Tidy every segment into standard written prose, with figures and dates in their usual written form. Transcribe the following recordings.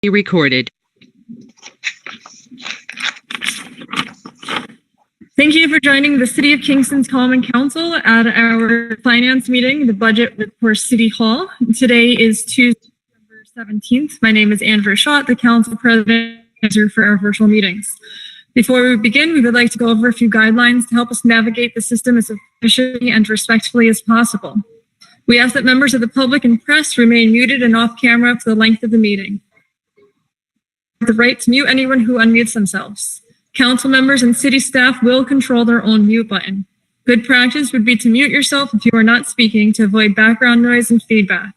recorded. Thank you for joining the City of Kingston's Common Council at our finance meeting, the budget for City Hall. Today is Tuesday, November 17th. My name is Andrew Schott, the Council President for our virtual meetings. Before we begin, we would like to go over a few guidelines to help us navigate the system as efficiently and respectfully as possible. We ask that members of the public and press remain muted and off camera for the length of the meeting. The right to mute anyone who unmutes themselves. Council members and city staff will control their own mute button. Good practice would be to mute yourself if you are not speaking to avoid background noise and feedback.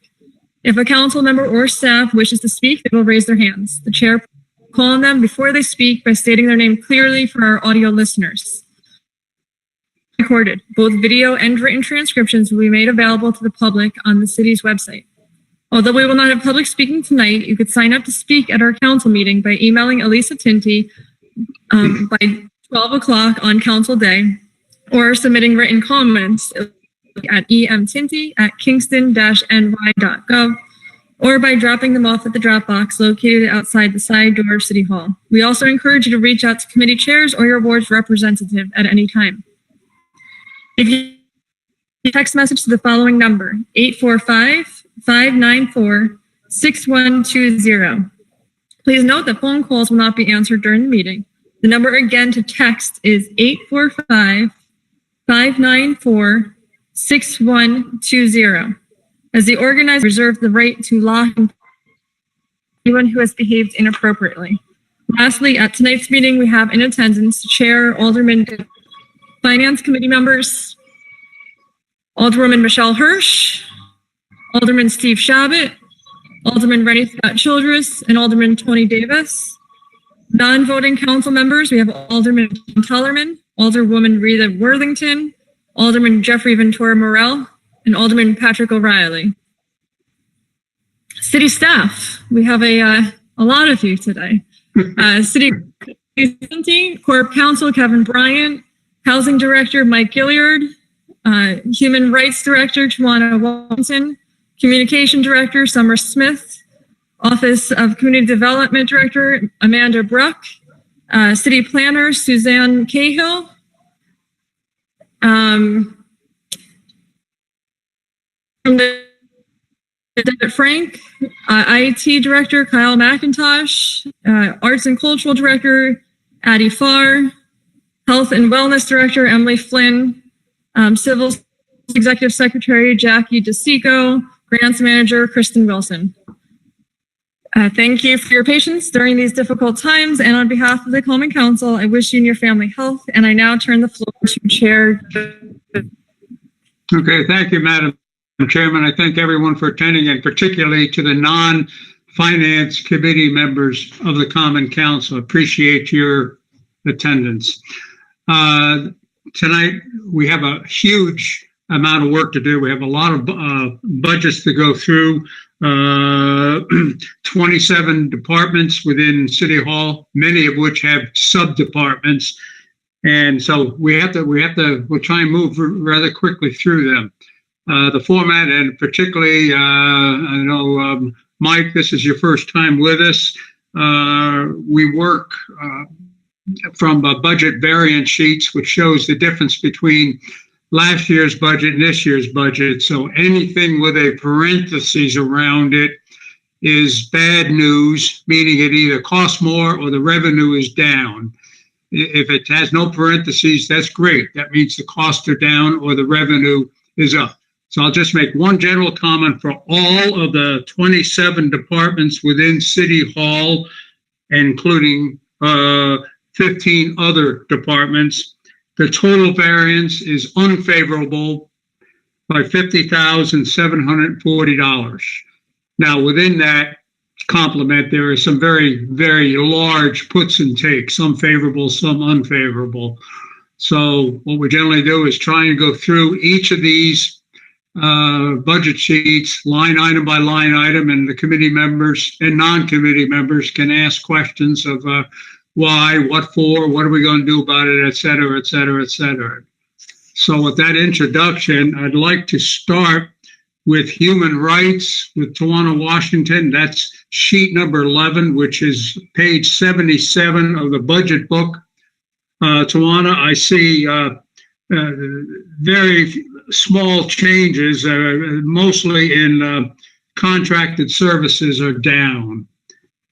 If a council member or staff wishes to speak, they will raise their hands. The chair will call on them before they speak by stating their name clearly for our audio listeners. Recorded. Both video and written transcriptions will be made available to the public on the city's website. Although we will not have public speaking tonight, you could sign up to speak at our council meeting by emailing Elisa Tinty by 12 o'clock on council day, or submitting written comments at emtinty@kingston-ny.gov, or by dropping them off at the drop box located outside the side door of City Hall. We also encourage you to reach out to committee chairs or your ward's representative at any time. If you text message to the following number, 845-594-6120. Please note that phone calls will not be answered during the meeting. The number again to text is 845-594-6120. As the organizer reserves the right to lock anyone who has behaved inappropriately. Lastly, at tonight's meeting, we have in attendance Chair, Alderman, Finance Committee members, Alderwoman Michelle Hirsch, Alderman Steve Shabbat, Alderman Rennie Scott Childress, and Alderman Tony Davis. Non-voting council members, we have Alderman John Tellerman, Alderwoman Rita Worthington, Alderman Jeffrey Ventura Morell, and Alderman Patrick O'Reilly. City staff, we have a lot of you today. City Corp Counsel Kevin Bryant, Housing Director Mike Gilliard, Human Rights Director Tawana Walton, Communication Director Summer Smith, Office of Community Development Director Amanda Bruck, City Planner Suzanne Cahill, Frank, IT Director Kyle McIntosh, Arts and Cultural Director Addie Farr, Health and Wellness Director Emily Flynn, Civil Executive Secretary Jackie DeSico, Grants Manager Kristen Wilson. Thank you for your patience during these difficult times, and on behalf of the Common Council, I wish you and your family health, and I now turn the floor to Chair. Okay, thank you, Madam Chairman. I thank everyone for attending, and particularly to the non-finance committee members of the Common Council. Appreciate your attendance. Tonight, we have a huge amount of work to do. We have a lot of budgets to go through. 27 departments within City Hall, many of which have sub-departments. And so we'll try and move rather quickly through them. The format, and particularly, I know, Mike, this is your first time with us. We work from budget variance sheets, which shows the difference between last year's budget and this year's budget. So anything with a parentheses around it is bad news, meaning it either costs more or the revenue is down. If it has no parentheses, that's great. That means the costs are down or the revenue is up. So I'll just make one general comment for all of the 27 departments within City Hall, including 15 other departments. The total variance is unfavorable by $50,740. Now, within that complement, there are some very, very large puts and takes, some favorable, some unfavorable. So what we generally do is try and go through each of these budget sheets, line item by line item, and the committee members and non-committee members can ask questions of why, what for, what are we going to do about it, et cetera, et cetera, et cetera. So with that introduction, I'd like to start with human rights with Tawana Washington. That's sheet number 11, which is page 77 of the budget book. Tawana, I see very small changes, mostly in contracted services are down.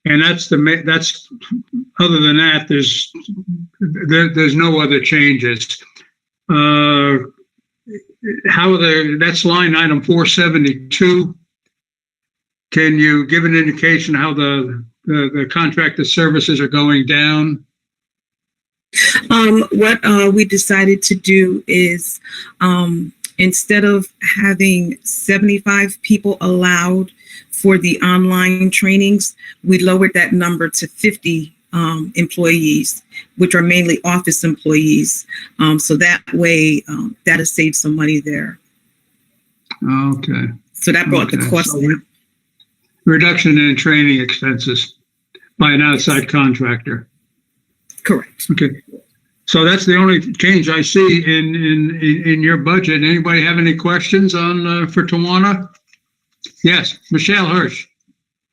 And that's other than that, there's no other changes. That's line item 472. Can you give an indication how the contracted services are going down? What we decided to do is instead of having 75 people allowed for the online trainings, we lowered that number to 50 employees, which are mainly office employees. So that way, that'll save some money there. Okay. So that brought the cost down. Reduction in training expenses by an outside contractor. Correct. Okay. So that's the only change I see in your budget. Anybody have any questions on for Tawana? Yes, Michelle Hirsch.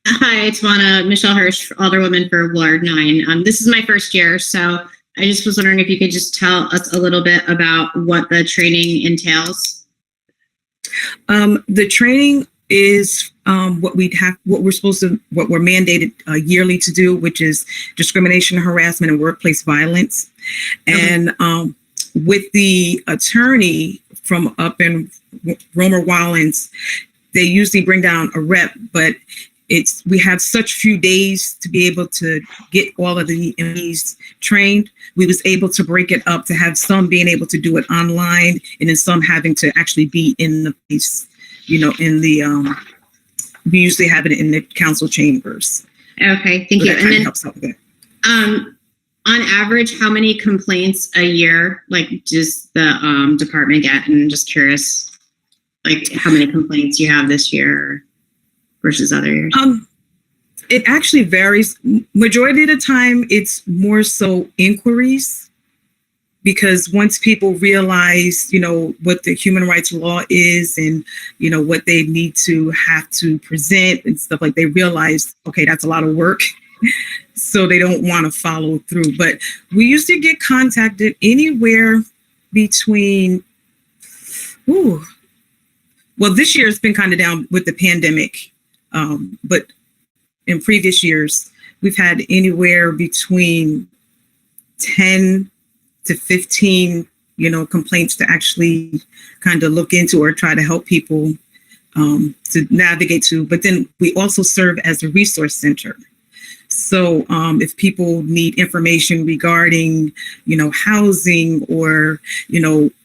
Hi, it's Michelle Hirsch, Alderwoman for Ward 9. This is my first year, so I just was wondering if you could just tell us a little bit about what the training entails. The training is what we're mandated yearly to do, which is discrimination, harassment, and workplace violence. And with the attorney from up in Romer Wallens, they usually bring down a rep, but we have such few days to be able to get all of the MPs trained. We was able to break it up to have some being able to do it online, and then some having to actually be in the place, we usually have it in the council chambers. Okay, thank you. And then helps out with that. On average, how many complaints a year, does the department get? And I'm just curious, how many complaints you have this year versus other years? It actually varies. Majority of the time, it's more so inquiries, because once people realize, what the human rights law is and, what they need to have to present and stuff, they realize, okay, that's a lot of work. So they don't want to follow through. But we used to get contacted anywhere between, this year it's been kind of down with the pandemic. But in previous years, we've had anywhere between 10 to 15, complaints to actually kind of look into or try to help people to navigate to. But then we also serve as a resource center. So if people need information regarding, housing or,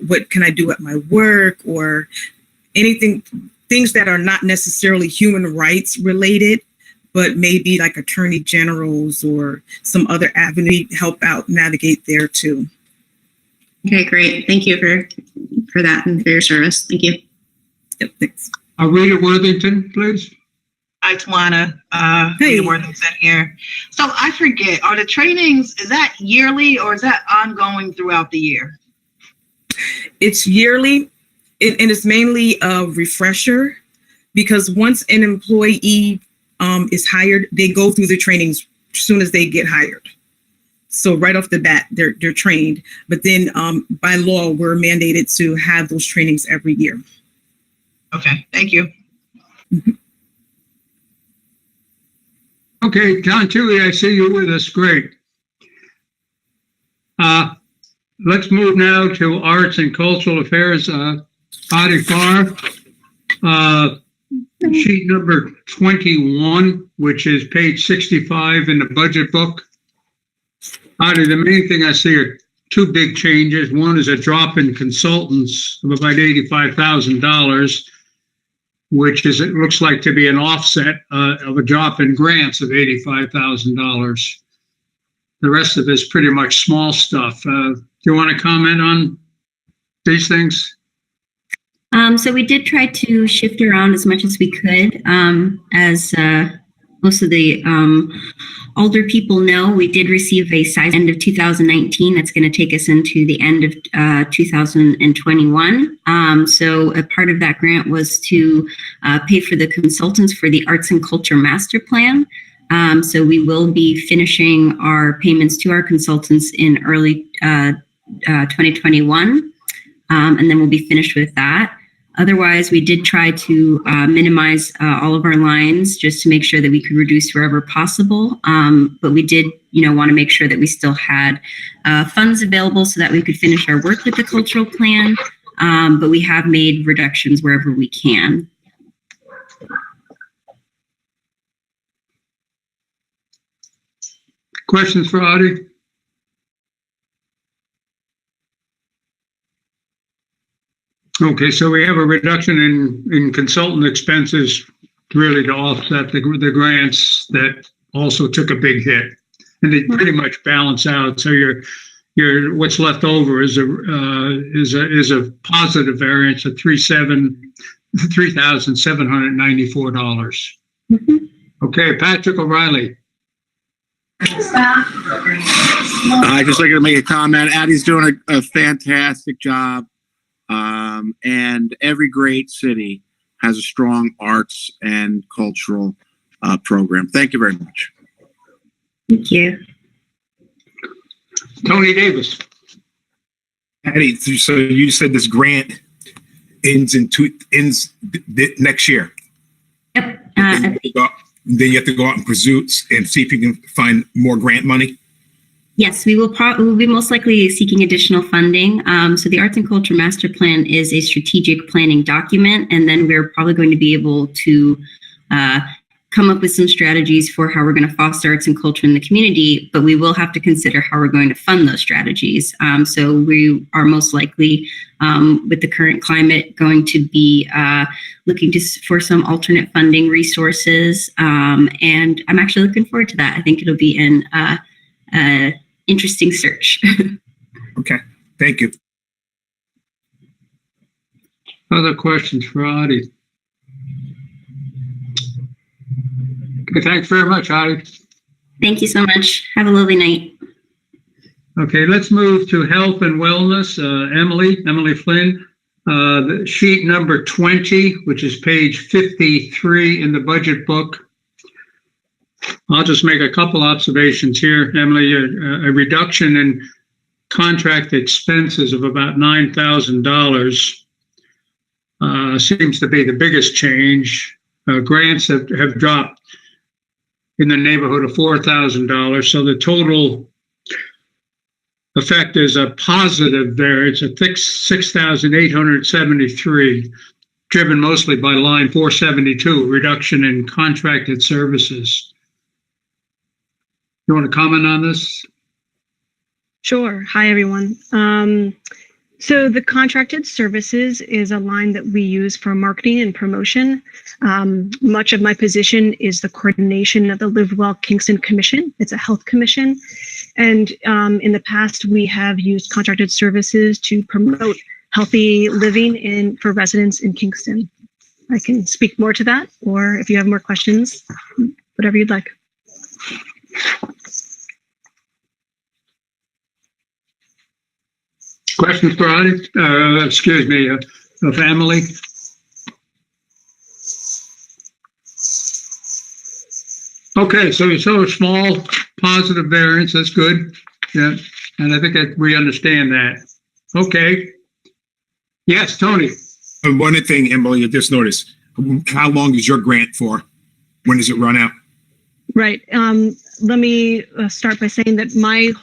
what can I do at my work or anything, things that are not necessarily human rights related, but maybe like attorney generals or some other avenue, help out navigate there too. Okay, great. Thank you for that and for your service. Thank you. Yep, thanks. Rita Worthington, please. Hi, Tawana. Hey. Rita Worthington here. So I forget, are the trainings, is that yearly or is that ongoing throughout the year? It's yearly, and it's mainly a refresher, because once an employee is hired, they go through the trainings as soon as they get hired. So right off the bat, they're trained. But then by law, we're mandated to have those trainings every year. Okay, thank you. Mm-hmm. Okay, John Toohey, I see you with us. Great. Let's move now to Arts and Cultural Affairs. Adi Farr, sheet number 21, which is page 65 in the budget book. Adi, the main thing I see are two big changes. One is a drop in consultants of about $85,000. Which is, it looks like to be an offset of a drop in grants of $85,000. The rest of it is pretty much small stuff. Do you want to comment on these things? So we did try to shift around as much as we could. As most of the older people know, we did receive a size end of 2019 that's going to take us into the end of 2021. So a part of that grant was to pay for the consultants for the Arts and Culture Master Plan. So we will be finishing our payments to our consultants in early 2021, and then we'll be finished with that. Otherwise, we did try to minimize all of our lines just to make sure that we could reduce wherever possible. But we did, want to make sure that we still had funds available so that we could finish our work with the cultural plan. But we have made reductions wherever we can. Questions for Audie? Okay, so we have a reduction in consultant expenses really to offset the grants that also took a big hit, and they pretty much balance out. So your what's left over is a positive variance of $3,794. Okay, Patrick O'Reilly. I just like to make a comment. Addie's doing a fantastic job. And every great city has a strong arts and cultural program. Thank you very much. Thank you. Tony Davis. Addie, so you said this grant ends next year. Yep. Then you have to go out and pursue and see if you can find more grant money. Yes, we will be most likely seeking additional funding. So the Arts and Culture Master Plan is a strategic planning document, and then we're probably going to be able to come up with some strategies for how we're going to foster arts and culture in the community, but we will have to consider how we're going to fund those strategies. So we are most likely, with the current climate, going to be looking for some alternate funding resources, and I'm actually looking forward to that. I think it'll be an interesting search. Okay, thank you. Other questions for Audie? Okay, thanks very much, Audie. Thank you so much. Have a lovely night. Okay, let's move to health and wellness. Emily Flynn, the sheet number 20, which is page 53 in the budget book. I'll just make a couple observations here, Emily. A reduction in contract expenses of about $9,000 seems to be the biggest change. Grants have dropped in the neighborhood of $4,000. So the total effect is a positive there. It's a $6,873, driven mostly by line 472, reduction in contracted services. You want to comment on this? Sure. Hi, everyone. So the contracted services is a line that we use for marketing and promotion. Much of my position is the coordination of the Live Well Kingston Commission. It's a health commission. And in the past, we have used contracted services to promote healthy living for residents in Kingston. I can speak more to that, or if you have more questions, whatever you'd like. Questions for Audie? Family? Okay, so you saw a small positive variance. That's good. Yeah, and I think that we understand that. Okay. Yes, Tony. One thing, Emily, you just noticed. How long is your grant for? When does it run out? Right. Let me start by saying that my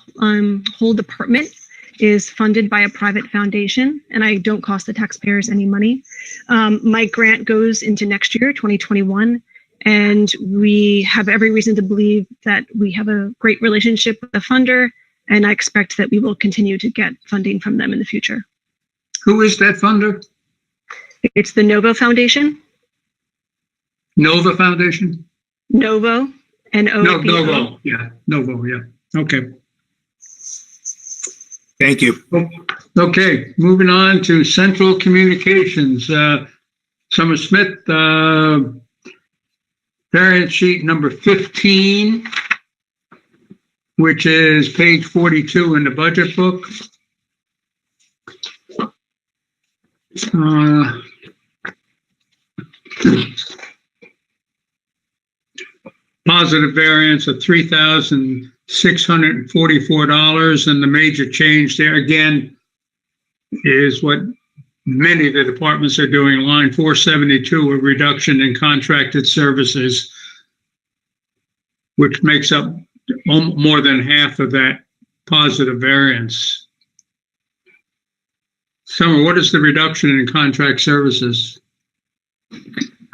whole department is funded by a private foundation, and I don't cost the taxpayers any money. My grant goes into next year, 2021, and we have every reason to believe that we have a great relationship with the funder, and I expect that we will continue to get funding from them in the future. Who is that funder? It's the Novo Foundation. Nova Foundation? Novo, N-O-V-O. Novo, yeah. Novo, yeah. Okay. Thank you. Okay, moving on to Central Communications. Summer Smith, Variance sheet number 15, which is page 42 in the budget book. Positive variance of $3,644, and the major change there again is what many of the departments are doing. Line 472, a reduction in contracted services, which makes up more than half of that positive variance. Summer, what is the reduction in contract services?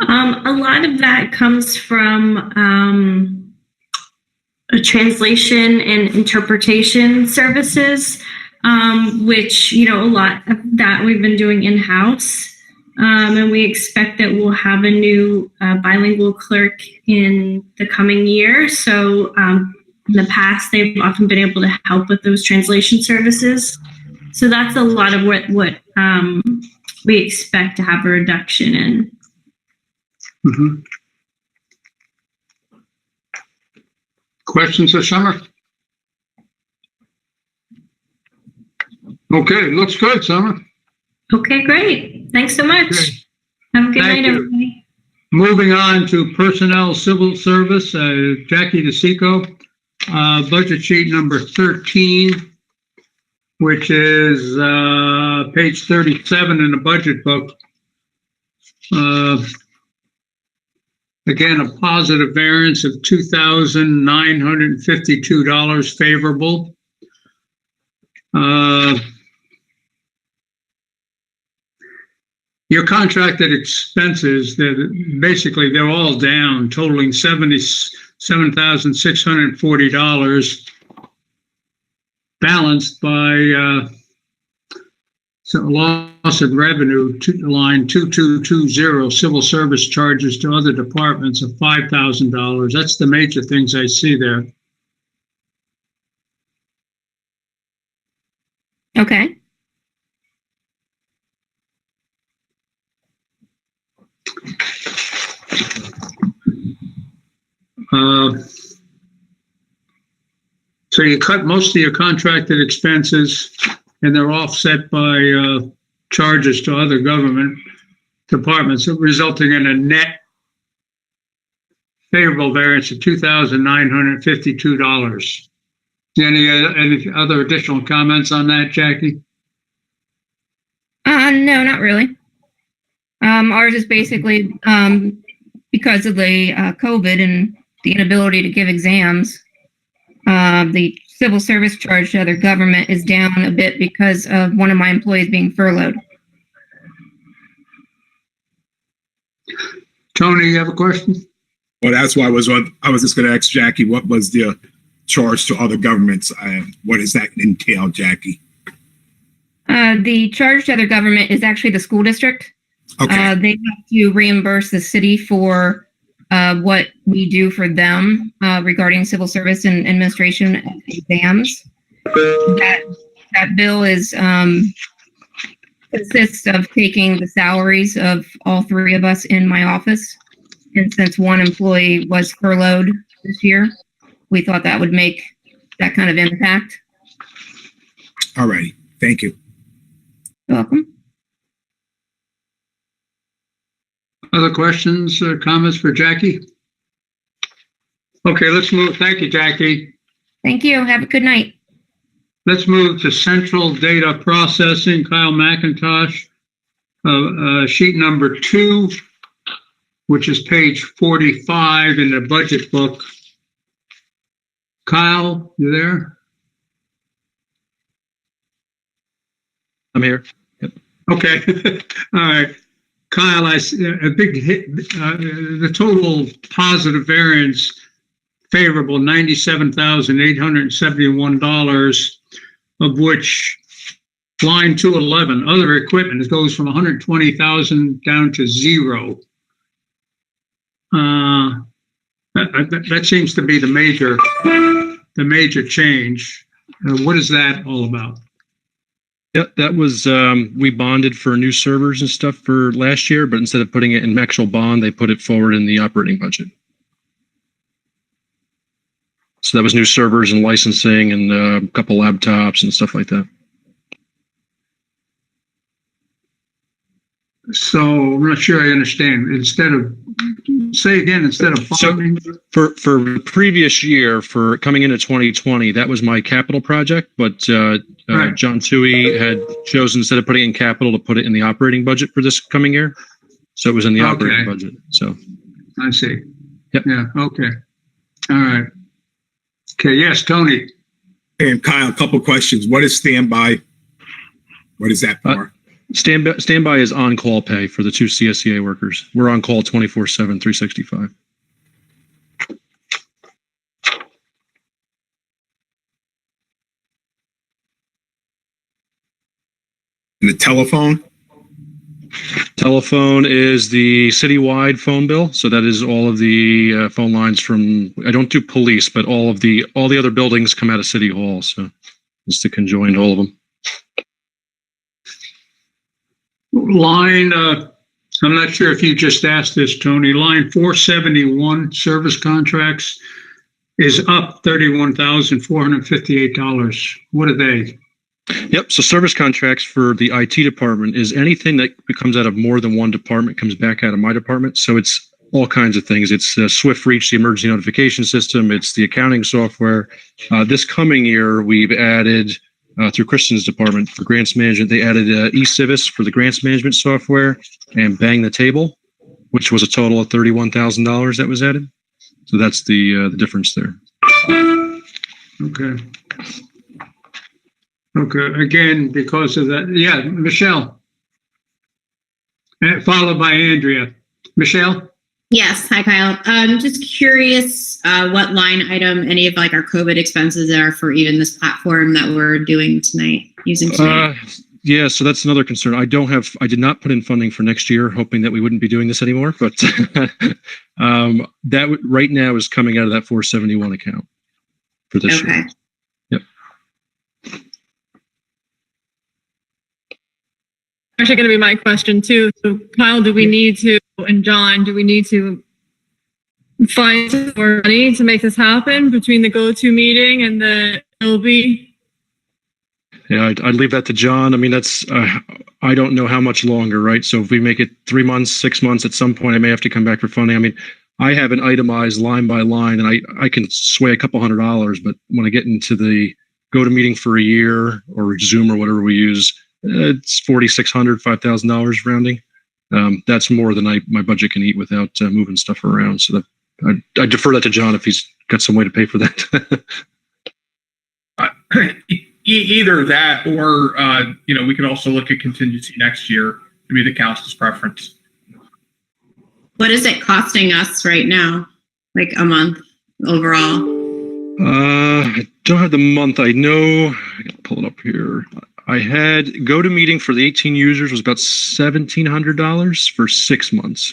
A lot of that comes from translation and interpretation services, which, a lot of that we've been doing in-house. And we expect that we'll have a new bilingual clerk in the coming year. So in the past, they've often been able to help with those translation services. So that's a lot of what we expect to have a reduction in. Mm-hmm. Questions for Summer? Okay, looks good, Summer. Okay, great. Thanks so much. Okay. Have a good Thank night, you. everybody. Moving on to Personnel Civil Service, Jackie DeSico, budget sheet number 13, which is page 37 in the budget book. Again, a positive variance of $2,952 favorable. Your contracted expenses, they're all down, totaling $77,640, balanced by loss of revenue to line 2220, civil service charges to other departments of $5,000. That's the major things I see there. Okay. So you cut most of your contracted expenses, and they're offset by charges to other government departments, resulting in a net favorable variance of $2,952. Any other additional comments on that, Jackie? No, not really. Ours is basically because of the COVID and the inability to give exams. The civil service charge to other government is down a bit because of one of my employees being furloughed. Tony, you have a question? Well, that's why I was just going to ask Jackie, what was the charge to other governments? What does that entail, Jackie? The charge to other government is actually the school district. Okay. They have to reimburse the city for what we do for them regarding civil service and administration exams. That bill is consists of taking the salaries of all three of us in my office. And since one employee was furloughed this year, we thought that would make that kind of impact. All righty. Thank you. You're welcome. Other questions or comments for Jackie? Okay, let's move. Thank you, Jackie. Thank you. Have a good night. Let's move to Central Data Processing, Kyle McIntosh, sheet number 2, which is page 45 in the budget book. Kyle, you there? I'm here. Yep. Okay. All right. Kyle, I see a big hit. The total positive variance favorable, $97,871, of which line 211, other equipment, it goes from 120,000 down to 0. That seems to be the major change. What is that all about? Yeah, that was, we bonded for new servers and stuff for last year, but instead of putting it in actual bond, they put it forward in the operating budget. So that was new servers and licensing and a couple laptops and stuff like that. So I'm not sure I understand. Instead of farming. For the previous year, for coming into 2020, that was my capital project, but Right. John Toohey had chosen, instead of putting it in capital, to put it in the operating budget for this coming year. So it was in the operating budget. So I see. Yep. Yeah. Okay. All right. Okay. Yes, Tony. And Kyle, a couple questions. What is standby? What is that for? Standby is on-call pay for the 2 CSEA workers. We're on call 24/7, 365. And the telephone? Telephone is the citywide phone bill. So that is all of the phone lines from, I don't do police, but all the other buildings come out of City Hall. So it's to conjoin all of them. Line, I'm not sure if you just asked this, Tony. Line 471, service contracts, is up $31,458. What are they? Yep. So service contracts for the IT department is anything that comes out of more than one department comes back out of my department. So it's all kinds of things. It's Swift Reach, the emergency notification system. It's the accounting software. This coming year, we've added, through Kristen's department for grants management, they added eCivis for the grants management software and Bang the Table, which was a total of $31,000 that was added. So that's the difference there. Okay. Okay. Again, because of that. Yeah, Michelle. Followed by Andrea. Michelle? Yes. Hi, Kyle. Just curious what line item any of like our COVID expenses are for even this platform that we're doing tonight, using tonight. Yeah, so that's another concern. I did not put in funding for next year, hoping that we wouldn't be doing this anymore, but that right now is coming out of that 471 account for this year. Yep. Actually going to be my question too. So Kyle, do we need to, and John, do we need to find more money to make this happen between the go-to meeting and the LB? Yeah, I'd leave that to John. I mean, that's, I don't know how much longer, right? So if we make it 3 months, 6 months, at some point I may have to come back for funding. I mean, I have an itemized line by line and I can sway a couple $100, but when I get into the go-to meeting for a year or Zoom or whatever we use, it's $4,600, $5,000 rounding. That's more than my budget can eat without moving stuff around. So that I defer that to John if he's got some way to pay for that. Either that or, we could also look at contingency next year to be the council's preference. What is it costing us right now? Like a month overall? I don't have the month. I know, I can pull it up here. I had go to meeting for the 18 users was about $1,700 for 6 months.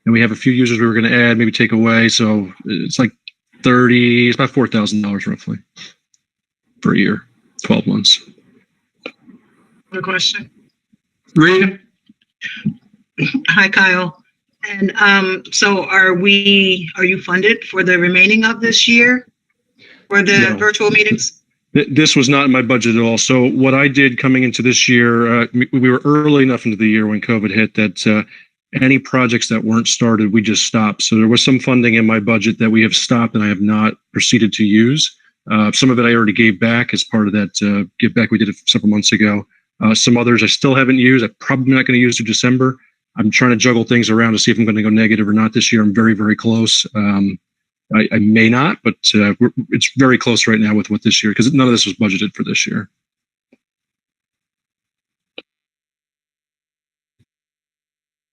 And we have a few users we were going to add, maybe take away. So it's like it's about $4,000 roughly for a year, 12 months. Other question? Rita? Hi, Kyle. And so are you funded for the remaining of this year for the virtual meetings? This was not in my budget at all. So what I did coming into this year, we were early enough into the year when COVID hit that any projects that weren't started, we just stopped. So there was some funding in my budget that we have stopped and I have not proceeded to use. Some of it I already gave back as part of that give back we did several months ago. Some others I still haven't used. I'm probably not going to use through December. I'm trying to juggle things around to see if I'm going to go negative or not this year. I'm very, very close. I may not, but it's very close right now with what this year, because none of this was budgeted for this year.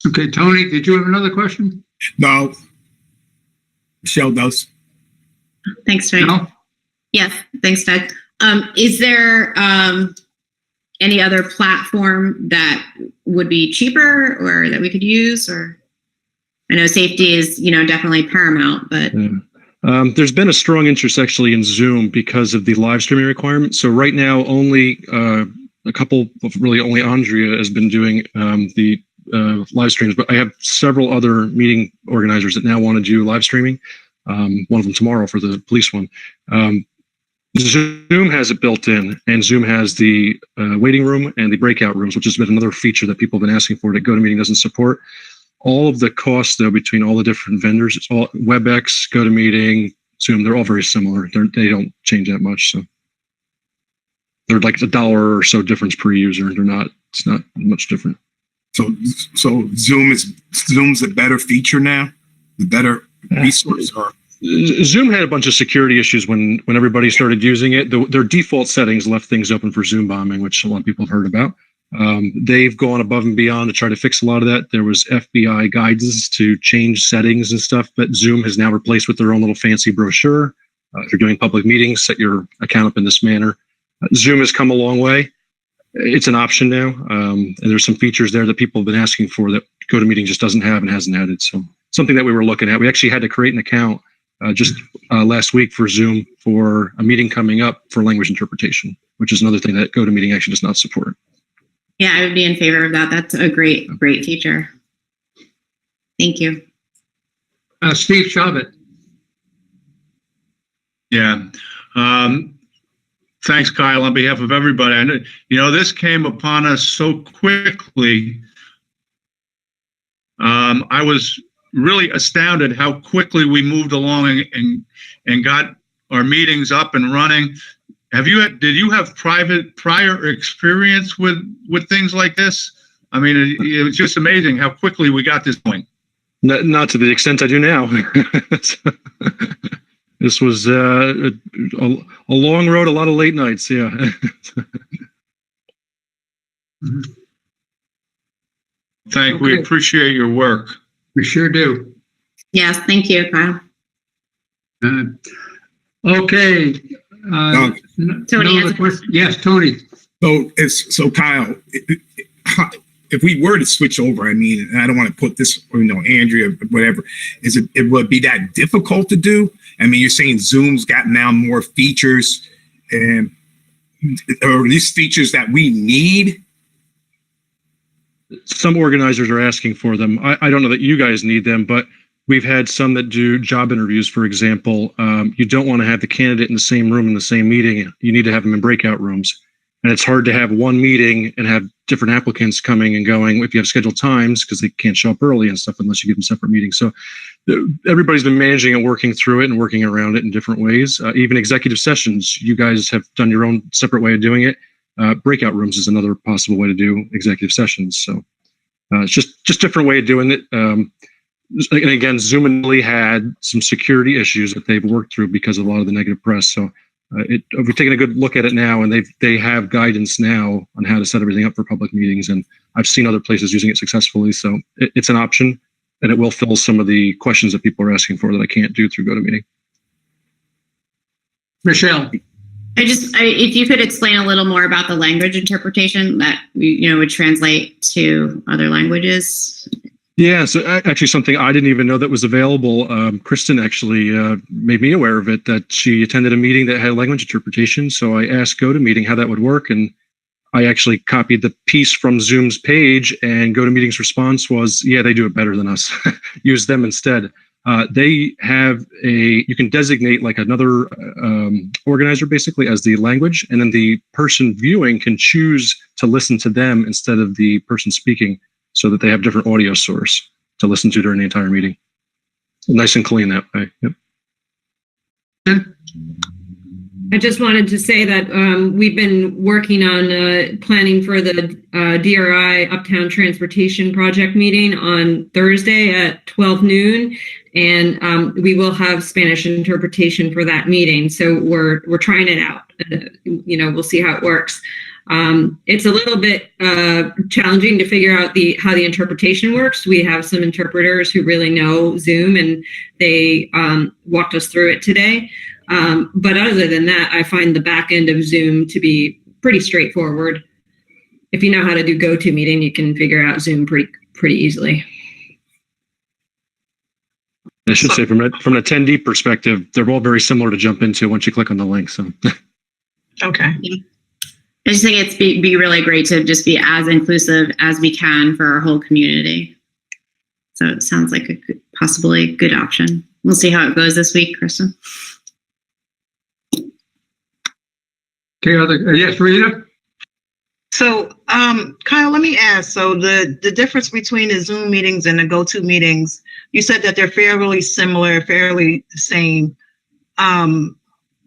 Okay, Tony, did you have another question? No. Michelle does. Thanks, Doug. No? Yes, thanks, Doug. Is there any other platform that would be cheaper or that we could use? Or I know safety is, definitely paramount, but there's been a strong interest actually in Zoom because of the live streaming requirement. So right now, only only Andrea has been doing the live streams, but I have several other meeting organizers that now want to do live streaming. one of them tomorrow for the police one. Zoom has it built in, and Zoom has the waiting room and the breakout rooms, which has been another feature that people have been asking for that GoToMeeting doesn't support. All of the costs, though, between all the different vendors, it's all WebEx, GoToMeeting, Zoom, they're all very similar. They don't change that much. So they're like $1 or so difference per user. It's not much different. So Zoom's a better feature now, the better resource. Or Zoom had a bunch of security issues when everybody started using it. Their default settings left things open for Zoom bombing, which a lot of people have heard about. They've gone above and beyond to try to fix a lot of that. There was FBI guidance to change settings and stuff, but Zoom has now replaced with their own little fancy brochure. If you're doing public meetings, set your account up in this manner. Zoom has come a long way. It's an option now, and there's some features there that people have been asking for that GoToMeeting just doesn't have and hasn't added. So something that we were looking at. We actually had to create an account just last week for Zoom for a meeting coming up for language interpretation, which is another thing that GoToMeeting actually does not support. Yeah, I would be in favor of that. That's a great feature. Thank you. Steve Chavit. Yeah. Thanks, Kyle, on behalf of everybody. I know, this came upon us so quickly. I was really astounded how quickly we moved along and got our meetings up and running. Did you have prior experience with things like this? I mean, it was just amazing how quickly we got this going. Not to the extent I do now. This was a long road, a lot of late nights. Yeah. We appreciate your work. We sure do. Yes, thank you, Kyle. Okay. Tony has a question. Yes, Tony. So Kyle, if we were to switch over, I mean, and I don't want to put this, Andrea, whatever, it would be that difficult to do? I mean, you're saying Zoom's got now more features, and are these features that we need? Some organizers are asking for them. I don't know that you guys need them, but we've had some that do job interviews, for example. You don't want to have the candidate in the same room in the same meeting. You need to have them in breakout rooms. And it's hard to have one meeting and have different applicants coming and going if you have scheduled times, because they can't show up early and stuff unless you give them separate meetings. So everybody's been managing and working through it and working around it in different ways. Even executive sessions, you guys have done your own separate way of doing it. Breakout rooms is another possible way to do executive sessions. So it's just different way of doing it. And again, Zoom and Lily had some security issues that they've worked through because of a lot of the negative press. So we're taking a good look at it now, and they have guidance now on how to set everything up for public meetings. And I've seen other places using it successfully. So it's an option, and it will fill some of the questions that people are asking for that I can't do through GoToMeeting. Michelle. If you could explain a little more about the language interpretation that would translate to other languages. Yeah, so actually something I didn't even know that was available. Kristen actually made me aware of it, that she attended a meeting that had language interpretation. So I asked GoToMeeting how that would work, and I actually copied the piece from Zoom's page, and GoToMeeting's response was, yeah, they do it better than us. Use them instead. They have you can designate like another organizer basically as the language, and then the person viewing can choose to listen to them instead of the person speaking, so that they have different audio source to listen to during the entire meeting. Nice and clean that way. Yep. I just wanted to say that we've been working on planning for the DRI Uptown Transportation Project meeting on Thursday at 12 noon. And we will have Spanish interpretation for that meeting. So we're trying it out. We'll see how it works. It's a little bit challenging to figure out how the interpretation works. We have some interpreters who really know Zoom, and they walked us through it today. But other than that, I find the back end of Zoom to be pretty straightforward. If you know how to do GoToMeeting, you can figure out Zoom pretty easily. I should say from an attendee perspective, they're all very similar to jump into once you click on the link. So. Okay. I just think it's be really great to just be as inclusive as we can for our whole community. So it sounds like a possibly good option. we'll see how it goes this week, Kristen. Okay, yes, Rita? So, Kyle, let me ask, so the difference between the Zoom meetings and the go-to meetings, you said that they're fairly similar, fairly the same.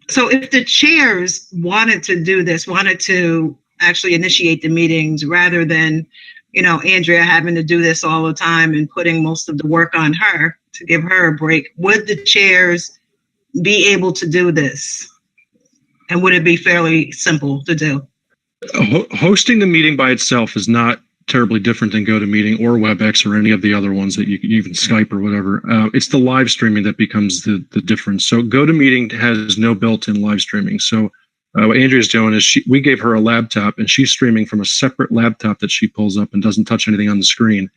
So if the chairs wanted to do this, wanted to actually initiate the meetings rather than, Andrea having to do this all the time and putting most of the work on her to give her a break, would the chairs be able to do this? And would it be fairly simple to do? Hosting the meeting by itself is not terribly different than GoToMeeting or WebEx or any of the other ones that you can even Skype or whatever. It's the live streaming that becomes the difference. So GoToMeeting has no built-in live streaming. So what Andrea's doing is we gave her a laptop and she's streaming from a separate laptop that she pulls up and doesn't touch anything on the screen.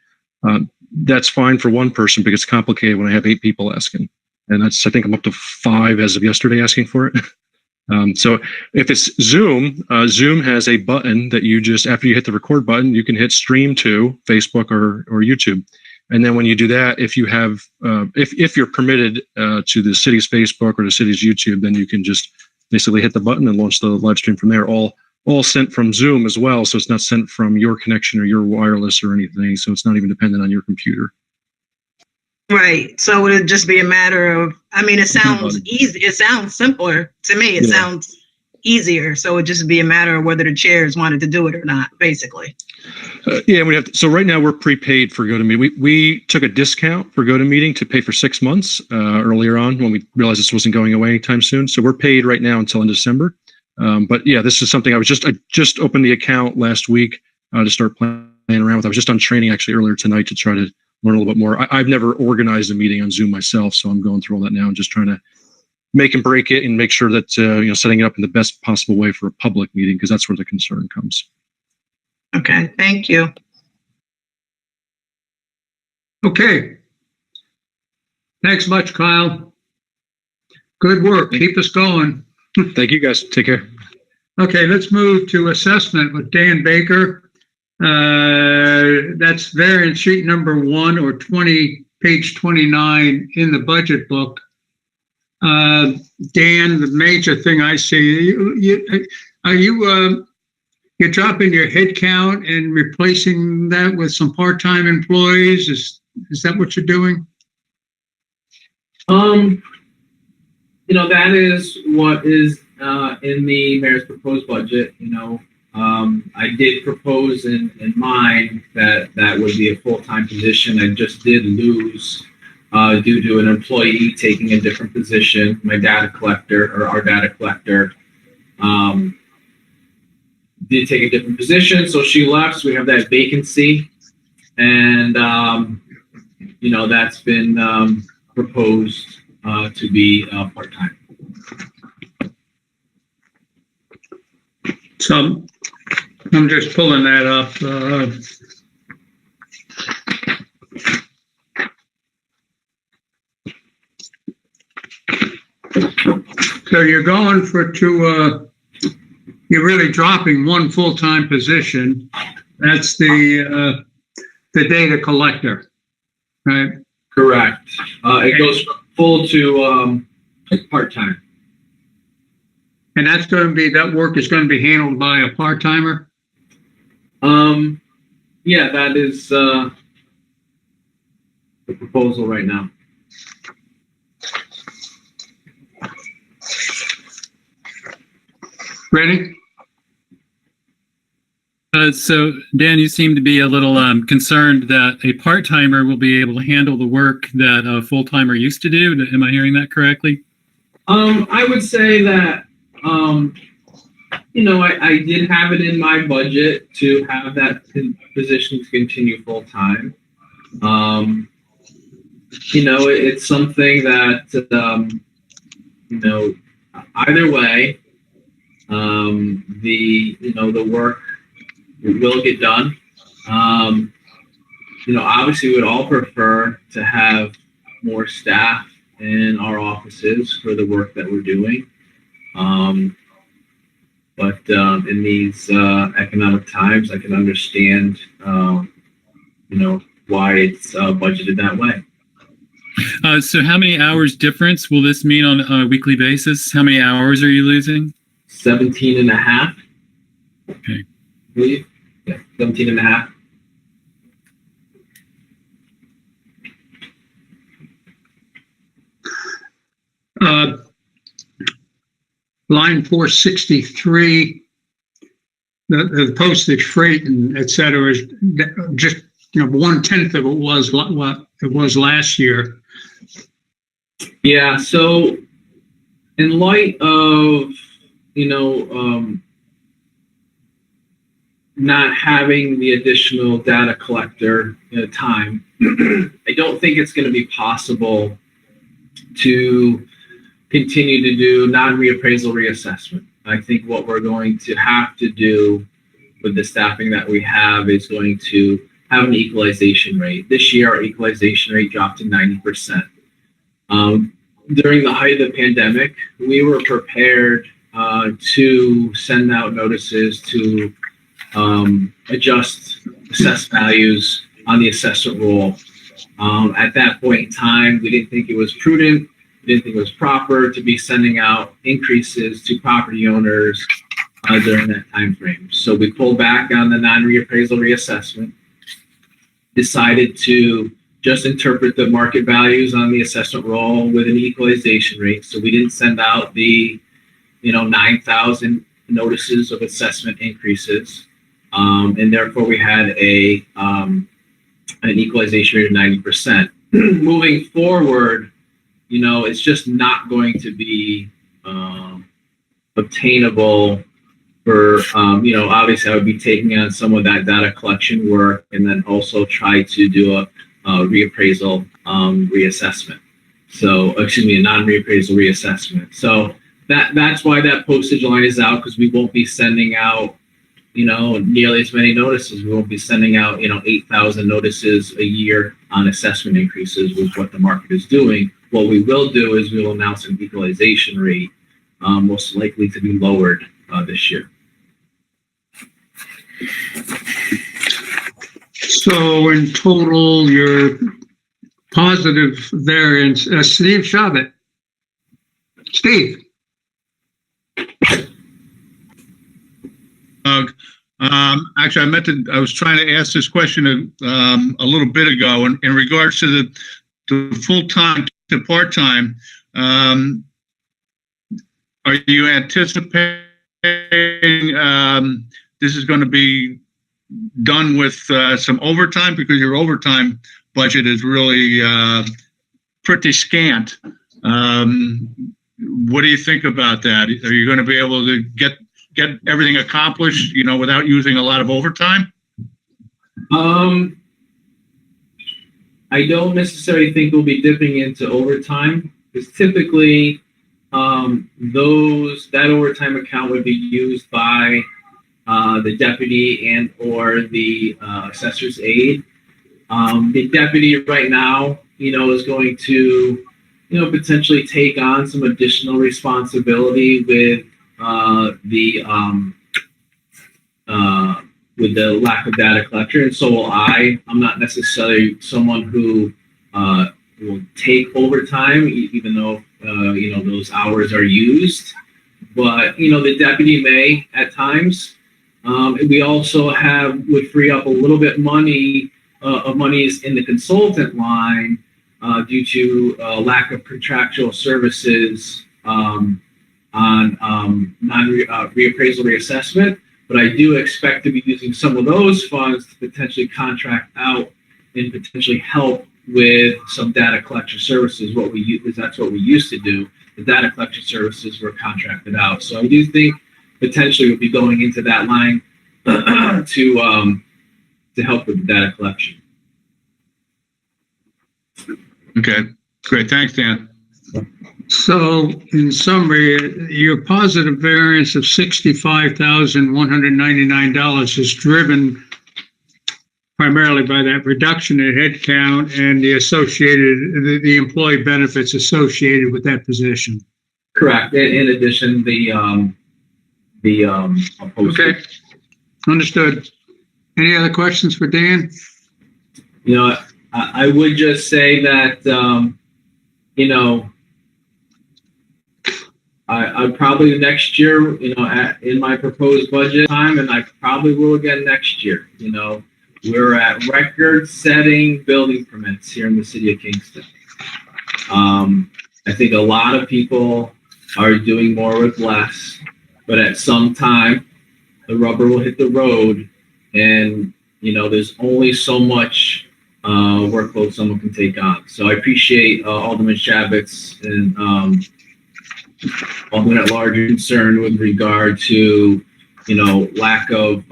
That's fine for one person, but it's complicated when I have 8 people asking. And I think I'm up to 5 as of yesterday asking for it. So if it's Zoom, Zoom has a button that you just, after you hit the record button, you can hit stream to Facebook or YouTube. And then when you do that, if you have, if you're permitted to the city's Facebook or the city's YouTube, then you can just basically hit the button and launch the live stream from there. All sent from Zoom as well. So it's not sent from your connection or your wireless or anything. So it's not even dependent on your computer. Right. So would it just be a matter of, it sounds easy. It sounds simpler to me. It sounds easier. So it would just be a matter of whether the chairs wanted to do it or not, basically. We have to, so right now we're prepaid for GoToMeeting. We took a discount for GoToMeeting to pay for 6 months earlier on when we realized this wasn't going away anytime soon. So we're paid right now until in December. But yeah, this is something I just opened the account last week to start playing around with. I was just on training actually earlier tonight to try to learn a little bit more. I've never organized a meeting on Zoom myself, so I'm going through all that now and just trying to make and break it and make sure that setting it up in the best possible way for a public meeting, because that's where the concern comes. Okay, thank you. Okay. Thanks much, Kyle. Good work. Keep us going. Thank you, guys. Take care. Okay, let's move to assessment with Dan Baker. That's variance sheet number 1 or page 29 in the budget book. Dan, the major thing I see, you're dropping your head count and replacing that with some part-time employees? Is that what you're doing? That is what is in the mayor's proposed budget. I did propose in mine that would be a full-time position. I just did lose due to an employee taking a different position. My data collector, or our data collector, did take a different position, so she left. So we have that vacancy, and that's been proposed to be part-time. So I'm just pulling that up. So you're going you're really dropping one full-time position. That's the data collector, right? Correct. It goes from full to part-time. And that work is going to be handled by a part-timer? Yeah, that is the proposal right now. Ready? So Dan, you seem to be a little concerned that a part-timer will be able to handle the work that a full-timer used to do. Am I hearing that correctly? I would say that, I did have it in my budget to have that position to continue full-time. It's something that, either way, the work will get done. Obviously we would all prefer to have more staff in our offices for the work that we're doing. But in these economic times, I can understand, why it's budgeted that way. So how many hours difference will this mean on a weekly basis? How many hours are you losing? 17 and a half. Okay. I believe. Yeah, 17 and a half. Line 463, the postage, freight, and et cetera, is just 1/10 of it was what it was last year. Yeah. So, in light of not having the additional data collector time, I don't think it's going to be possible to continue to do non-reappraisal reassessment. I think what we're going to have to do with the staffing that we have is going to have an equalization rate. This year, our equalization rate dropped to 90%. During the height of the pandemic, we were prepared to send out notices to adjust assessed values on the assessment roll. At that point in time, we didn't think it was prudent. We didn't think it was proper to be sending out increases to property owners during that time frame. So we pulled back on the non-reappraisal reassessment, decided to just interpret the market values on the assessment roll with an equalization rate. So we didn't send out the 9,000 notices of assessment increases. And therefore we had an equalization rate of 90%. Moving forward, it's just not going to be obtainable for, obviously I would be taking on some of that data collection work and then also try to do a reappraisal reassessment. So, a non-reappraisal reassessment. So that's why that postage line is out, because we won't be sending out nearly as many notices. We won't be sending out 8,000 notices a year on assessment increases with what the market is doing. What we will do is we will announce an equalization rate, most likely to be lowered this year. So in total, your positive variance, Steve Shabbat. Steve. Actually, I was trying to ask this question a little bit ago in regards to the full-time to part-time. Are you anticipating this is going to be done with some overtime, because your overtime budget is really pretty scant? What do you think about that? Are you going to be able to get everything accomplished, without using a lot of overtime? I don't necessarily think we'll be dipping into overtime, because typically that overtime account would be used by the deputy and or the assessor's aide. The deputy right now, is going to, potentially take on some additional responsibility with the lack of data collector, and so will I. I'm not necessarily someone who will take overtime, even though those hours are used. But the deputy may at times. We also would free up a little bit of monies in the consultant line due to lack of contractual services on reappraisal reassessment. But I do expect to be using some of those funds to potentially contract out and potentially help with some data collection services. That's what we used to do. The data collection services were contracted out. So I do think potentially we'll be going into that line to help with the data collection. Okay, great. Thanks, Dan. So in summary, your positive variance of $65,199 is driven primarily by that reduction in headcount and the employee benefits associated with that position. Correct. In addition, okay, understood. Any other questions for Dan? I would just say that you know, I probably next year, you know, in my proposed budget time, and I probably will again next year. You know, we're at record-setting building permits here in the city of Kingston. I think a lot of people are doing more with less, but at some time, the rubber will hit the road, and you know, there's only so much workload someone can take on. So I appreciate Alderman Shabbat's and Alderman at large concern with regard to, you know, lack of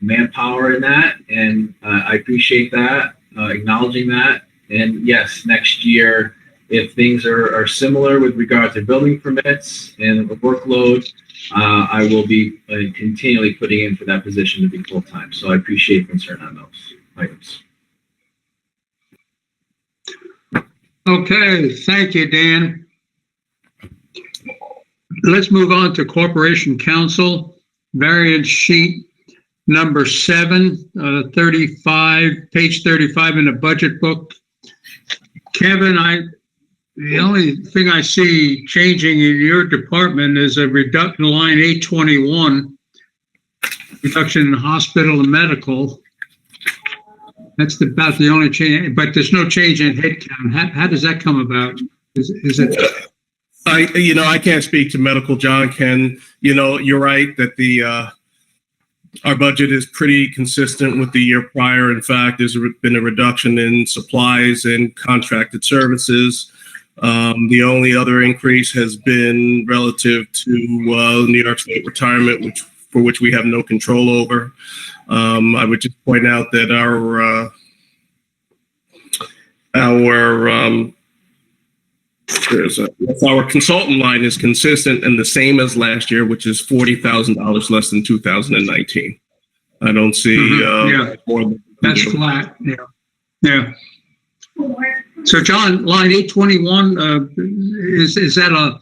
manpower in that, and I appreciate that, acknowledging that. And yes, next year, if things are similar with regard to building permits and workload, I will be continually putting in for that position to be full-time. So I appreciate concern on those items. Okay, thank you, Dan. Let's move on to Corporation Counsel, variance sheet number 7, 35, page 35 in the budget book. Kevin, the only thing I see changing in your department is a reduction line 821, reduction in hospital and medical. That's about the only change, but there's no change in headcount. How does that come about? Is it? I can't speak to medical, John can. You know, you're right that our budget is pretty consistent with the year prior. In fact, there's been a reduction in supplies and contracted services. The only other increase has been relative to New York State retirement, for which we have no control over. I would just point out that our consultant line is consistent and the same as last year, which is $40,000 less than 2019. I don't see that's flat. Yeah. So John, line 821, is that a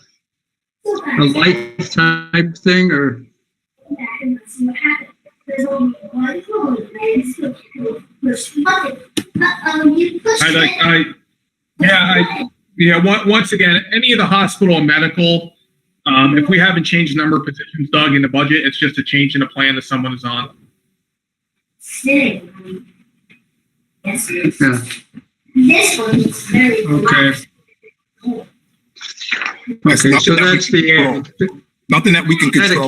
life type thing or? Once again, any of the hospital and medical, if we haven't changed the number of positions, Doug, in the budget, it's just a change in the plan that someone is on. Yeah. This one is very Okay. Okay, so that's nothing that we can control.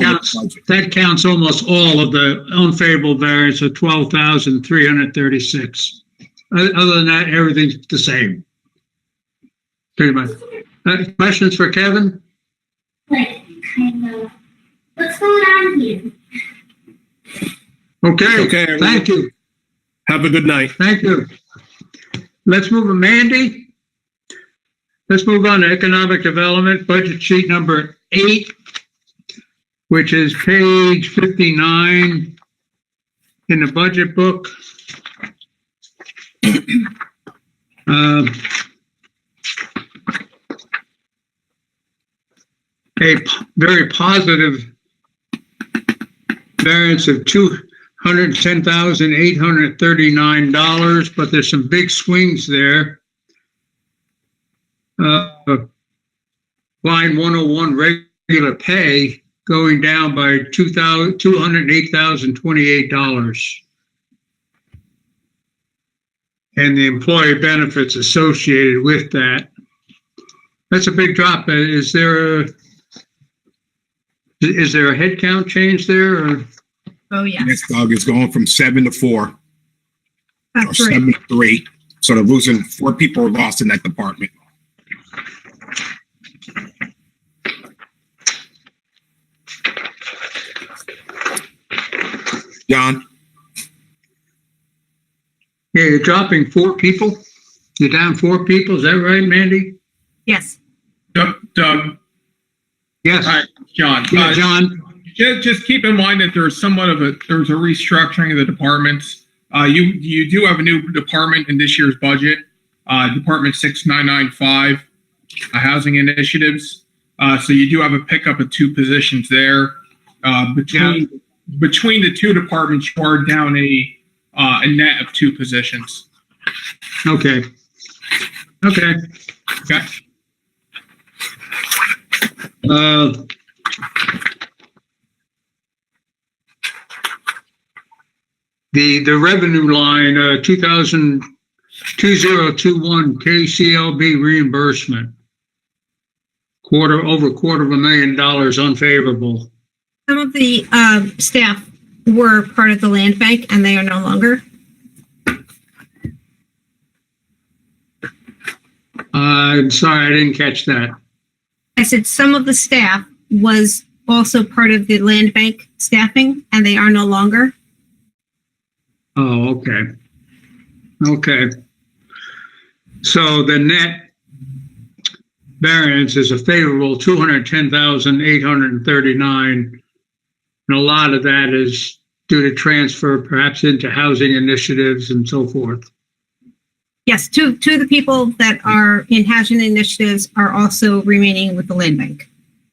That counts almost all of the unfavorable variance of 12,336. Other than that, everything's the same. Pretty much. Questions for Kevin? like kind of what's going on here. Okay. Thank you. Have a good night. Thank you. Let's move to Mandy. Let's move on to Economic Development, budget sheet number 8, which is page 59 in the budget book. A very positive variance of $210,839, but there's some big swings there. Line 101 regular pay going down by $208,028. And the employee benefits associated with that. That's a big drop. Is there a headcount change there? Or? Oh, yeah. This dog is going from 7 to 4. That's or 7 to 3. So they're losing 4 people are lost in that department. John? Yeah, you're dropping 4 people? You're down 4 people, is that right, Mandy? Yes. Doug? Yes. Hi, John. Yeah, John. Just keep in mind that there's somewhat of there's a restructuring of the departments. You do have a new department in this year's budget, Department 6995, Housing Initiatives. So you do have a pickup of 2 positions there. Between the 2 departments, you are down a net of 2 positions. Okay. The revenue line, 2021 KCLB reimbursement, over $250,000 unfavorable. Some of the staff were part of the land bank and they are no longer. I'm sorry, I didn't catch that. I said some of the staff was also part of the land bank staffing and they are no longer. Oh, okay. Okay. So the net variance is a favorable 210,839. And a lot of that is due to transfer perhaps into housing initiatives and so forth. Yes, two of the people that are in housing initiatives are also remaining with the land bank.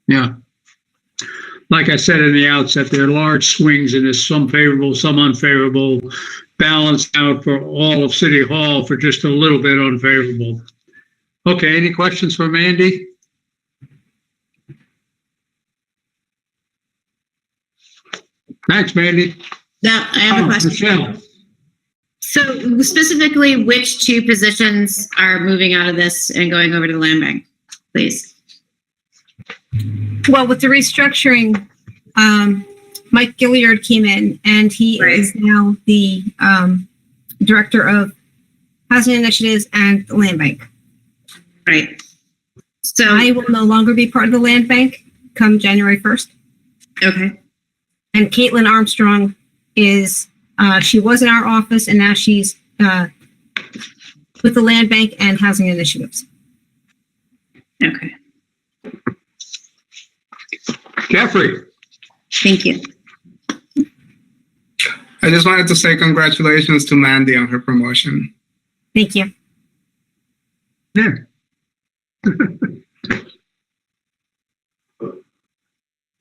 Yeah. Like I said in the outset, there are large swings in this, some favorable, some unfavorable, balanced out for all of City Hall for just a little bit unfavorable. Okay, any questions for Mandy? Thanks, Mandy. Yeah, I have a question. Michelle. So specifically, which two positions are moving out of this and going over to the land bank, please? Well, with the restructuring, Mike Gilliard came in and he is now the director of housing initiatives and the land bank. Right. So I will no longer be part of the land bank come January 1st. Okay. And Caitlin Armstrong is, she was in our office and now she's with the land bank and housing initiatives. Okay. Jeffrey. Thank you. I just wanted to say congratulations to Mandy on her promotion. Thank you. Yeah.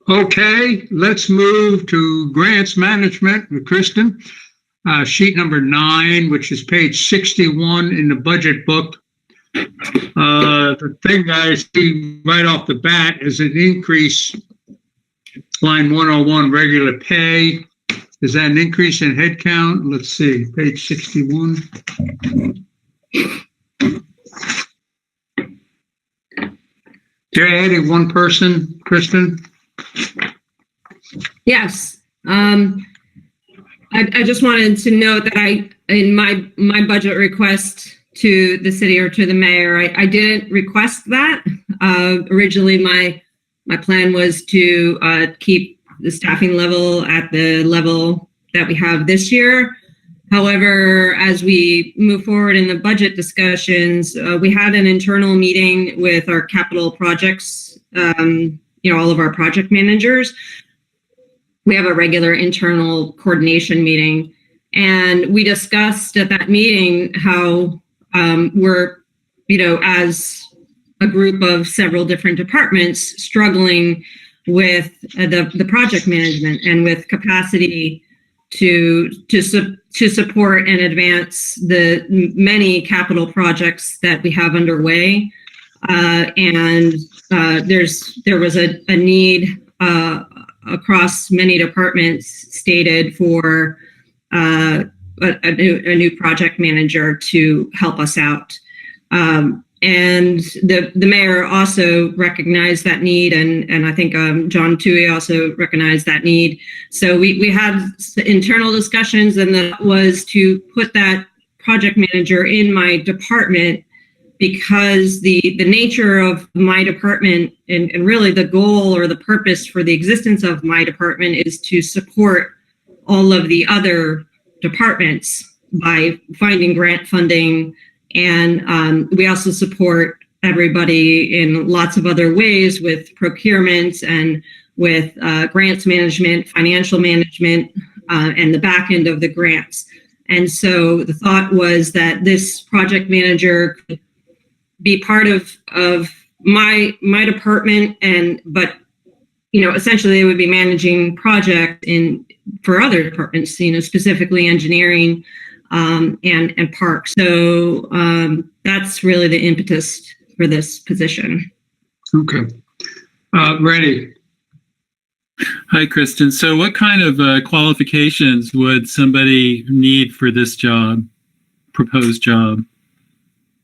Okay, let's move to grants management with Kristen. Sheet number 9, which is page 61 in the budget book. The thing I see right off the bat is an increase, line 101, regular pay. Is that an increase in headcount? Let's see, page 61. You're adding one person, Kristen? Yes. I just wanted to note that in my budget request to the city or to the mayor, I didn't request that. Originally, my plan was to keep the staffing level at the level that we have this year. However, as we move forward in the budget discussions, we had an internal meeting with our capital projects, all of our project managers. We have a regular internal coordination meeting, and we discussed at that meeting how we're, as a group of several different departments struggling with the project management and with capacity to support and advance the many capital projects that we have underway. And there was a need across many departments stated for a new project manager to help us out. And the mayor also recognized that need, and I think John Toohey also recognized that need. So we had internal discussions, and that was to put that project manager in my department, because the nature of my department and really the goal or the purpose for the existence of my department is to support all of the other departments by finding grant funding. And we also support everybody in lots of other ways with procurements and with grants management, financial management, and the back end of the grants. And so the thought was that this project manager could be part of my department, but essentially they would be managing projects for other departments, specifically engineering and park. So that's really the impetus for this position. Okay. Ready. Hi, Kristen. So what kind of qualifications would somebody need for this job, proposed job?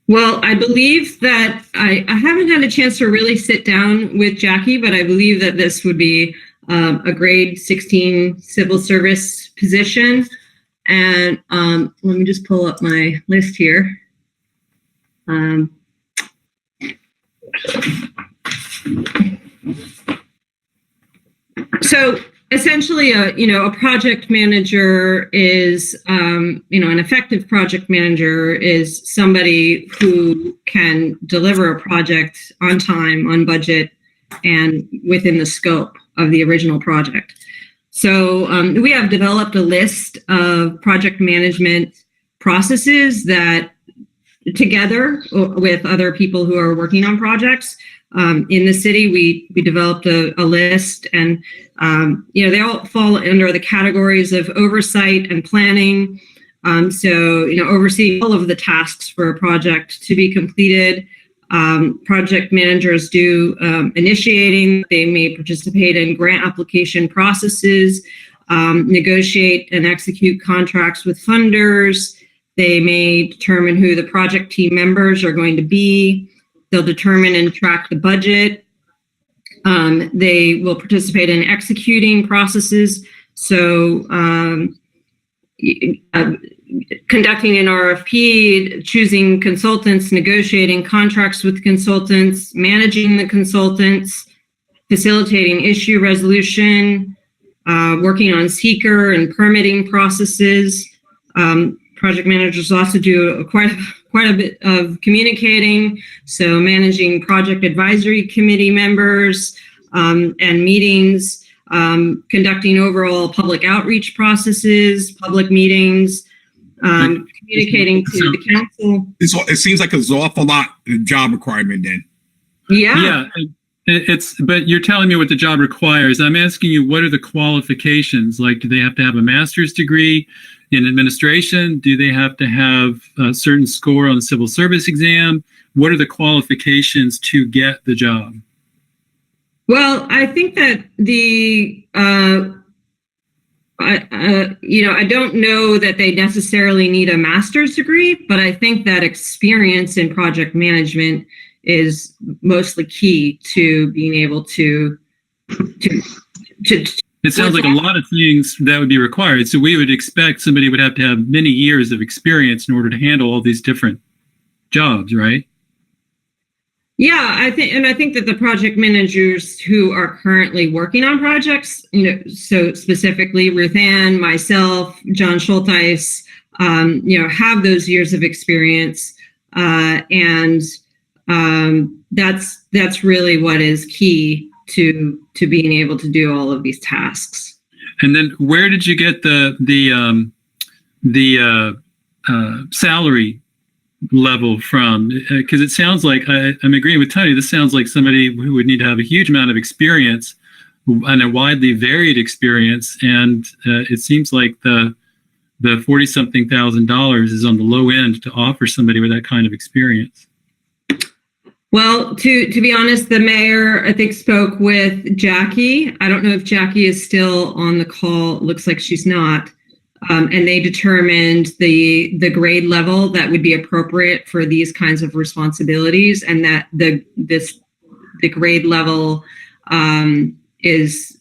Well, I believe that I haven't had a chance to really sit down with Jackie, but I believe that this would be a grade 16 civil service position. And let me just pull up my list here. So essentially, a project manager is, an effective project manager is somebody who can deliver a project on time, on budget, and within the scope of the original project. So we have developed a list of project management processes that, together with other people who are working on projects in the city, we developed a list, and they all fall under the categories of oversight and planning. So overseeing all of the tasks for a project to be completed. Project managers do initiating. They may participate in grant application processes, negotiate and execute contracts with funders. They may determine who the project team members are going to be. They'll determine and track the budget. They will participate in executing processes. So conducting an RFP, choosing consultants, negotiating contracts with consultants, managing the consultants, facilitating issue resolution, working on seeker and permitting processes. Project managers also do quite a bit of communicating, so managing project advisory committee members and meetings, conducting overall public outreach processes, public meetings, communicating to the council. It seems like it's an awful lot of job requirement then. Yeah. But you're telling me what the job requires. I'm asking you, what are the qualifications? Like, do they have to have a master's degree in administration? Do they have to have a certain score on the civil service exam? What are the qualifications to get the job? Well, I think that I don't know that they necessarily need a master's degree, but I think that experience in project management is mostly key to being able to It sounds like a lot of things that would be required. So we would expect somebody would have to have many years of experience in order to handle all these different jobs, right? Yeah, I think that the project managers who are currently working on projects, so specifically Ruth Ann, myself, John Schulteis, have those years of experience, and that's really what is key to being able to do all of these tasks. And then where did you get the salary level from? Because it sounds like, I'm agreeing with Tony, this sounds like somebody who would need to have a huge amount of experience and a widely varied experience. And it seems like the $40-something thousand is on the low end to offer somebody with that kind of experience. Well, to be honest, the mayor, I think, spoke with Jackie. I don't know if Jackie is still on the call. It looks like she's not. And they determined the grade level that would be appropriate for these kinds of responsibilities, and that the grade level is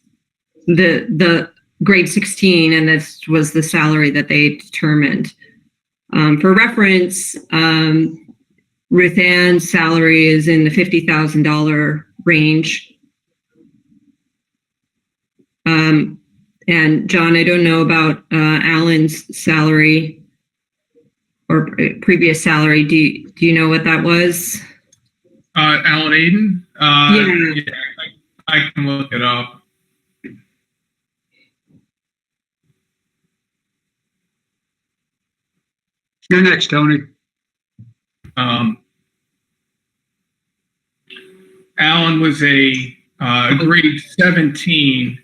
the grade 16, and this was the salary that they determined. For reference, Ruth Ann's salary is in the $50,000 range. And John, I don't know about Alan's salary or previous salary. Do you know what that was? Alan Aiden? Yeah. I can look it up. You're next, Tony. Alan was a grade 17,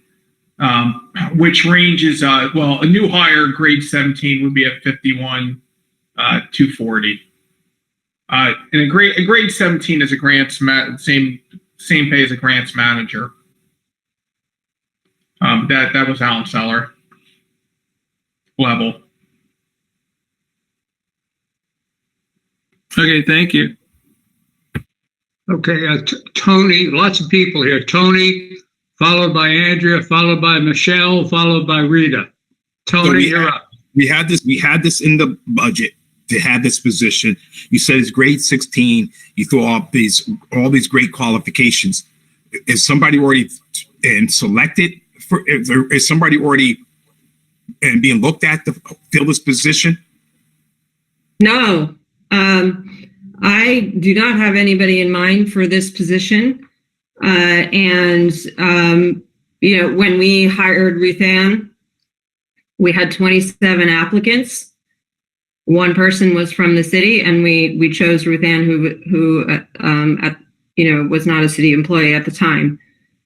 which ranges, a new hire grade 17 would be at 51,240. And a grade 17 is a grants, same same pay as a grants manager. That was Alan Seller level. Okay, thank you. Okay, Tony, lots of people here. Tony, followed by Andrea, followed by Michelle, followed by Rita. Tony, you're up. We had this in the budget to have this position. You said it's grade 16. You threw up all these great qualifications. Is somebody already selected for? Is somebody already being looked at to fill this position? No, I do not have anybody in mind for this position. When we hired Ruth Ann, we had 27 applicants. One person was from the city, and we chose Ruth Ann, who was not a city employee at the time.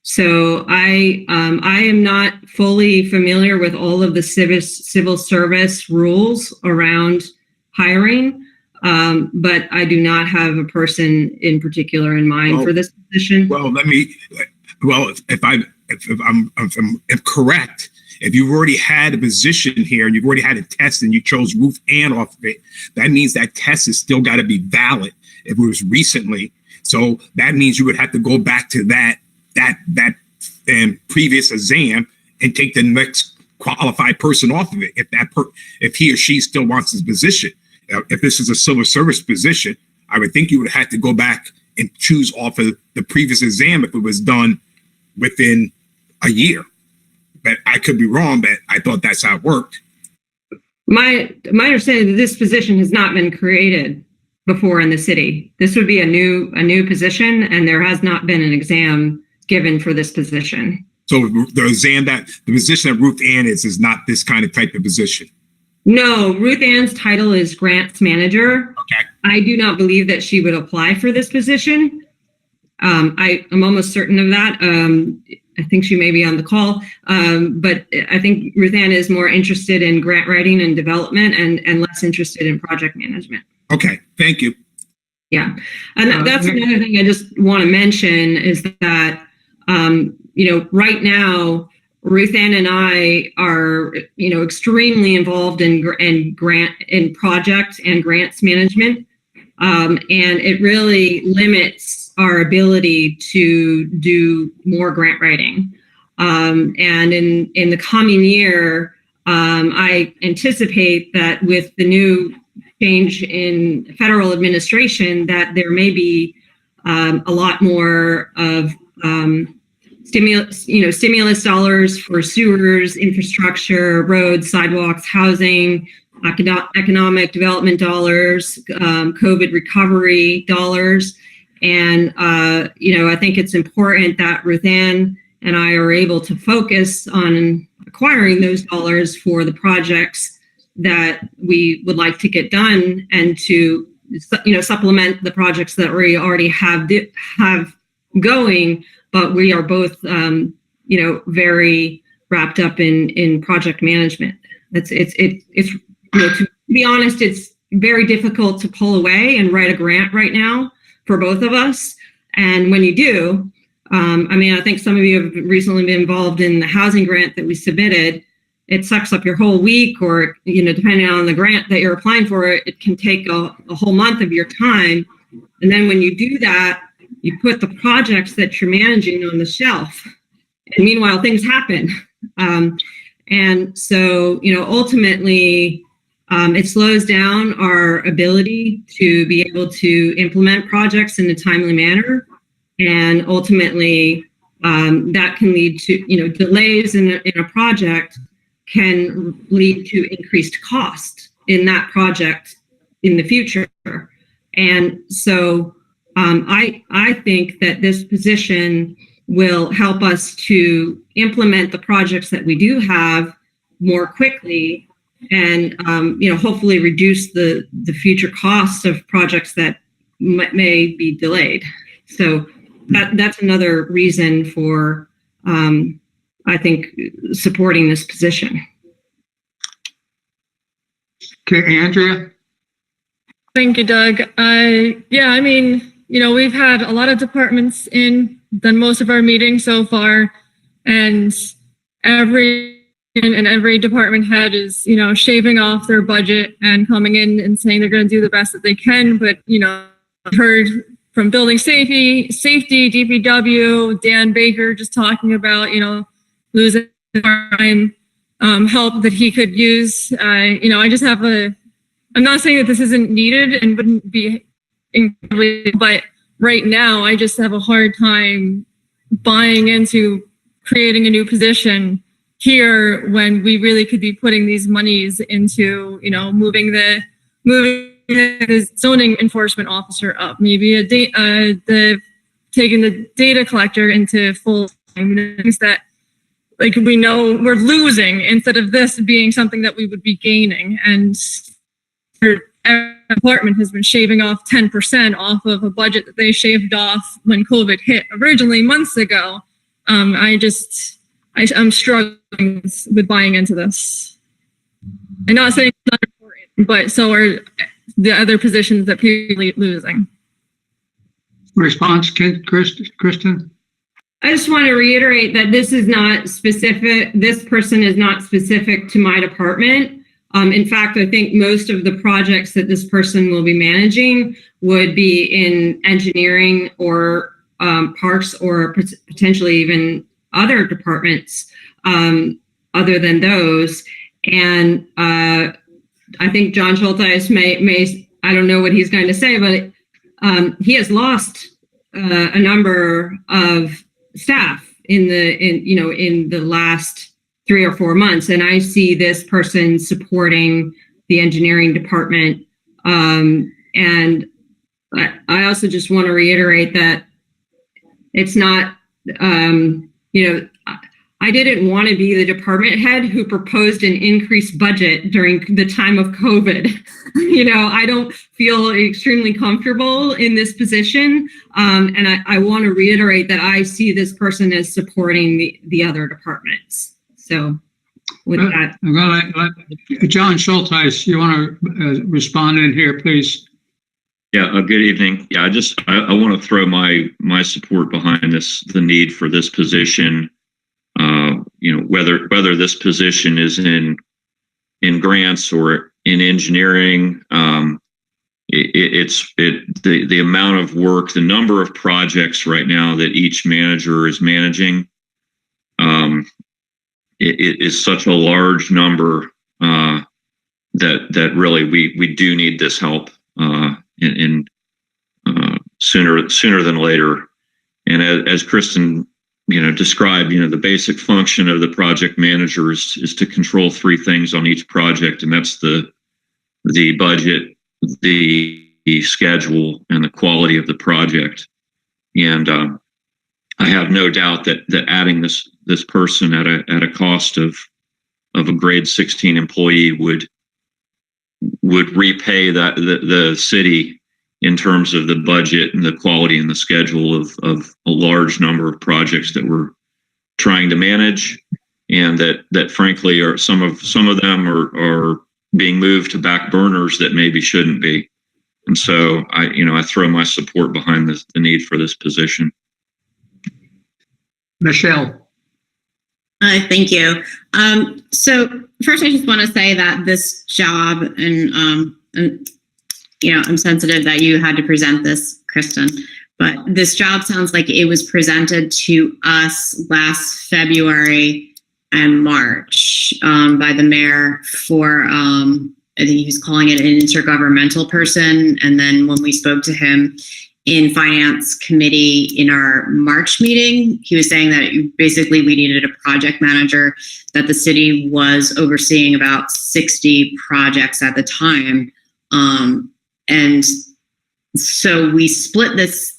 So I am not fully familiar with all of the civil service rules around hiring, but I do not have a person in particular in mind for this position. If I'm correct, if you've already had a position here and you've already had a test and you chose Ruth Ann off of it, that means that test has still got to be valid if it was recently. So that means you would have to go back to that previous exam and take the next qualified person off of it if he or she still wants his position. If this is a civil service position, I would think you would have to go back and choose off of the previous exam if it was done within a year. But I could be wrong, but I thought that's how it worked. My understanding is that this position has not been created before in the city. This would be a new position, and there has not been an exam given for this position. So the position that Ruth Ann is not this kind of type of position. No, Ruth Ann's title is grants manager. Okay. I do not believe that she would apply for this position. I'm almost certain of that. I think she may be on the call, but I think Ruth Ann is more interested in grant writing and development and less interested in project management. Okay, thank you. Yeah, and that's another thing I just want to mention is that, right now, Ruth Ann and I are, extremely involved in project and grants management, and it really limits our ability to do more grant writing. And in the coming year, I anticipate that with the new change in federal administration, that there may be a lot more of stimulus dollars for sewers, infrastructure, roads, sidewalks, housing, economic development dollars, COVID recovery dollars. And, I think it's important that Ruth Ann and I are able to focus on acquiring those dollars for the projects that we would like to get done and to, supplement the projects that we already have going. But we are both, very wrapped up in project management. To be honest, it's very difficult to pull away and write a grant right now for both of us. And when you do, I think some of you have recently been involved in the housing grant that we submitted. It sucks up your whole week, or, depending on the grant that you're applying for, it can take a whole month of your time. And then when you do that, you put the projects that you're managing on the shelf. And meanwhile, things happen. And so, ultimately, it slows down our ability to be able to implement projects in a timely manner. And ultimately, that can lead to, delays in a project can lead to increased cost in that project in the future. And so I think that this position will help us to implement the projects that we do have more quickly and, hopefully reduce the future costs of projects that may be delayed. So that's another reason for, I think, supporting this position. Okay, Andrea? Thank you, Doug. We've had a lot of departments in done most of our meetings so far, and every department head is, shaving off their budget and coming in and saying they're going to do the best that they can. But, I've heard from building safety, DPW, Dan Baker just talking about, losing time, help that he could use. I just have I'm not saying that this isn't needed and wouldn't be incredibly, but right now I just have a hard time buying into creating a new position here when we really could be putting these monies into, moving the zoning enforcement officer up, maybe taking the data collector into full time, things that we know we're losing instead of this being something that we would be gaining. And our department has been shaving off 10% off of a budget that they shaved off when COVID hit originally months ago. I'm struggling with buying into this. I'm not saying it's not important, but so are the other positions that people are losing. Response, Kristen? I just want to reiterate that this is not specific. This person is not specific to my department. In fact, I think most of the projects that this person will be managing would be in engineering or parks or potentially even other departments other than those. And I think John Schulteis may, I don't know what he's going to say, but he has lost a number of staff in the last 3 or 4 months. And I see this person supporting the engineering department. And I also just want to reiterate that it's not, I didn't want to be the department head who proposed an increased budget during the time of COVID. I don't feel extremely comfortable in this position. And I want to reiterate that I see this person as supporting the other departments. So with that. John Schulteis, you want to respond in here, please? Yeah, good evening. Yeah, I want to throw my support behind the need for this position. Whether this position is in grants or in engineering, the amount of work, the number of projects right now that each manager is managing, it is such a large number that really we do need this help in sooner than later. And as Kristen described, the basic function of the project manager is to control 3 things on each project, and that's the budget, the schedule, and the quality of the project. And I have no doubt that adding this person at a cost of a grade 16 employee would repay the city in terms of the budget and the quality and the schedule of a large number of projects that we're trying to manage, and that frankly are some of them are being moved to back burners that maybe shouldn't be. And so I throw my support behind the need for this position. Michelle. Thank you. So first, I just want to say that this job, and I'm sensitive that you had to present this, Kristen, but this job sounds like it was presented to us last February and March by the mayor for, I think he was calling it an intergovernmental person. And then when we spoke to him in finance committee in our March meeting, he was saying that basically we needed a project manager, that the city was overseeing about 60 projects at the time. And so we split this.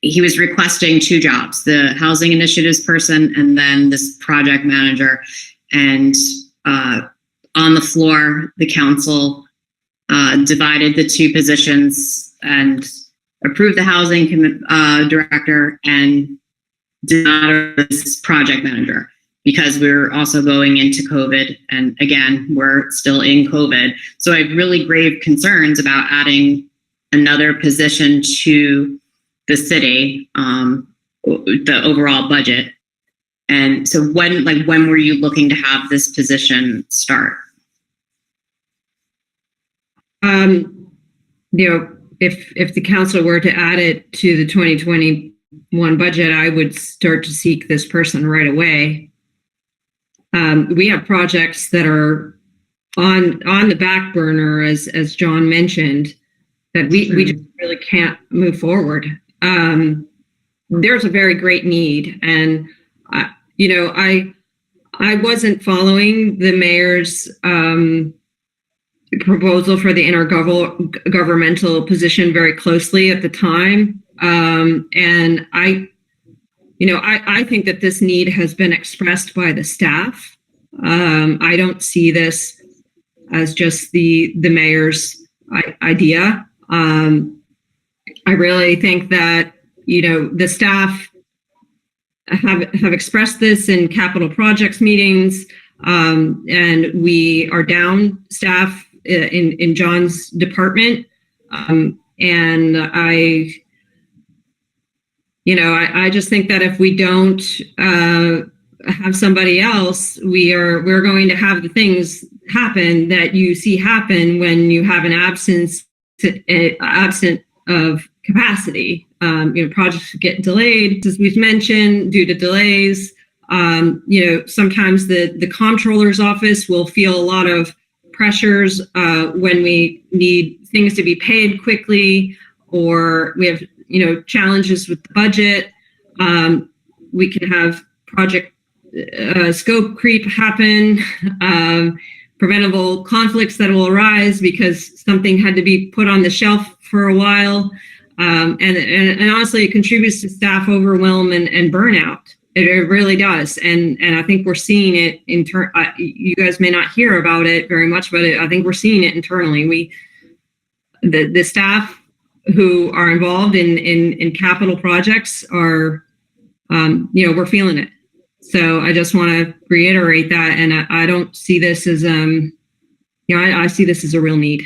He was requesting 2 jobs, the housing initiatives person and then this project manager. And on the floor, the council divided the 2 positions and approved the housing director and did not approve this project manager, because we're also going into COVID. And again, we're still in COVID. So I have really grave concerns about adding another position to the city, the overall budget. And so when were you looking to have this position start? If the council were to add it to the 2021 budget, I would start to seek this person right away. We have projects that are on the back burner, as John mentioned, that we just really can't move forward. There's a very great need, and I wasn't following the mayor's proposal for the intergovernmental position very closely at the time, and I think that this need has been expressed by the staff. I don't see this as just the mayor's idea. I really think that the staff have expressed this in capital projects meetings, and we are down staff in John's department, and I just think that if we don't have somebody else, we're going to have the things happen that you see happen when you have an absent of capacity. Projects get delayed, as we've mentioned, due to delays. Sometimes the comptroller's office will feel a lot of pressures when we need things to be paid quickly, or we have challenges with the budget. We can have project scope creep happen, preventable conflicts that will arise because something had to be put on the shelf for a while. And honestly, it contributes to staff overwhelm and burnout. It really does. And I think we're seeing it you guys may not hear about it very much, but I think we're seeing it internally. The staff who are involved in capital projects are, we're feeling it. So I just want to reiterate that. And I don't see this as, I see this as a real need.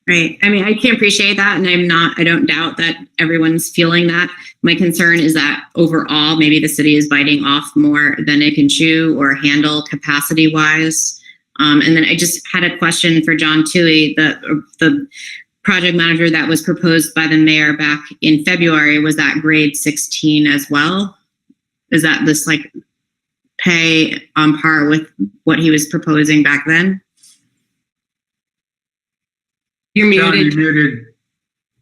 Right. I mean, I can appreciate that. And I don't doubt that everyone's feeling that. My concern is that overall, maybe the city is biting off more than it can chew or handle capacity wise. And then I just had a question for John Toohey. The project manager that was proposed by the mayor back in February, was that grade 16 as well? Is that this pay on par with what he was proposing back then? You're muted.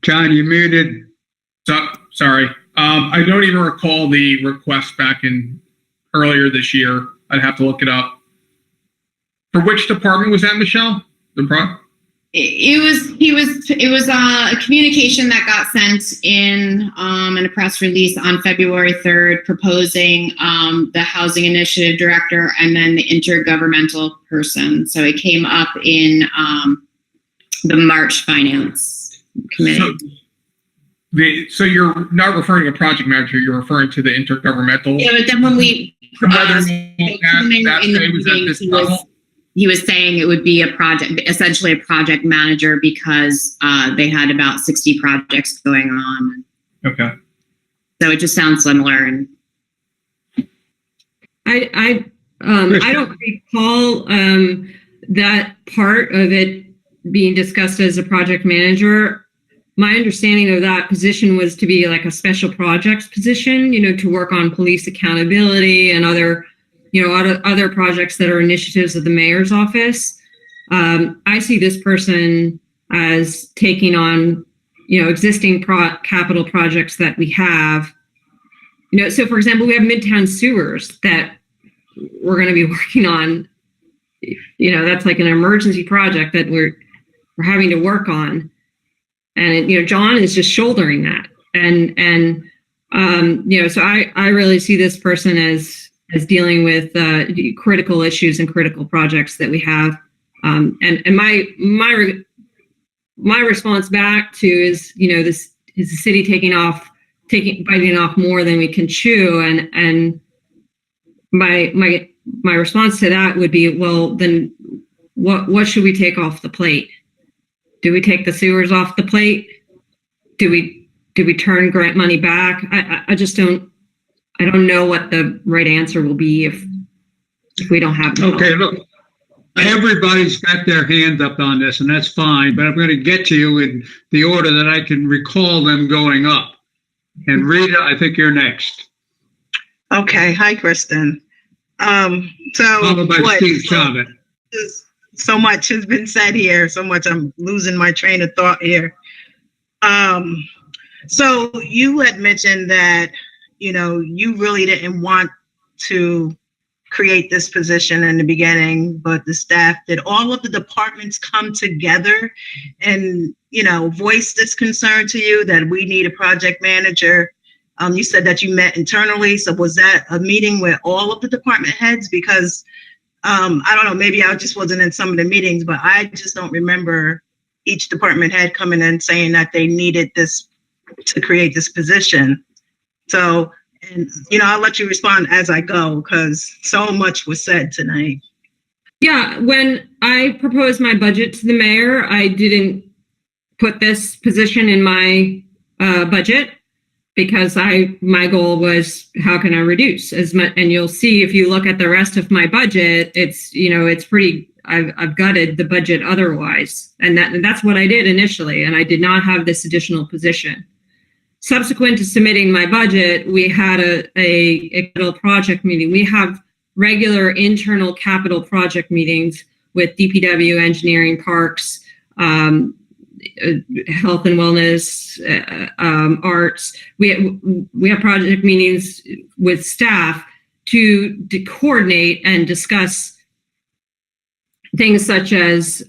John, you muted. Sorry. I don't even recall the request back in earlier this year. I'd have to look it up. For which department was that, Michelle? It was a communication that got sent in a press release on February 3rd proposing the housing initiative director and then the intergovernmental person. So it came up in the March Finance Committee. So you're not referring to project manager, you're referring to the intergovernmental? Yeah, but then when we he was saying it would be essentially a project manager because they had about 60 projects going on. Okay. So it just sounds similar. And I don't recall that part of it being discussed as a project manager. My understanding of that position was to be like a special projects position, to work on police accountability and other projects that are initiatives of the mayor's office. I see this person as taking on, existing capital projects that we have. So for example, we have Midtown Sewers that we're going to be working on. That's like an emergency project that we're having to work on. And, John is just shouldering that. So I really see this person as dealing with critical issues and critical projects that we have. And my response back to is, this is the city biting off more than we can chew. And my response to that would be, well, then what should we take off the plate? Do we take the sewers off the plate? Do we do we turn grant money back? I just don't, I don't know what the right answer will be if we don't have. Okay, look, everybody's got their hand up on this, and that's fine, but I'm going to get to you in the order that I can recall them going up. And Rita, I think you're next. Okay. Hi, Kristen. Followed by Steve Chavez. So much has been said here. So much I'm losing my train of thought here. So you had mentioned that, you know, you really didn't want to create this position in the beginning, but the staff, did all of the departments come together and, you know, voice this concern to you that we need a project manager? You said that you met internally. So was that a meeting with all of the department heads? Because I don't know, maybe I just wasn't in some of the meetings, but I just don't remember each department head coming in saying that they needed this to create this position. So, and, you know, I'll let you respond as I go because so much was said tonight. Yeah, when I proposed my budget to the mayor, I didn't put this position in my budget because my goal was how can I reduce as much, and you'll see if you look at the rest of my budget, it's, you know, it's pretty, I've gutted the budget otherwise. And that's what I did initially. And I did not have this additional position. Subsequent to submitting my budget, we had a capital project meeting. We have regular internal capital project meetings with DPW, engineering, parks, health and wellness, arts. We have project meetings with staff to coordinate and discuss things such as,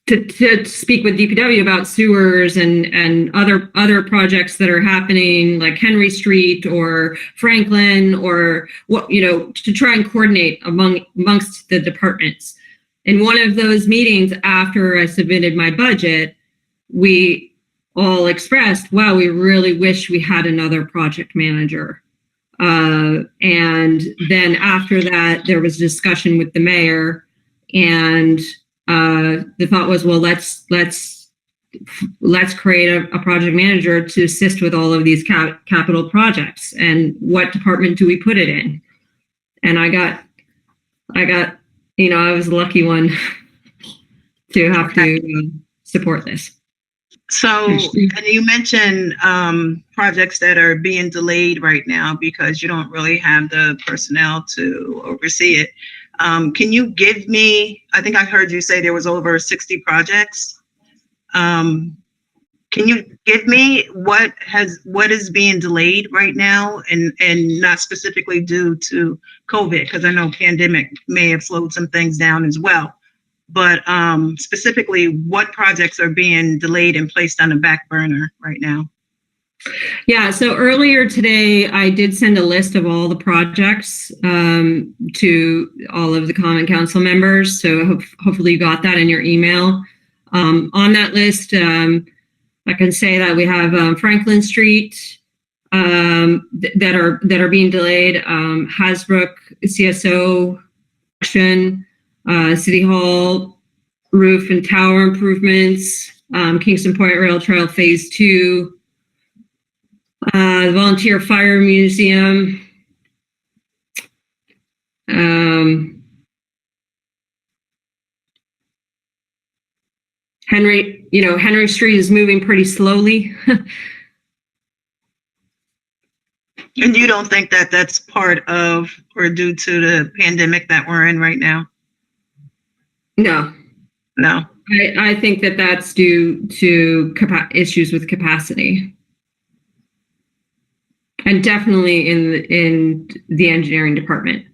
to speak with DPW about sewers and other projects that are happening, like Henry Street or Franklin, or what, you know, to try and coordinate amongst the departments. In one of those meetings after I submitted my budget, we all expressed, wow, we really wish we had another project manager. And then after that, there was discussion with the mayor, and the thought was, well, let's create a project manager to assist with all of these capital projects. And what department do we put it in? And I got, you know, I was the lucky one to have to support this. So, and you mentioned projects that are being delayed right now because you don't really have the personnel to oversee it. Can you give me, I think I heard you say there was over 60 projects. Can you give me what is being delayed right now and not specifically due to COVID? Because I know pandemic may have slowed some things down as well. But specifically, what projects are being delayed and placed on the back burner right now? Yeah, so earlier today, I did send a list of all the projects to all of the Common Council members. So hopefully you got that in your email. On that list, I can say that we have Franklin Street that are being delayed, Hasbrook CSO action, City Hall roof and tower improvements, Kingston Point Rail Trail Phase 2, the Volunteer Fire Museum, Henry Street is moving pretty slowly. And you don't think that that's part of or due to the pandemic that we're in right now? No. I think that that's due to issues with capacity. And definitely in the engineering department.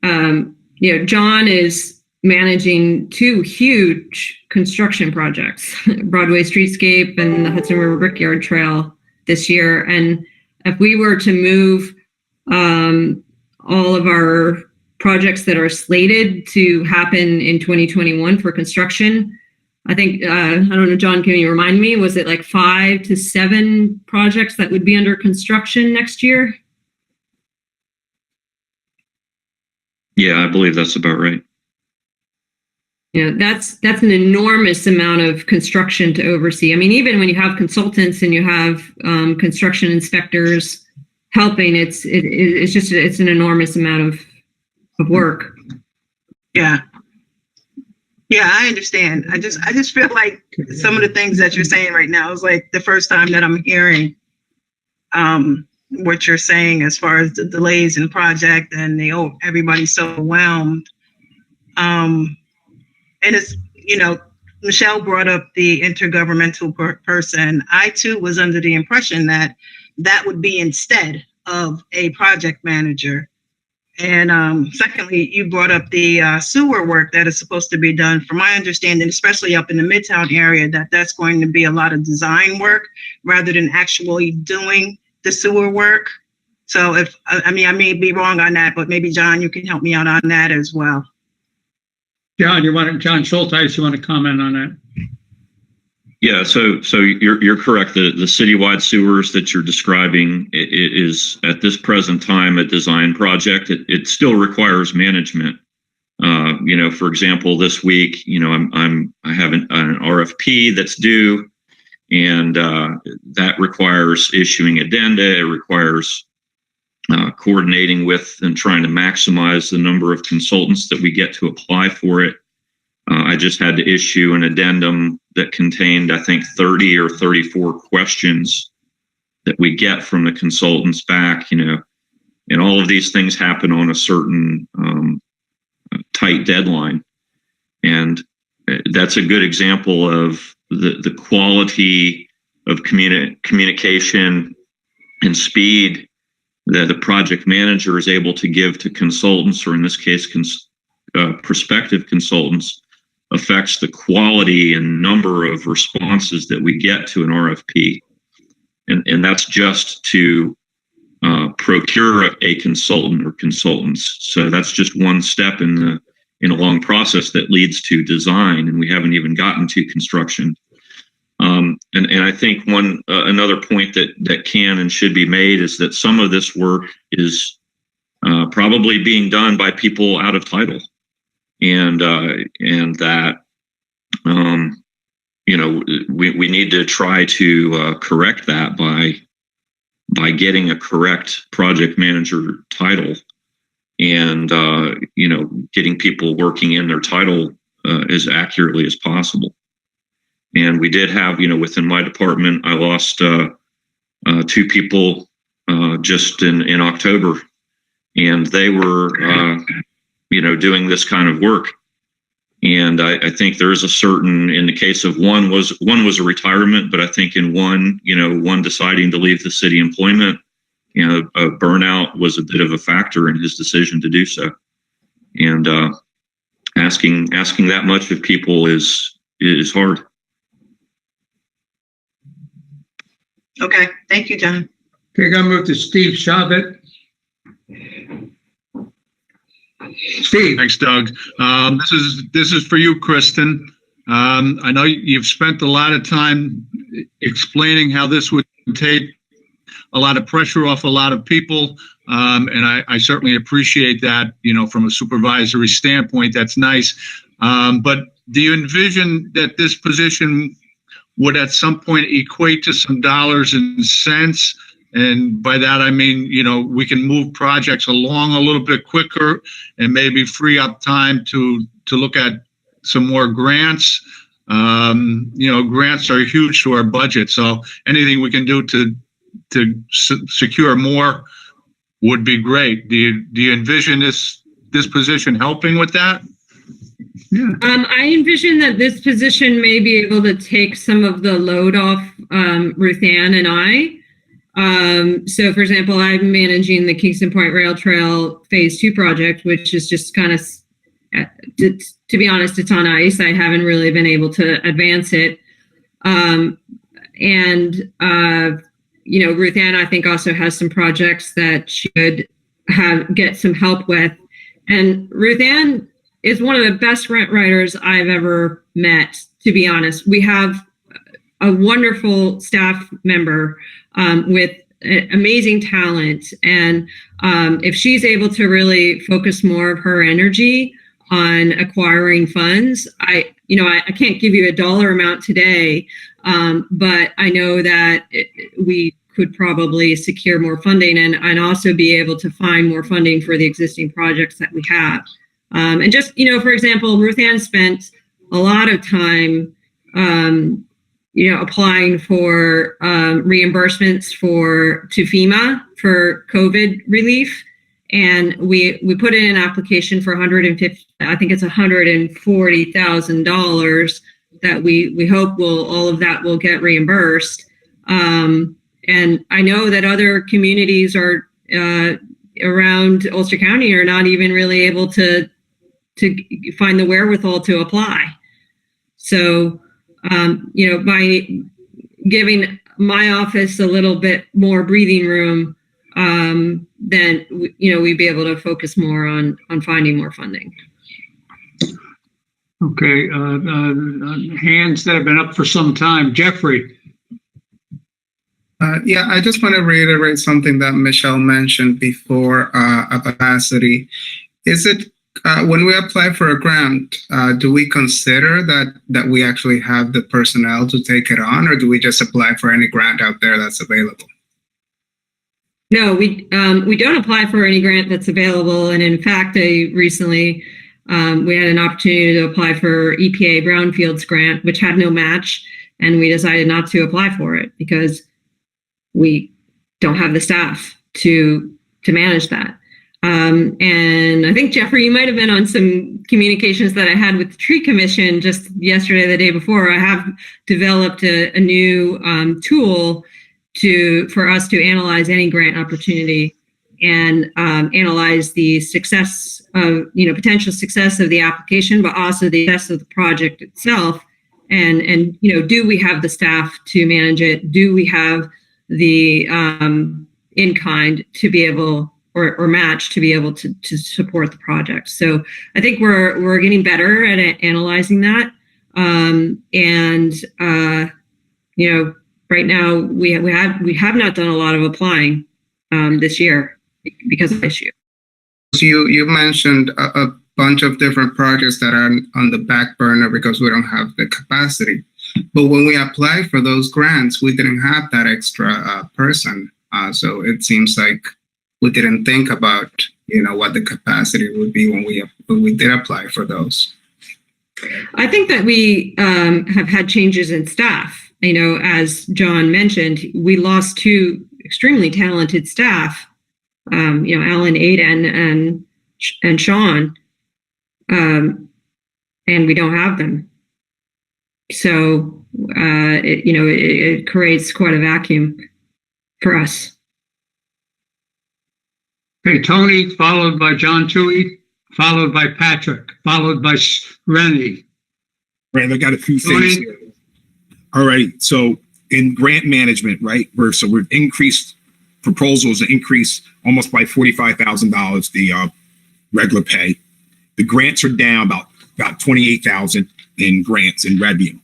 John is managing two huge construction projects, Broadway Streetscape and the Hudson River Brickyard Trail this year. And if we were to move all of our projects that are slated to happen in 2021 for construction, I think, I don't know, John, can you remind me, was it like 5 to 7 projects that would be under construction next year? Yeah, I believe that's about right. that's an enormous amount of construction to oversee. I mean, even when you have consultants and you have construction inspectors helping, it's an enormous amount of work. Yeah. Yeah, I understand. I just feel like some of the things that you're saying right now is like the first time that I'm hearing what you're saying as far as the delays in the project and everybody's so overwhelmed. And it's, Michelle brought up the intergovernmental person. I too was under the impression that that would be instead of a project manager. And secondly, you brought up the sewer work that is supposed to be done. From my understanding, especially up in the Midtown area, that's going to be a lot of design work rather than actually doing the sewer work. So I may be wrong on that, but maybe John, you can help me out on that as well. John Schulteis, you want to comment on that? Yeah, so you're correct. The citywide sewers that you're describing, it is at this present time a design project. It still requires management. For example, this week, I have an RFP that's due, and that requires issuing addenda. It requires coordinating with and trying to maximize the number of consultants that we get to apply for it. I just had to issue an addendum that contained, I think, 30 or 34 questions that we get from the consultants back, and all of these things happen on a certain tight deadline. And that's a good example of the quality of communication and speed that the project manager is able to give to consultants, or in this case, prospective consultants, affects the quality and number of responses that we get to an RFP. And that's just to procure a consultant or consultants. So that's just one step in a long process that leads to design, and we haven't even gotten to construction. And I think another point that can and should be made is that some of this work is probably being done by people out of title. And that we need to try to correct that by getting a correct project manager title, and getting people working in their title as accurately as possible. And we did have, within my department, I lost 2 people just in October, and they were doing this kind of work. And I think there is a certain, in the case of one was a retirement, but I think in one deciding to leave the city employment, a burnout was a bit of a factor in his decision to do so. And asking that much of people is hard. Okay, thank you, John. Okay, I'm gonna move to Steve Shabbat. Steve. Thanks, Doug. This is for you, Kristen. I know you've spent a lot of time explaining how this would take a lot of pressure off a lot of people, and I certainly appreciate that. From a supervisory standpoint, that's nice. But do you envision that this position would at some point equate to some dollars and cents? And by that, I mean, we can move projects along a little bit quicker and maybe free up time to look at some more grants. Grants are huge to our budget. So anything we can do to secure more would be great. Do you envision this position helping with that? Yeah. I envision that this position may be able to take some of the load off Ruth Ann and I. So, for example, I'm managing the Kingston Point Rail Trail Phase 2 project, which is just kind of, to be honest, it's on ice. I haven't really been able to advance it. Ruth Ann, I think, also has some projects that she could get some help with. And Ruth Ann is one of the best rent writers I've ever met, to be honest. We have a wonderful staff member with amazing talent. And if she's able to really focus more of her energy on acquiring funds. I can't give you a dollar amount today, but I know that we could probably secure more funding and also be able to find more funding for the existing projects that we have. And just, for example, Ruth Ann spent a lot of time, applying for reimbursements to FEMA for COVID relief. And we put in an application for $140,000 that we hope all of that will get reimbursed. And I know that other communities are around Ulster County are not even really able to find the wherewithal to apply. So, by giving my office a little bit more breathing room, then we'd be able to focus more on finding more funding. Okay, hands that have been up for some time. Jeffrey. Yeah, I just want to reiterate something that Michelle mentioned before about capacity. Is it when we apply for a grant, do we consider that we actually have the personnel to take it on, or do we just apply for any grant out there that's available? No, we don't apply for any grant that's available. And in fact, recently we had an opportunity to apply for EPA Brownfields grant, which had no match, and we decided not to apply for it because we don't have the staff to manage that. And I think, Jeffrey, you might have been on some communications that I had with the Tree Commission just yesterday, the day before. I have developed a new tool for us to analyze any grant opportunity and analyze the success of, potential success of the application, but also the success of the project itself. And do we have the staff to manage it? Do we have the in-kind to be able or match to be able to support the project? So I think we're getting better at analyzing that. Right now we have not done a lot of applying this year because of this issue. So you mentioned a bunch of different projects that are on the back burner because we don't have the capacity. But when we applied for those grants, we didn't have that extra person. So it seems like we didn't think about, what the capacity would be when we did apply for those. I think that we have had changes in staff. As John mentioned, we lost two extremely talented staff, Alan Aiden and Sean, and we don't have them. So, it creates quite a vacuum for us. Okay, Tony, followed by John Tui, followed by Patrick, followed by Rennie. Right, I got a few things here. All right, so in grant management, right, we've increased proposals, increased almost by $45,000 the regular pay. The grants are down about $28,000 in grants in revenue.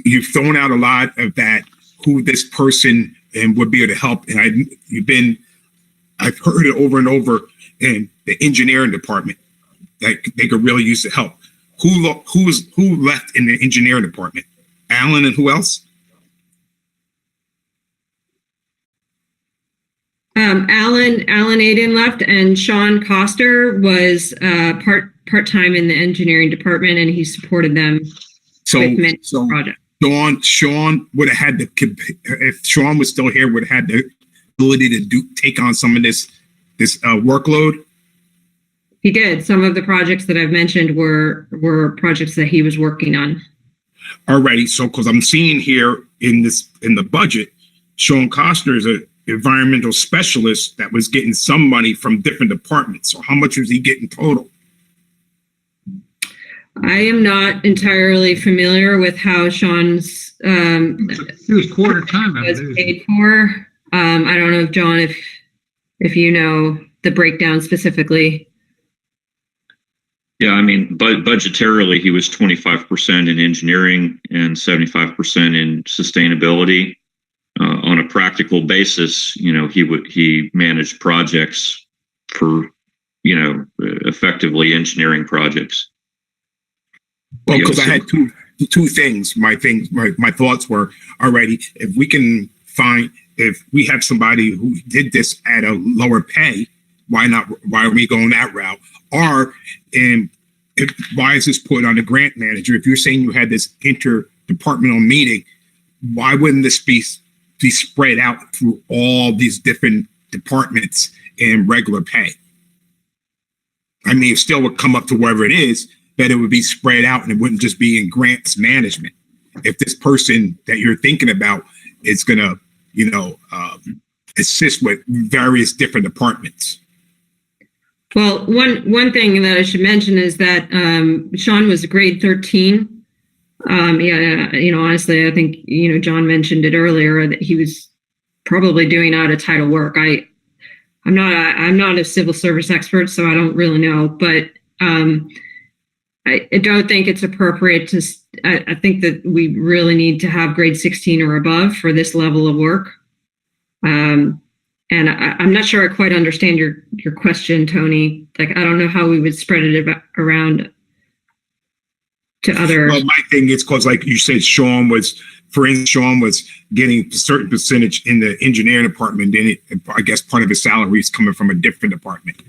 You've thrown out a lot of that, who this person and would be able to help, and I've heard it over and over in the engineering department that they could really use the help. Who left in the engineering department? Alan and who else? Alan Aiden left, and Sean Coster was part-time in the engineering department, and he supported them with many projects. Sean would have had if Sean was still here, would have had the ability to take on some of this workload. He did. Some of the projects that I've mentioned were projects that he was working on. Alrighty, so because I'm seeing here in the budget, Sean Costner is an environmental specialist that was getting some money from different departments. So how much was he getting total? I am not entirely familiar with how Sean's he was quarter time was paid for. I don't know if John, if you know the breakdown specifically. Yeah, I mean, budgetarily, he was 25% in engineering and 75% in sustainability. On a practical basis, he managed projects for effectively engineering projects. Well, because I had two things. My thoughts were already, if we can find, if we have somebody who did this at a lower pay, why not? Why are we going that route? Or, why is this put on the grant manager? If you're saying you had this interdepartmental meeting, why wouldn't this be spread out through all these different departments in regular pay? I mean, it still would come up to wherever it is, but it would be spread out and it wouldn't just be in grants management. If this person that you're thinking about is going to, assist with various different departments. Well, one thing that I should mention is that Sean was a grade 13. Honestly, I think, John mentioned it earlier that he was probably doing out of title work. I'm not a civil service expert, so I don't really know, but I don't think it's appropriate to, I think that we really need to have grade 16 or above for this level of work. And I'm not sure I quite understand your question, Tony. Like, I don't know how we would spread it around to other. Well, my thing is because, like you said, Sean was getting a certain percentage in the engineering department. Then I guess part of his salary is coming from a different department.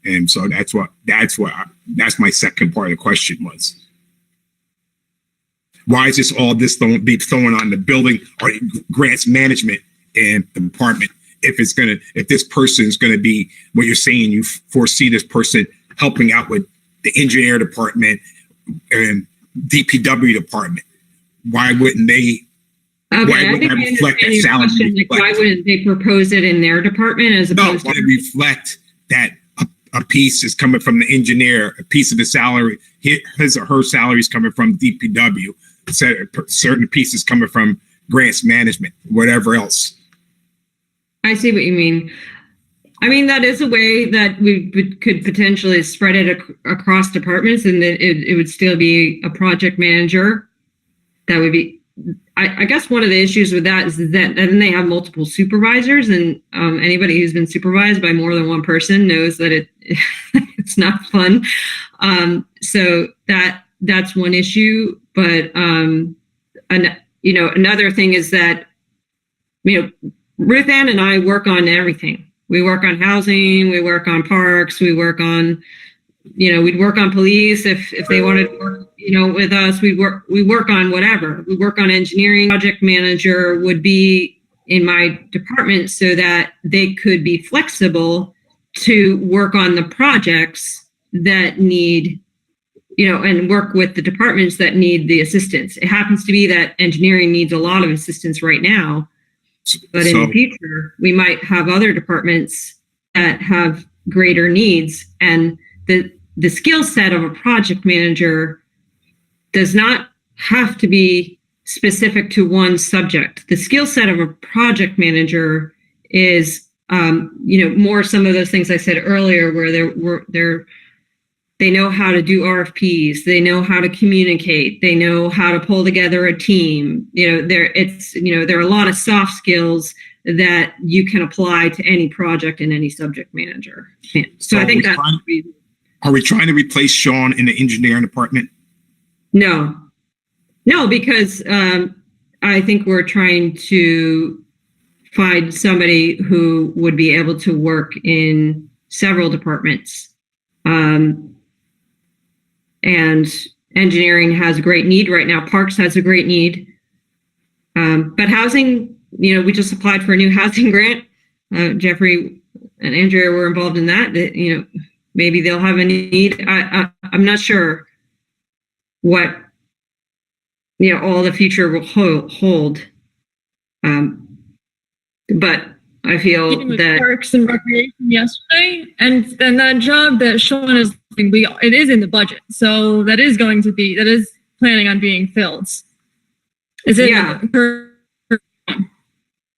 And so that's my second part of the question was. Why is this be thrown on the building or grants management and the department? If this person is going to be what you're saying, you foresee this person helping out with the engineer department and DPW department, why wouldn't they? Okay, why wouldn't that reflect that salary? Why wouldn't they propose it in their department as opposed to reflect that a piece is coming from the engineer, a piece of the salary, his or her salary is coming from DPW, certain pieces coming from grants management, whatever else. I see what you mean. I mean, that is a way that we could potentially spread it across departments, and that it would still be a project manager. That would be, I guess one of the issues with that is that then they have multiple supervisors, and anybody who's been supervised by more than one person knows that it's not fun. So that's one issue. But another thing is that, Ruth Ann and I work on everything. We work on housing, we work on parks, we work on, we'd work on police if they wanted to work, with us. We work on whatever. We work on engineering. Project manager would be in my department so that they could be flexible to work on the projects that need, and work with the departments that need the assistance. It happens to be that engineering needs a lot of assistance right now. But in the future, we might have other departments that have greater needs, and the skill set of a project manager does not have to be specific to one subject. The skill set of a project manager is, more some of those things I said earlier, where they know how to do RFPs, they know how to communicate, they know how to pull together a team. There are a lot of soft skills that you can apply to any project and any subject manager. So I think are we trying to replace Sean in the engineering department? No, because I think we're trying to find somebody who would be able to work in several departments. And engineering has a great need right now. Parks has a great need. But housing, we just applied for a new housing grant. Jeffrey and Andrea were involved in that. Maybe they'll have a need. I'm not sure what, all the future will hold. But I feel that Parks and Recreation yesterday, and that job that Sean is doing, it is in the budget, so that is planning on being filled. Is it? Yeah.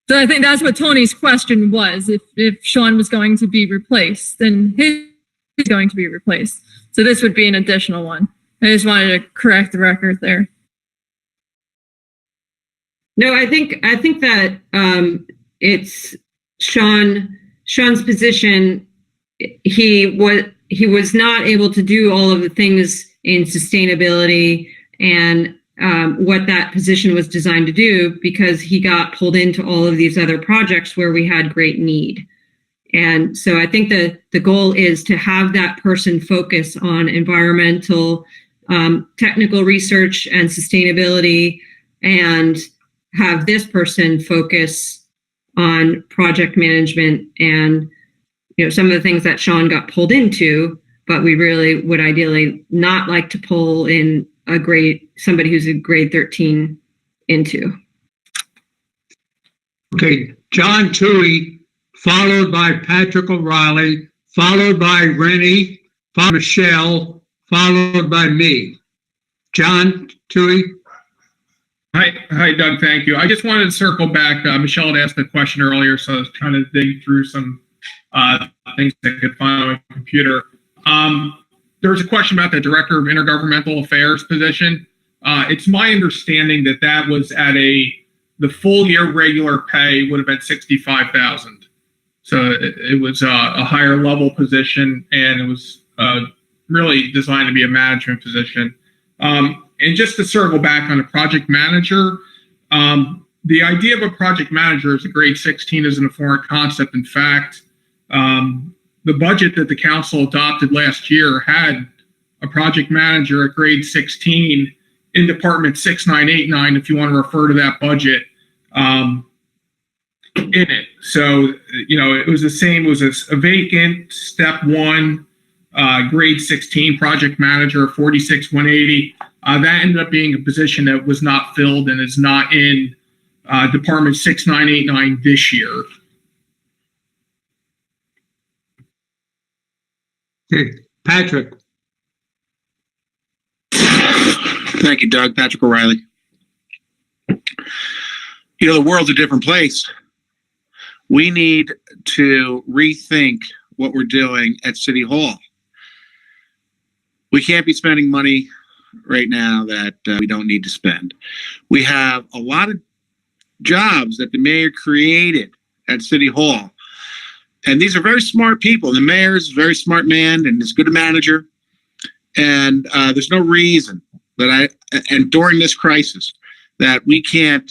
So I think that's what Tony's question was. If Sean was going to be replaced, then he's going to be replaced. So this would be an additional one. I just wanted to correct the record there. No, I think that it's Sean's position. He he was not able to do all of the things in sustainability and what that position was designed to do because he got pulled into all of these other projects where we had great need. And so I think the goal is to have that person focus on environmental, technical research and sustainability, and have this person focus on project management and, you know, some of the things that Sean got pulled into, but we really would ideally not like to pull in somebody who's a grade 13 into. Okay, John Tui, followed by Patrick O'Reilly, followed by Rennie, followed by Michelle, followed by me. John Tui. Hi, Doug. Thank you. I just wanted to circle back. Michelle had asked a question earlier, so I was trying to dig through some things I could find on my computer. There was a question about the Director of Intergovernmental Affairs position. It's my understanding that that was at the full year regular pay would have been $65,000. So it was a higher level position, and it was really designed to be a management position. And just to circle back on a project manager, the idea of a project manager as a grade 16 isn't a foreign concept. In fact, the budget that the council adopted last year had a project manager at grade 16 in Department 6989, if you want to refer to that budget, in it. So, you know, it was the same, it was a vacant step 1, grade 16 project manager, 46,180. That ended up being a position that was not filled and is not in Department 6989 this year. Okay, Patrick. Thank you, Doug. Patrick O'Reilly. You know, the world's a different place. We need to rethink what we're doing at City Hall. We can't be spending money right now that we don't need to spend. We have a lot of jobs that the mayor created at City Hall. And these are very smart people. The mayor's a very smart man and is a good manager. And there's no reason that and during this crisis, that we can't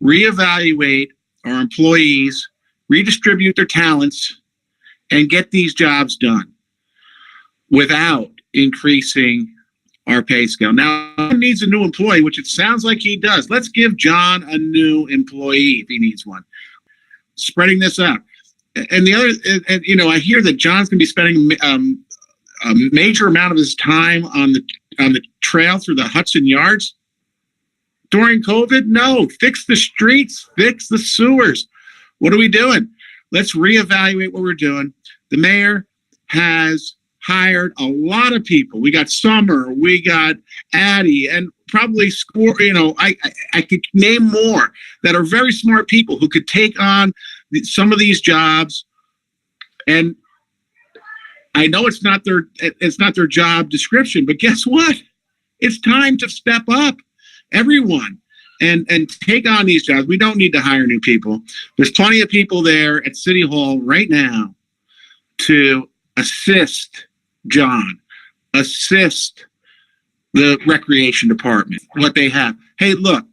reevaluate our employees, redistribute their talents, and get these jobs done without increasing our pay scale. Now, he needs a new employee, which it sounds like he does. Let's give John a new employee if he needs one. Spreading this out. And the other, and, you know, I hear that John's going to be spending a major amount of his time on the trail through the Hudson Yards during COVID. No, fix the streets, fix the sewers. What are we doing? Let's reevaluate what we're doing. The mayor has hired a lot of people. We got Summer, we got Addie, and probably I could name more that are very smart people who could take on some of these jobs. And I know it's not their job description, but guess what? It's time to step up, everyone, and take on these jobs. We don't need to hire new people. There's plenty of people there at City Hall right now to assist John, assist the recreation department, what they have. Hey, look,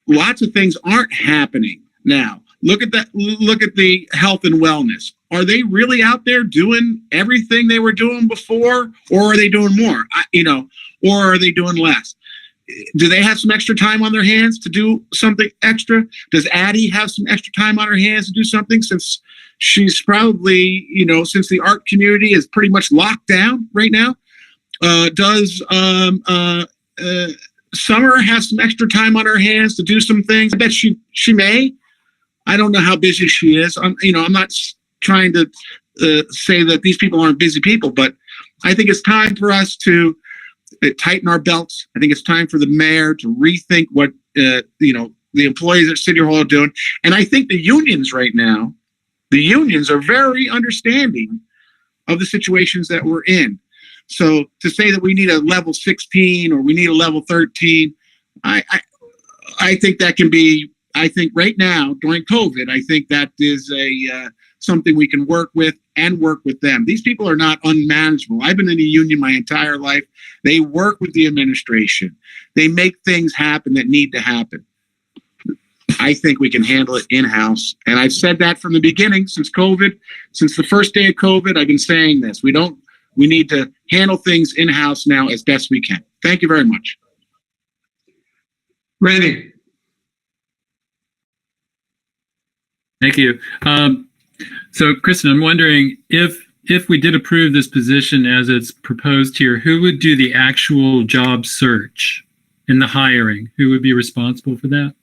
lots of things aren't happening now. Look at that. Look at the health and wellness. Are they really out there doing everything they were doing before, or are they doing more? Or are they doing less? Do they have some extra time on their hands to do something extra? Does Addie have some extra time on her hands to do something, since she's probably, since the art community is pretty much locked down right now? Does Summer have some extra time on her hands to do some things? I bet she may. I don't know how busy she is. I'm not trying to say that these people aren't busy people, but I think it's time for us to tighten our belts. I think it's time for the mayor to rethink what the employees at City Hall are doing. And I think the unions right now, are very understanding of the situations that we're in. So to say that we need a level 16 or we need a level 13, I think that can be. I think right now during COVID, I think that is a something we can work with and work with them. These people are not unmanageable. I've been in a union my entire life. They work with the administration. They make things happen that need to happen. I think we can handle it in-house. And I've said that from the beginning, since COVID, since the first day of COVID, I've been saying this. We need to handle things in-house now as best we can. Thank you very much. Randy? Thank you. So, Kristen, I'm wondering if we did approve this position as it's proposed here, who would do the actual job search and the hiring? Who would be responsible for that?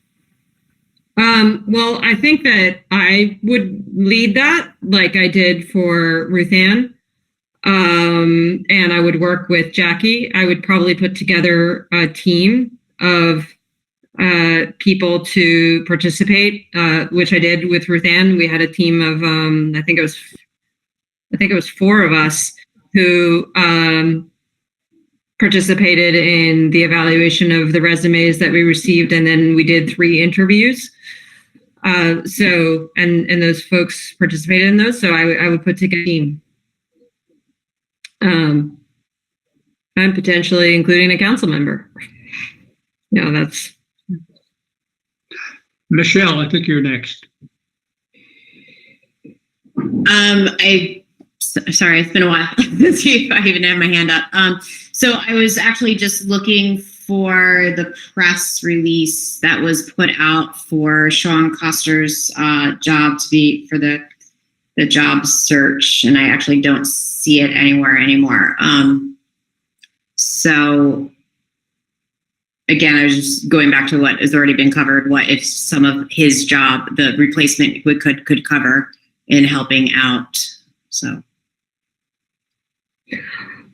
Well, I think that I would lead that like I did for Ruth Ann. And I would work with Jackie. I would probably put together a team of people to participate, which I did with Ruth Ann. We had a team of I think it was 4 of us who participated in the evaluation of the resumes that we received, and then we did 3 interviews. So those folks participated in those. So I would put together a team. And potentially including a council member. That's. Michelle, I think you're next. Sorry, it's been a while. Let's see if I even have my hand up. So I was actually just looking for the press release that was put out for Sean Coster's job to be for the job search, and I actually don't see it anywhere anymore. So again, I was just going back to what has already been covered. What if some of his job, the replacement could cover in helping out? So.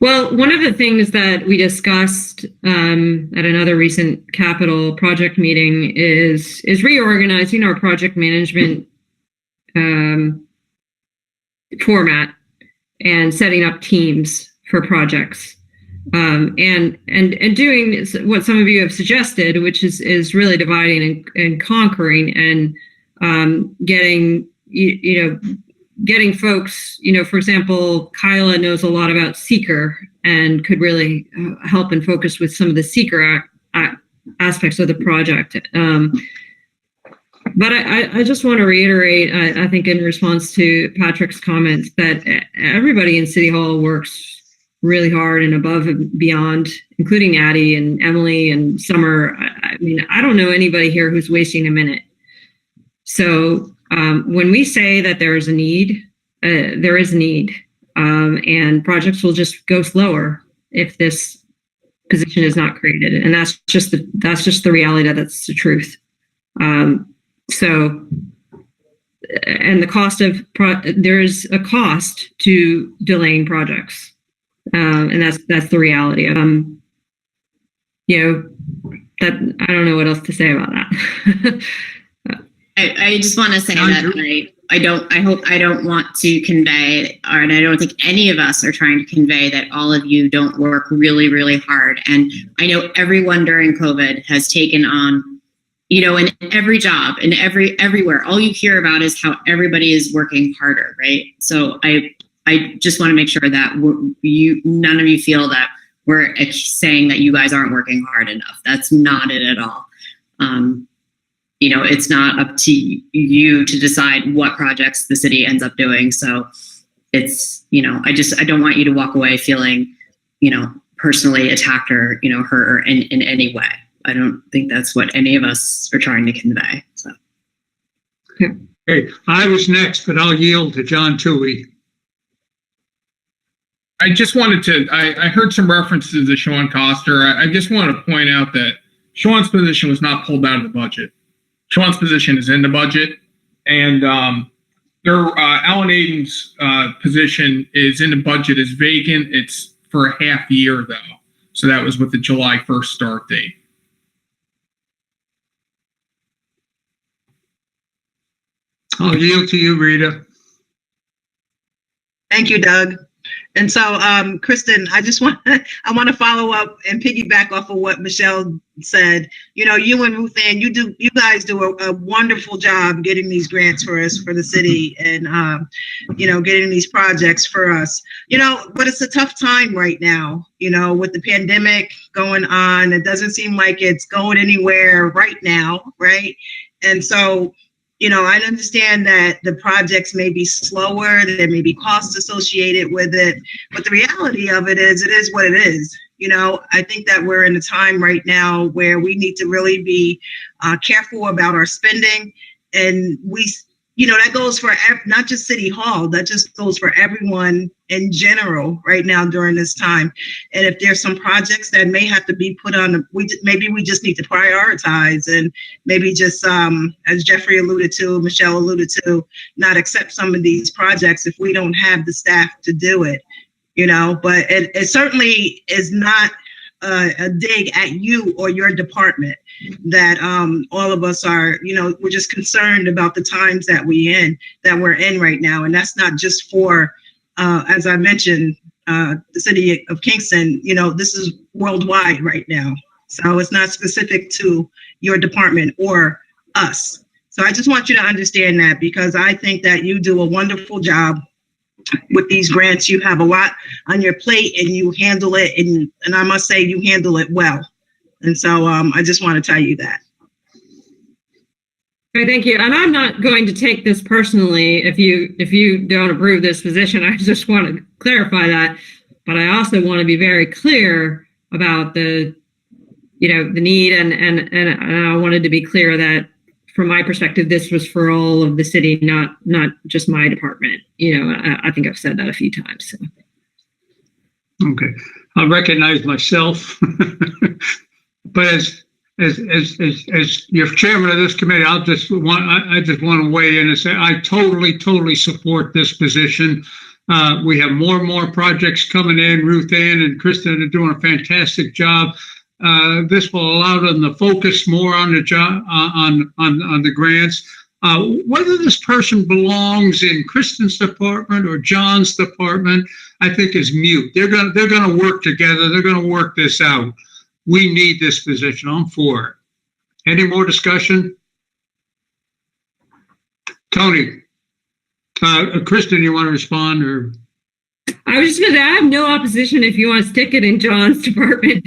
Well, one of the things that we discussed at another recent capital project meeting is reorganizing our project management format and setting up teams for projects, and doing what some of you have suggested, which is really dividing and conquering, and getting folks, for example, Kyla knows a lot about seeker and could really help and focus with some of the seeker aspects of the project. But I just want to reiterate, I think in response to Patrick's comments, that everybody in City Hall works really hard and above and beyond, including Addie and Emily and Summer. I mean, I don't know anybody here who's wasting a minute. So when we say that there is a need, there is a need, and projects will just go slower if this position is not created, and that's just the reality. That's the truth. So, and the cost of there is a cost to delaying projects, and that's the reality. That I don't know what else to say about that. I just want to say that I don't want to convey, and I don't think any of us are trying to convey that all of you don't work really, really hard. And I know everyone during COVID has taken on, in every job and everywhere, all you hear about is how everybody is working harder, right? So I just want to make sure that none of you feel that we're saying that you guys aren't working hard enough. That's not it at all. It's not up to you to decide what projects the city ends up doing. So it's, I don't want you to walk away feeling, personally attacked or, hurt in any way. I don't think that's what any of us are trying to convey. So. Okay, I was next, but I'll yield to John Toohey. I just wanted to, I heard some references to Sean Coster. I just want to point out that Sean's position was not pulled out of the budget. Sean's position is in the budget, and Alan Aiden's position is in the budget, is vacant. It's for a half year though. So that was with the July 1st start date. I'll yield to you, Rita. Thank you, Doug. And so, Kristen, I want to follow up and piggyback off of what Michelle said. You know, you and Ruth Ann, you guys do a wonderful job getting these grants for us, for the city, and getting these projects for us. You know, but it's a tough time right now. You know, with the pandemic going on, it doesn't seem like it's going anywhere right now, right? And so, you know, I understand that the projects may be slower, there may be costs associated with it, but the reality of it is what it is. You know, I think that we're in a time right now where we need to really be careful about our spending. And that goes for not just City Hall, that just goes for everyone in general right now during this time. And if there's some projects that may have to be put on, maybe we just need to prioritize and maybe just, as Jeffrey alluded to, Michelle alluded to, not accept some of these projects if we don't have the staff to do it, you know, but it certainly is not a dig at you or your department. That all of us are, you know, we're just concerned about the times that we're in right now. And that's not just for, as I mentioned, the city of Kingston, you know, this is worldwide right now. So it's not specific to your department or us. So I just want you to understand that, because I think that you do a wonderful job with these grants. You have a lot on your plate and you handle it. And I must say you handle it well. And so I just want to tell you that. Okay, thank you. And I'm not going to take this personally if you don't approve this position. I just want to clarify that. But I also want to be very clear about the need, and I wanted to be clear that from my perspective, this was for all of the city, not just my department. You know, I think I've said that a few times. So. Okay, I recognize myself. But as your chairman of this committee, I just want to weigh in and say I totally support this position. We have more and more projects coming in. Ruth Ann and Kristen are doing a fantastic job. This will allow them to focus more on the job, on the grants. Whether this person belongs in Kristen's department or John's department, I think is mute. They're gonna work together. They're gonna work this out. We need this position. I'm for it. Any more discussion? Tony, Kristen, you want to respond? Or I was just going to say, I have no opposition if you want to stick it in John's department.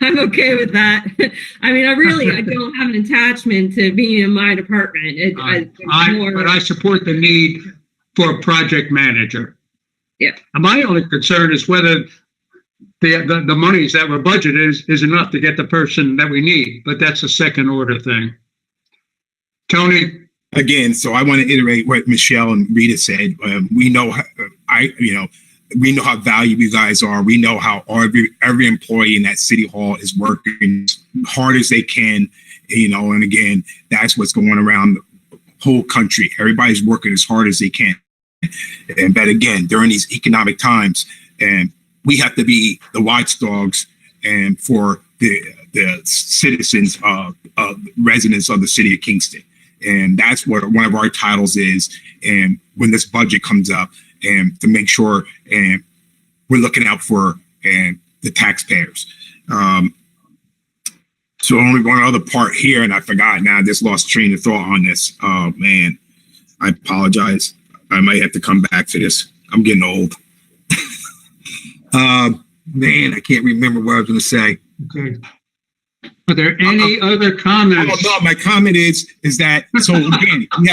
I'm okay with that. I mean, I don't have an attachment to being in my department. But I support the need for a project manager. Yeah. And my only concern is whether the monies that were budgeted is enough to get the person that we need, but that's a second order thing. Tony? Again, so I want to iterate what Michelle and Rita said. We know how valuable you guys are. We know how every employee in that city hall is working as hard as they can, you know, and again, that's what's going around the whole country. Everybody's working as hard as they can. And but again, during these economic times, and we have to be the watchdogs and for the citizens residents of the city of Kingston. And that's what one of our titles is. And when this budget comes up, and to make sure and we're looking out for the taxpayers. So only one other part here, and I forgot now, I just lost train of thought on this. Oh man, I apologize. I might have to come back to this. I'm getting old. Man, I can't remember what I was going to say. Okay. Are there any other comments? Oh, no, my comment is that, so again, I'm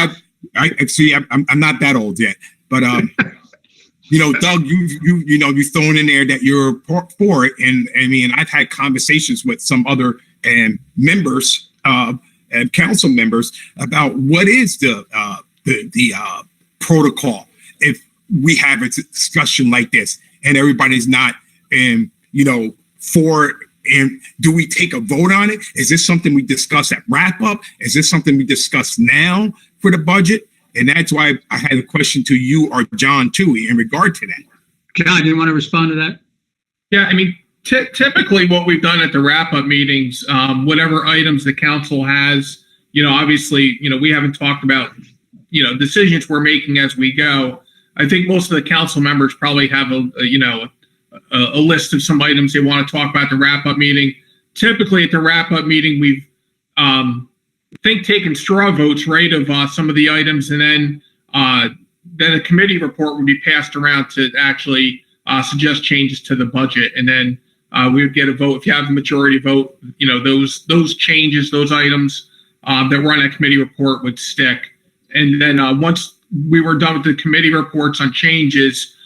not that old yet, but, you know, Doug, you've thrown in there that you're for it. And I mean, I've had conversations with some other members, and council members about what is the protocol if we have a discussion like this and everybody's not, for. And do we take a vote on it? Is this something we discuss at wrap up? Is this something we discuss now for the budget? And that's why I had a question to you or John too in regard to that. John, you want to respond to that? Yeah, I mean, typically what we've done at the wrap up meetings, whatever items the council has, you know, obviously, you know, we haven't talked about, you know, decisions we're making as we go. I think most of the council members probably have a list of some items they want to talk about at the wrap-up meeting. Typically, at the wrap-up meeting, we've taken straw votes, right, of some of the items, and then a committee report would be passed around to actually suggest changes to the budget, and then we would get a vote. If you have a majority vote, those changes, those items that were on that committee report would stick. And then once we were done with the committee reports on changes,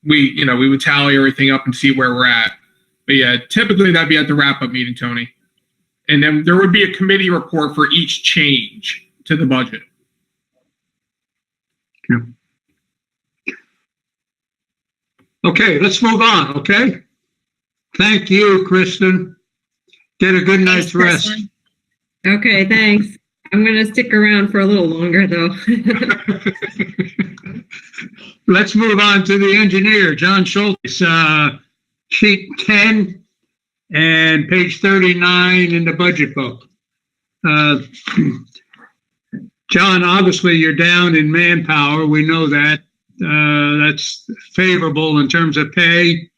we would tally everything up and see where we're at. But yeah, typically that'd be at the wrap-up meeting, Tony. And then there would be a committee report for each change to the budget. Okay, let's move on, okay? Thank you, Kristen. Get a good night's rest. Okay, thanks. I'm going to stick around for a little longer, though. Let's move on to the engineer, John Schultz, sheet 10 and page 39 in the budget book. John, obviously you're down in manpower. We know that. That's favorable in terms of pay.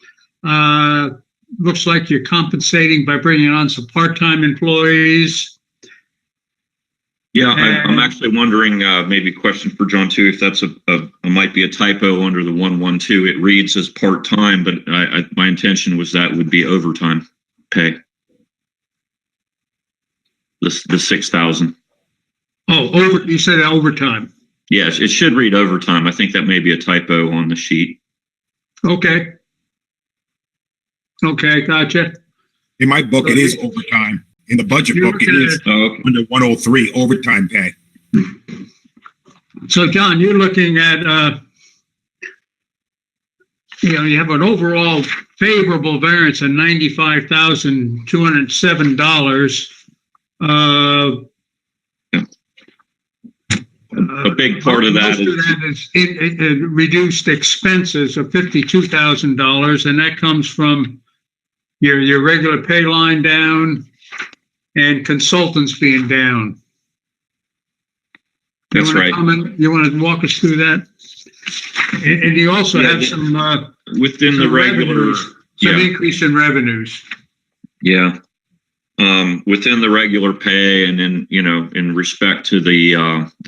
Looks like you're compensating by bringing on some part-time employees. Yeah, I'm actually wondering, maybe a question for John too, if that's might be a typo under the 112. It reads as part-time, but my intention was that would be overtime pay. The 6,000. Oh, you said overtime. Yes, it should read overtime. I think that may be a typo on the sheet. Okay. Okay, gotcha. In my book, it is overtime. In the budget book, it is under 103 overtime pay. So, John, you're looking at, you have an overall favorable variance of $95,207. A big part of that is reduced expenses of $52,000, and that comes from your regular pay line down and consultants being down. That's right. You want to walk us through that? And you also have some within the regular some increase in revenues. Yeah. Within the regular pay, and then, in respect to the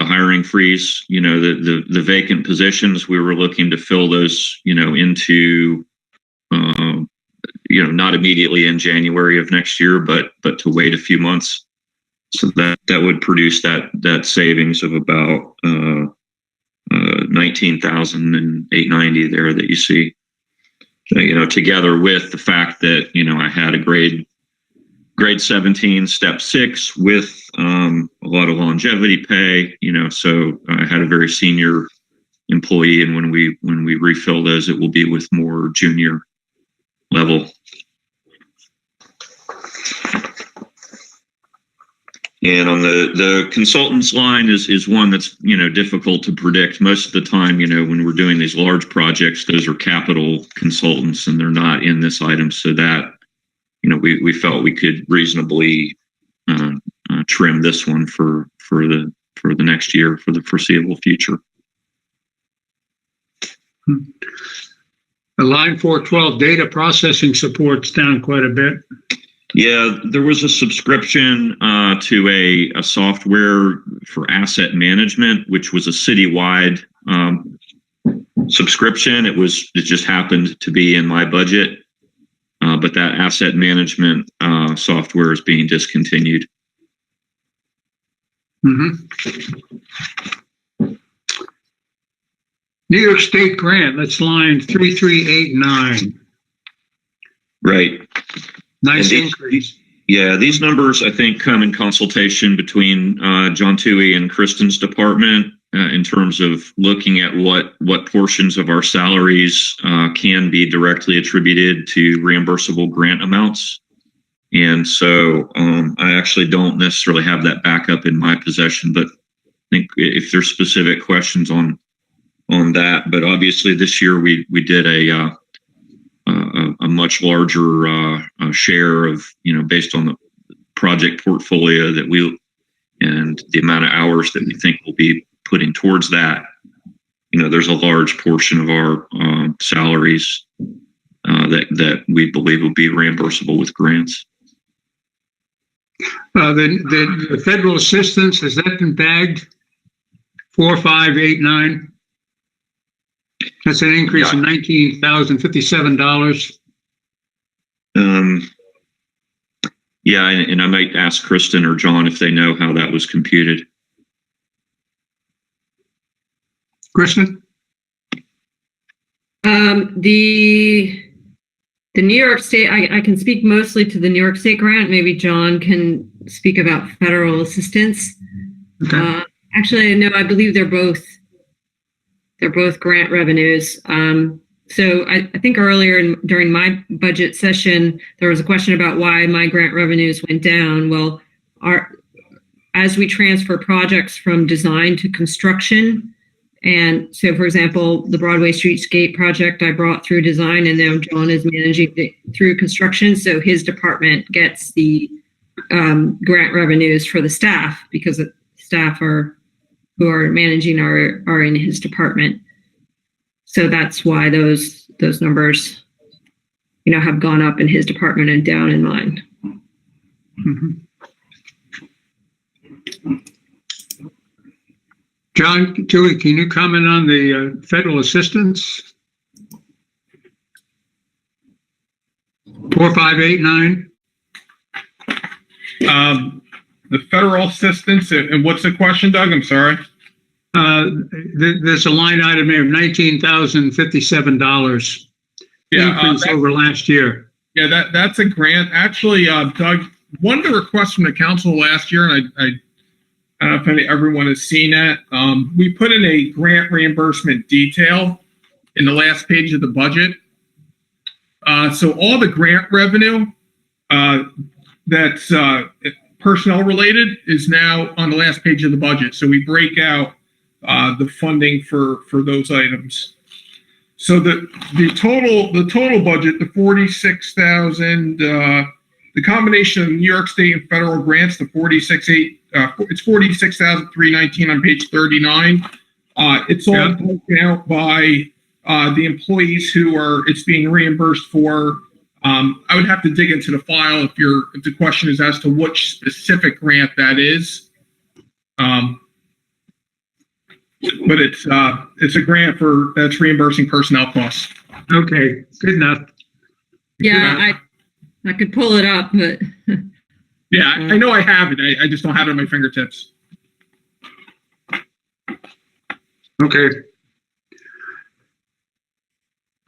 hiring freeze, the vacant positions, we were looking to fill those, into, not immediately in January of next year, but to wait a few months. So that would produce that savings of about 19,890 there that you see. Together with the fact that, I had a grade 17, step 6 with a lot of longevity pay, so I had a very senior employee, and when we refill those, it will be with more junior level. And on the consultants line is one that's, difficult to predict. Most of the time, when we're doing these large projects, those are capital consultants and they're not in this item. So that, we felt we could reasonably trim this one for the next year, for the foreseeable future. The line 412 data processing support's down quite a bit. Yeah, there was a subscription to a software for asset management, which was a citywide subscription. It just happened to be in my budget, but that asset management software is being discontinued. Mm-hmm. New York State grant, that's line 3389. Right. Nice increase. Yeah, these numbers, I think, come in consultation between John Toohey and Kristen's department in terms of looking at what portions of our salaries can be directly attributed to reimbursable grant amounts. And so I actually don't necessarily have that backup in my possession, but I think if there's specific questions on that, but obviously this year we did a much larger share of, based on the project portfolio that and the amount of hours that we think we'll be putting towards that. there's a large portion of our salaries that we believe will be reimbursable with grants. The federal assistance, has that been bagged? 4589. That's an increase of $19,057. Yeah, and I might ask Kristen or John if they know how that was computed. Kristen? The New York State, I can speak mostly to the New York State grant. Maybe John can speak about federal assistance. Okay. Actually, no, I believe they're both grant revenues. So I think earlier during my budget session, there was a question about why my grant revenues went down. Well, as we transfer projects from design to construction, and so, for example, the Broadway Streetscape project I brought through design, and now John is managing it through construction. So his department gets the grant revenues for the staff, because the staff who are managing are in his department. So that's why those numbers, have gone up in his department and down in mine. Mm-hmm. John, Julie, can you comment on the federal assistance? 4589. The federal assistance, and what's the question, Doug? I'm sorry. There's a line item here of $19,057 increase over last year. Yeah, that's a grant. Actually, Doug, one of the requests from the council last year, and I don't know if everyone has seen that. We put in a grant reimbursement detail in the last page of the budget. So all the grant revenue that's personnel related is now on the last page of the budget. So we break out the funding for those items. So the total budget, the 46,000, the combination of New York State and federal grants, the 46,800. It's 46,319 on page 39. It's all broken out by the employees it's being reimbursed for. I would have to dig into the file if the question is as to which specific grant that is. But it's a grant that's reimbursing personnel costs. Okay, good enough. Yeah, I could pull it up, but. Yeah, I know I have it. I just don't have it at my fingertips. Okay.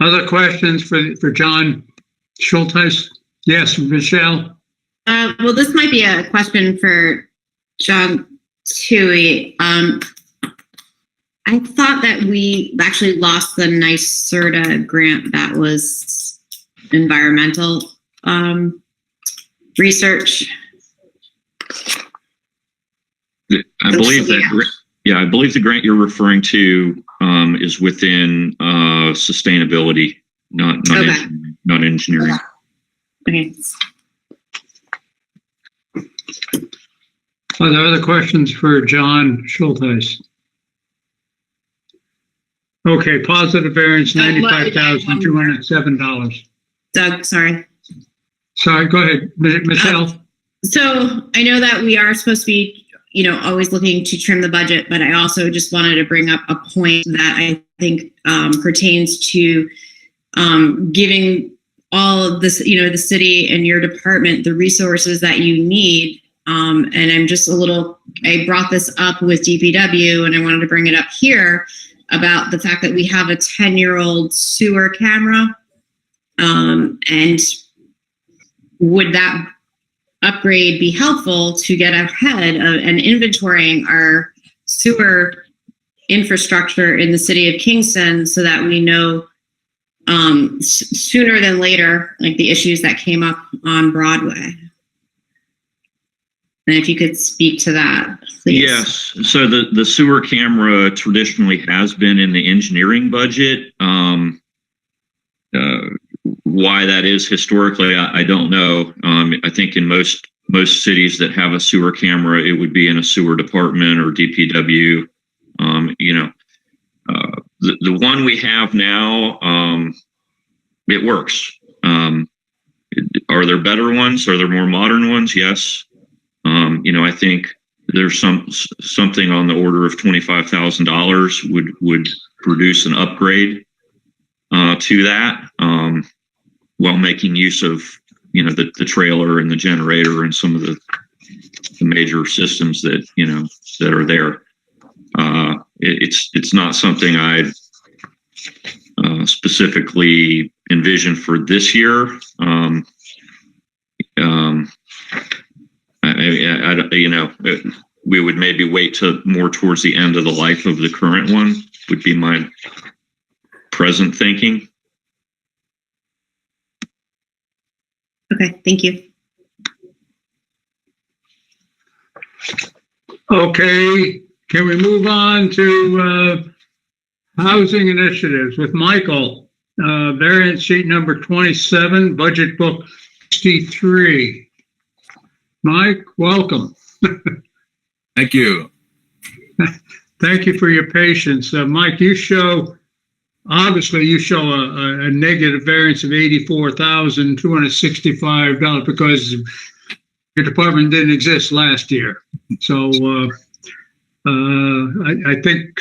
Other questions for John Schulteis? Yes, Michelle? Well, this might be a question for John Toohey. I thought that we actually lost the NYSERDA grant that was environmental research. I believe the grant you're referring to is within sustainability, not engineering. Okay. Are there other questions for John Schulteis? Okay, positive variance, $95,207. Doug, sorry. Sorry, go ahead, Michelle. So I know that we are supposed to be, always looking to trim the budget, but I also just wanted to bring up a point that I think pertains to giving all of this, the city and your department the resources that you need. And I'm just I brought this up with DPW, and I wanted to bring it up here about the fact that we have a 10-year-old sewer camera. And would that upgrade be helpful to get ahead of and inventorying our sewer infrastructure in the city of Kingston, so that we know sooner than later, like the issues that came up on Broadway? And if you could speak to that, please. Yes. So the sewer camera traditionally has been in the engineering budget. Why that is historically, I don't know. I think in most cities that have a sewer camera, it would be in a sewer department or DPW. the one we have now, it works. Are there better ones? Are there more modern ones? Yes. I think there's something on the order of $25,000 would produce an upgrade to that, while making use of the trailer and the generator and some of the major systems that that are there. It's not something I'd specifically envisioned for this year. We would maybe wait to more towards the end of the life of the current one, would be my present thinking. Okay, thank you. Okay, can we move on to housing initiatives with Michael? Variance sheet number 27, budget book 63. Mike, welcome. Thank you. Thank you for your patience. Mike, you show a negative variance of $84,265 because your department didn't exist last year. So I think,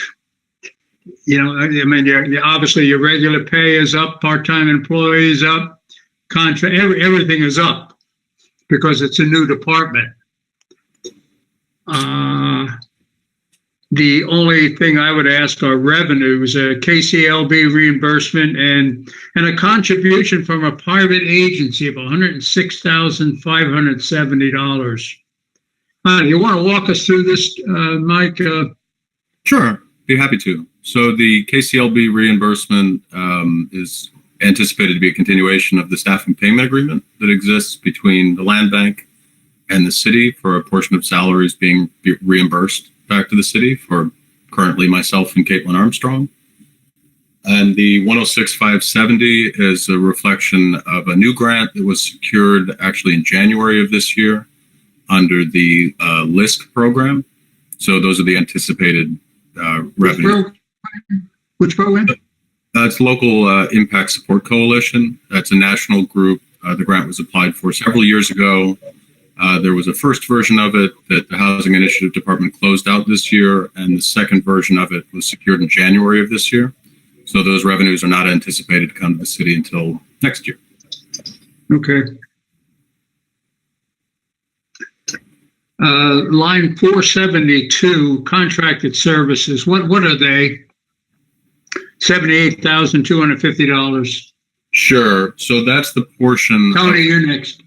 obviously your regular pay is up, part-time employees up, contract, everything is up because it's a new department. The only thing I would ask are revenues, KCLB reimbursement and a contribution from a private agency of $106,570. You want to walk us through this, Mike? Sure, be happy to. So the KCLB reimbursement is anticipated to be a continuation of the staffing payment agreement that exists between the land bank and the city for a portion of salaries being reimbursed back to the city for currently myself and Caitlin Armstrong. And the 106,570 is a reflection of a new grant that was secured actually in January of this year under the LISC program. So those are the anticipated revenue. Which program? It's Local Impact Support Coalition. That's a national group. The grant was applied for several years ago. There was a first version of it that the Housing Initiative Department closed out this year, and the second version of it was secured in January of this year. So those revenues are not anticipated to come to the city until next year. Okay. Line 472, contracted services. What are they? $78,250. Sure. So that's the portion. Tony, you're next.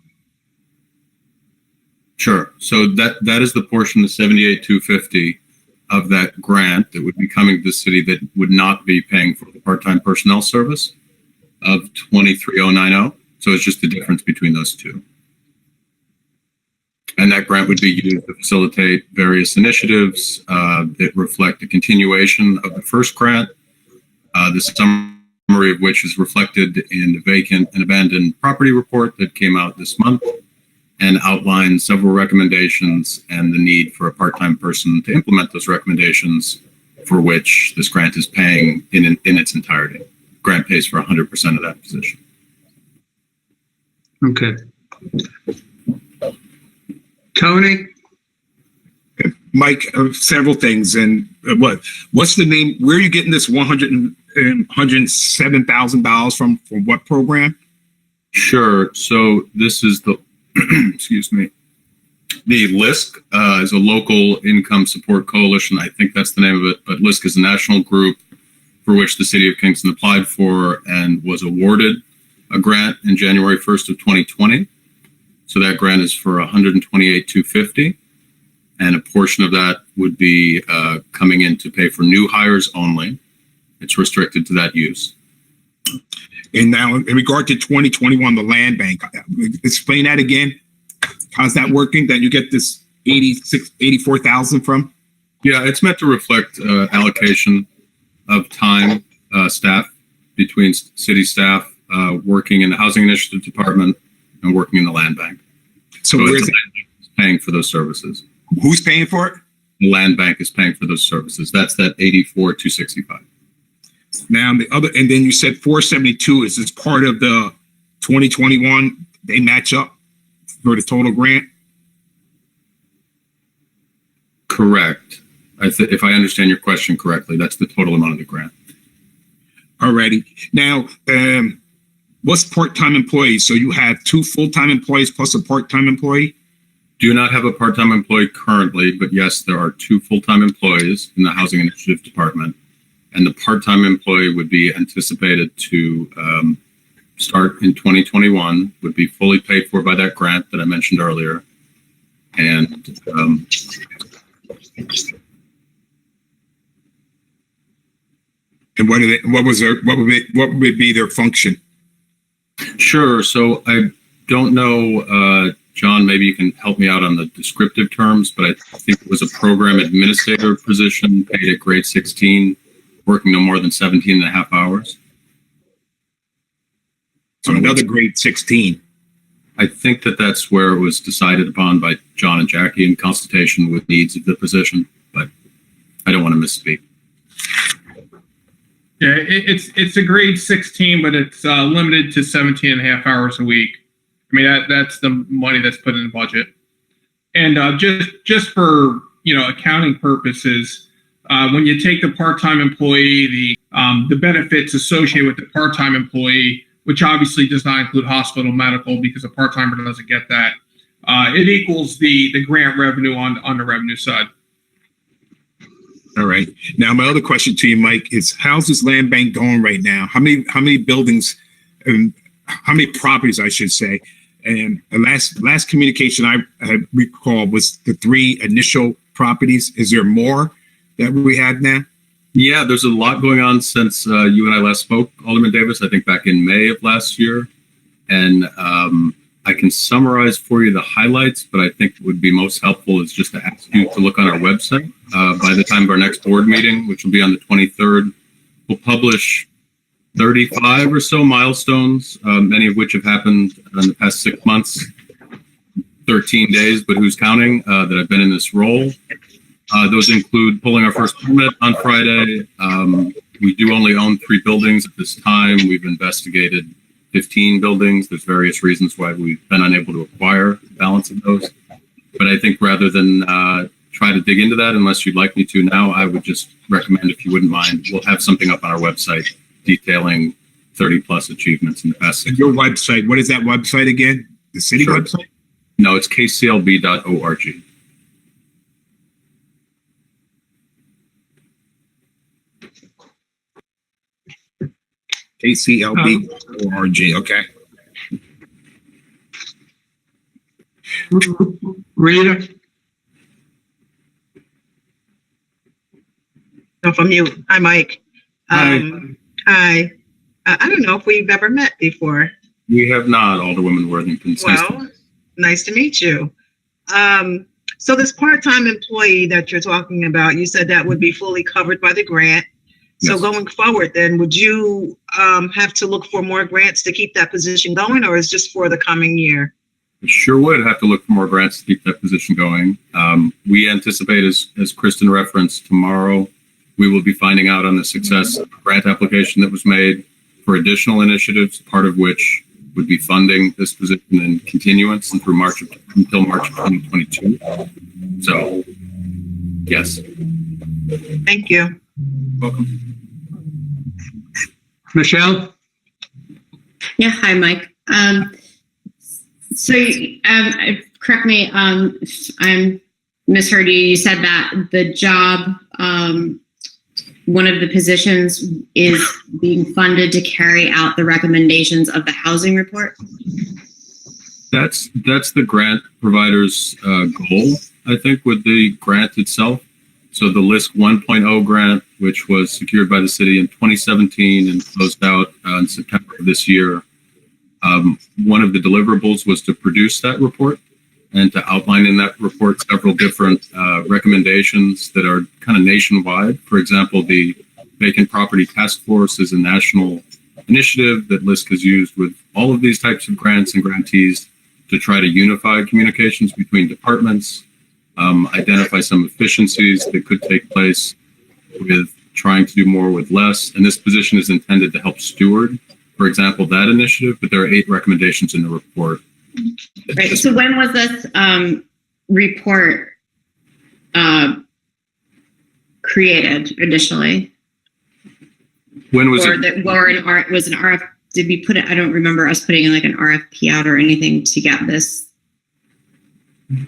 Sure. So that is the portion, the $78,250 of that grant that would be coming to the city that would not be paying for the part-time personnel service of $23,090. So it's just the difference between those two. And that grant would be used to facilitate various initiatives that reflect a continuation of the first grant. The summary of which is reflected in the vacant and abandoned property report that came out this month and outlines several recommendations and the need for a part-time person to implement those recommendations, for which this grant is paying in its entirety. Grant pays for 100% of that position. Okay. Tony? Mike, several things. And what's the name? Where are you getting this $107,000 from what program? Sure. So this is the, excuse me, the LISC is a local income support coalition. I think that's the name of it. But LISC is a national group for which the city of Kingston applied for and was awarded a grant in January 1st of 2020. So that grant is for $128,250. And a portion of that would be coming in to pay for new hires only. It's restricted to that use. And now in regard to 2021, the land bank, explain that again. How's that working? That you get this 84,000 from? Yeah, it's meant to reflect allocation of time, staff between city staff working in the Housing Initiative Department and working in the land bank. So where's it? Paying for those services. Who's paying for it? The land bank is paying for those services. That's that $84,265. Now the other, and then you said 472 is this part of the 2021, they match up for the total grant? Correct. If I understand your question correctly, that's the total amount of the grant. Alrighty. Now, what's part-time employees? So you have 2 full-time employees plus a part-time employee? Do not have a part-time employee currently, but yes, there are 2 full-time employees in the Housing Initiative Department. And the part-time employee would be anticipated to start in 2021, would be fully paid for by that grant that I mentioned earlier. And and what would be their function? Sure. So I don't know, John, maybe you can help me out on the descriptive terms, but I think it was a program administrator position paid at grade 16, working no more than 17 and a half hours. So another grade 16. I think that's where it was decided upon by John and Jackie in consultation with needs of the position, but I don't want to misspeak. Yeah, it's a grade 16, but it's limited to 17 and a half hours a week. I mean, that's the money that's put in the budget. And just for, accounting purposes, when you take the part-time employee, the benefits associated with the part-time employee, which obviously does not include hospital medical because a part-timer doesn't get that, it equals the grant revenue on the revenue side. All right. Now, my other question to you, Mike, is how's this land bank going right now? How many buildings, how many properties, I should say? And the last communication I recall was the 3 initial properties. Is there more that we have now? Yeah, there's a lot going on since you and I last spoke, Alderman Davis, I think back in May of last year. And I can summarize for you the highlights, but I think it would be most helpful is just to ask you to look on our website. By the time of our next board meeting, which will be on the 23rd, we'll publish 35 or so milestones, many of which have happened in the past 6 months, 13 days, but who's counting, that I've been in this role. Those include pulling our first permit on Friday. We do only own 3 buildings at this time. We've investigated 15 buildings. There's various reasons why we've been unable to acquire the balance of those. But I think rather than try to dig into that, unless you'd like me to now, I would just recommend, if you wouldn't mind, we'll have something up on our website detailing 30 plus achievements in the past 6 Your website, what is that website again? The city website? No, it's kclb.org. KCLB.org. Okay. Rita? Off of mute. Hi, Mike. Hi. Hi. I don't know if we've ever met before. We have not, Alderwoman Worthington. Well, nice to meet you. So this part-time employee that you're talking about, you said that would be fully covered by the grant. So Yes. going forward, then, would you have to look for more grants to keep that position going, or is just for the coming year? Sure would have to look for more grants to keep that position going. We anticipate, as Kristen referenced, tomorrow we will be finding out on the success of the grant application that was made for additional initiatives, part of which would be funding this position in continuance and through until March of 2022. So, yes. Thank you. Welcome. Michelle? Yeah, hi, Mike. So, correct me if I misheard you. You said that the job, one of the positions is being funded to carry out the recommendations of the housing report? That's the grant provider's goal, I think, with the grant itself. So the LISC 1.0 grant, which was secured by the city in 2017 and closed out in September of this year, one of the deliverables was to produce that report and to outline in that report several different recommendations that are kind of nationwide. For example, the Vacant Property Task Force is a national initiative that LISC has used with all of these types of grants and grantees to try to unify communications between departments, identify some efficiencies that could take place with trying to do more with less. And this position is intended to help steward, for example, that initiative, but there are 8 recommendations in the report. Right. So when was this report created initially? When was or it? Was an RF? Did we put it? I don't remember us putting in like an RFP out or anything to get this.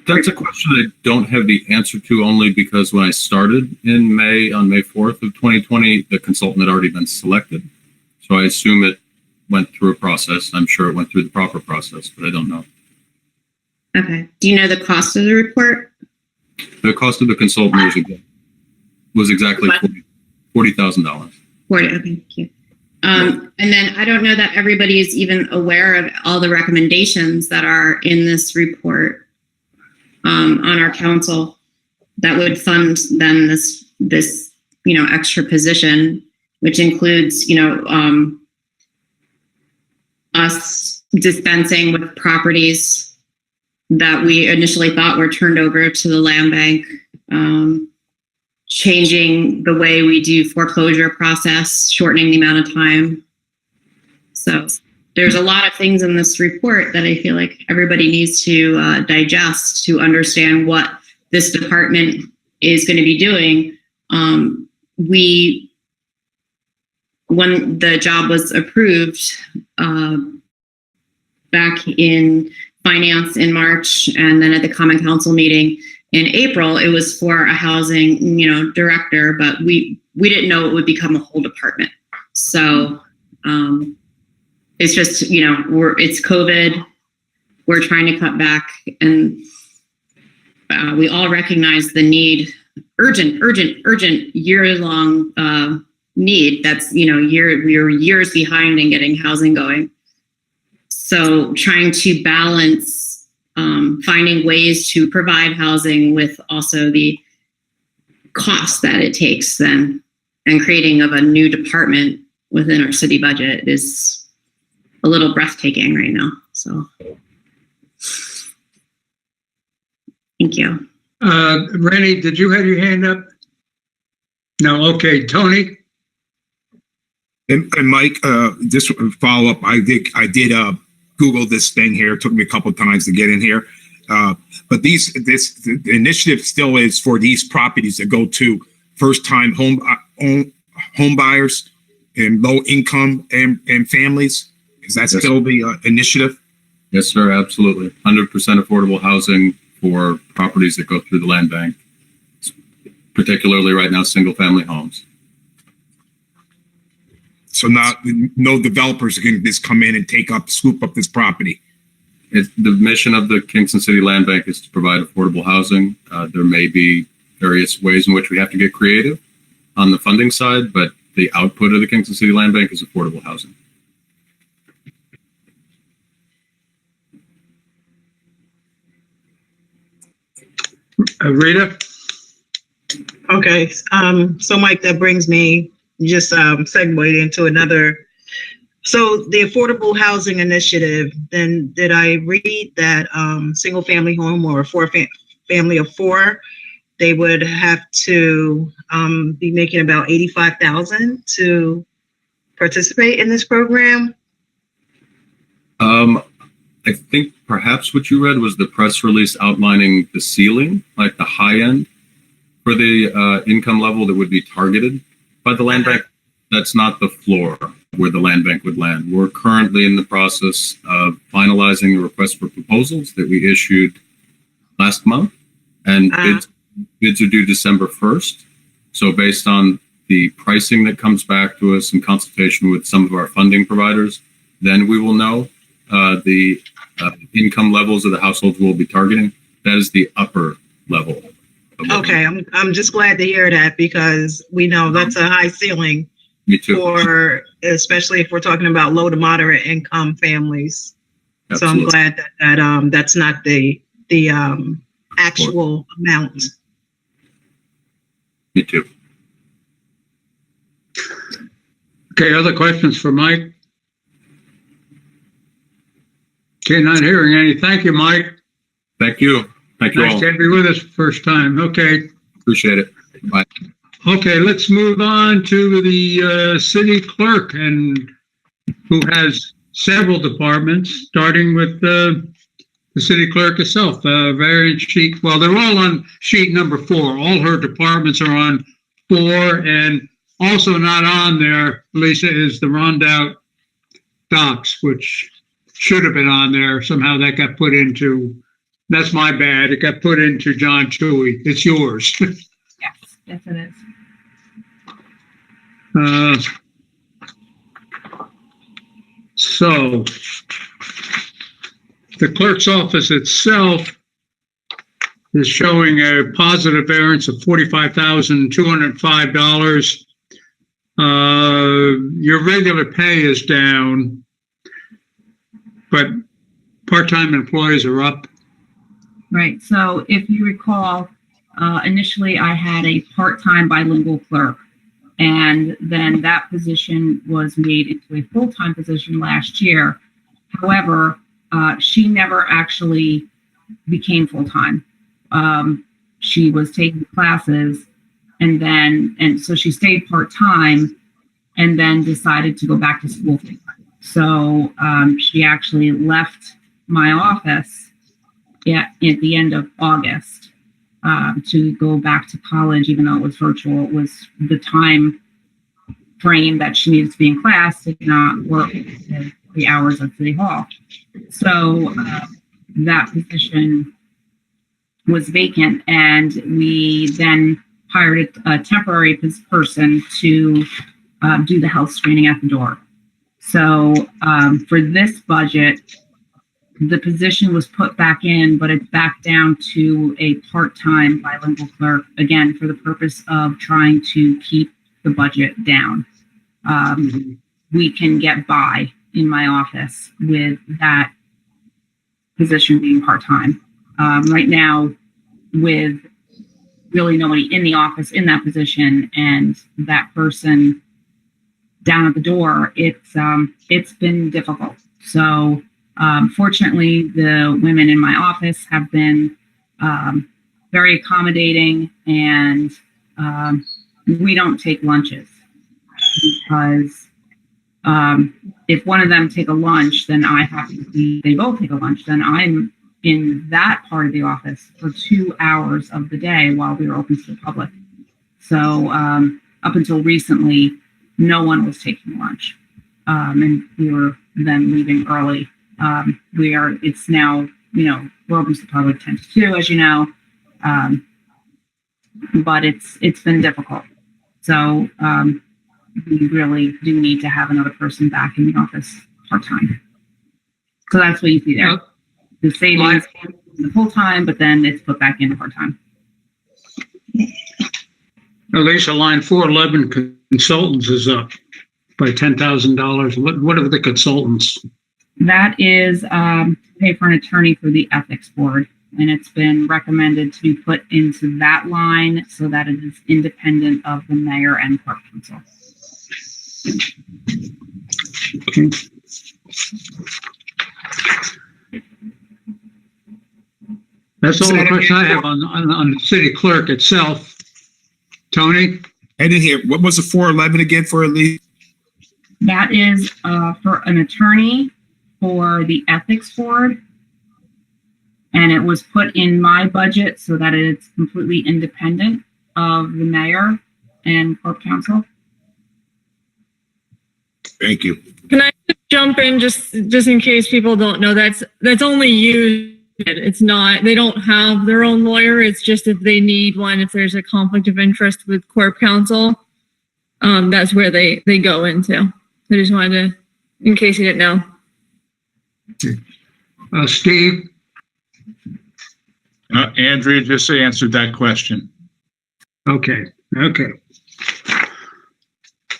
That's a question I don't have the answer to, only because when I started in May, on May 4th of 2020, the consultant had already been selected. So I assume it went through a process. I'm sure it went through the proper process, but I don't know. Okay. Do you know the cost of the report? The cost of the consultant was exactly $40,000. 40. Okay, thank you. And then I don't know that everybody is even aware of all the recommendations that are in this report on our council that would fund then this extra position, which includes us dispensing with properties that we initially thought were turned over to the land bank, changing the way we do foreclosure process, shortening the amount of time. So there's a lot of things in this report that I feel like everybody needs to digest to understand what this department is going to be doing. When the job was approved back in finance in March, and then at the Common Council meeting in April, it was for a housing, director, but we didn't know it would become a whole department. So it's just, it's COVID. We're trying to cut back, and we all recognize the need, urgent, year-long need. That's, we are years behind in getting housing going. So trying to balance finding ways to provide housing with also the cost that it takes then, and creating of a new department within our city budget is a little breathtaking right now. So thank you. Rennie, did you have your hand up? No. Okay. Tony? And Mike, just follow up. I did Google this thing here. It took me a couple of times to get in here. But the initiative still is for these properties that go to first-time home buyers and low income and families. Is that still the initiative? Yes, sir. Absolutely. 100% affordable housing for properties that go through the land bank, particularly right now, single-family homes. So no developers can just come in and scoop up this property. The mission of the Kingston City Land Bank is to provide affordable housing. There may be various ways in which we have to get creative on the funding side, but the output of the Kingston City Land Bank is affordable housing. Rita? Okay. So Mike, that brings me just segued into another. So the Affordable Housing Initiative, then did I read that single family home or family of 4, they would have to be making about $85,000 to participate in this program? I think perhaps what you read was the press release outlining the ceiling, like the high end for the income level that would be targeted by the land bank. That's not the floor where the land bank would land. We're currently in the process of finalizing the request for proposals that we issued last month, and bids are due December 1st. So based on the pricing that comes back to us in consultation with some of our funding providers, then we will know the income levels of the households we'll be targeting. That is the upper level. Okay, I'm just glad to hear that, because we know that's a high ceiling. Me too. For especially if we're talking about low to moderate income families. Absolutely. So I'm glad that that's not the actual amount. Me too. Okay, other questions for Mike? Okay, not hearing any. Thank you, Mike. Thank you. Thank you all. Nice to have you with us first time. Okay. Appreciate it. Bye. Okay, let's move on to the city clerk, and who has several departments, starting with the city clerk herself. Variance sheet. Well, they're all on sheet number 4. All her departments are on 4, and also not on there, Lisa, is the Rondout docs, which should have been on there. Somehow that got put into. That's my bad. It got put into John Toohey. It's yours. Yes, it is. So the clerk's office itself is showing a positive variance of $45,205. Your regular pay is down, but part-time employees are up. Right. So if you recall, initially I had a part-time bilingual clerk, and then that position was made into a full-time position last year. However, she never actually became full-time. She was taking classes, and so she stayed part-time and then decided to go back to school full-time. So she actually left my office at the end of August to go back to college, even though it was virtual. It was the time frame that she needed to be in class to not work the hours of City Hall. So that position was vacant, and we then hired a temporary person to do the health screening at the door. So for this budget, the position was put back in, but it's back down to a part-time bilingual clerk, again, for the purpose of trying to keep the budget down. We can get by in my office with that position being part-time. Right now, with really nobody in the office in that position and that person down at the door, it's been difficult. So fortunately, the women in my office have been very accommodating, and we don't take lunches, because if one of them take a lunch, then I have to be, they both take a lunch, then I'm in that part of the office for 2 hours of the day while we were open to the public. So up until recently, no one was taking lunch, and we were then leaving early. It's now, we're open to the public 10 to 2, as you know, but it's been difficult. So we really do need to have another person back in the office part-time. So that's what you see there. The savings is the full-time, but then it's put back into part-time. Lisa, line 411 consultants is up by $10,000. What are the consultants? That is pay for an attorney for the ethics board, and it's been recommended to be put into that line so that it is independent of the mayor and clerk council. Okay. That's all the question I have on the city clerk itself. Tony? I didn't hear. What was the 411 again for Elise? That is for an attorney for the ethics board. And it was put in my budget so that it's completely independent of the mayor and clerk council. Thank you. Can I just jump in just in case people don't know, that's only used. It's not, they don't have their own lawyer. It's just if they need one, if there's a conflict of interest with corp counsel, that's where they go into. I just wanted to, in case you didn't know. Steve? Andrea just answered that question. Okay.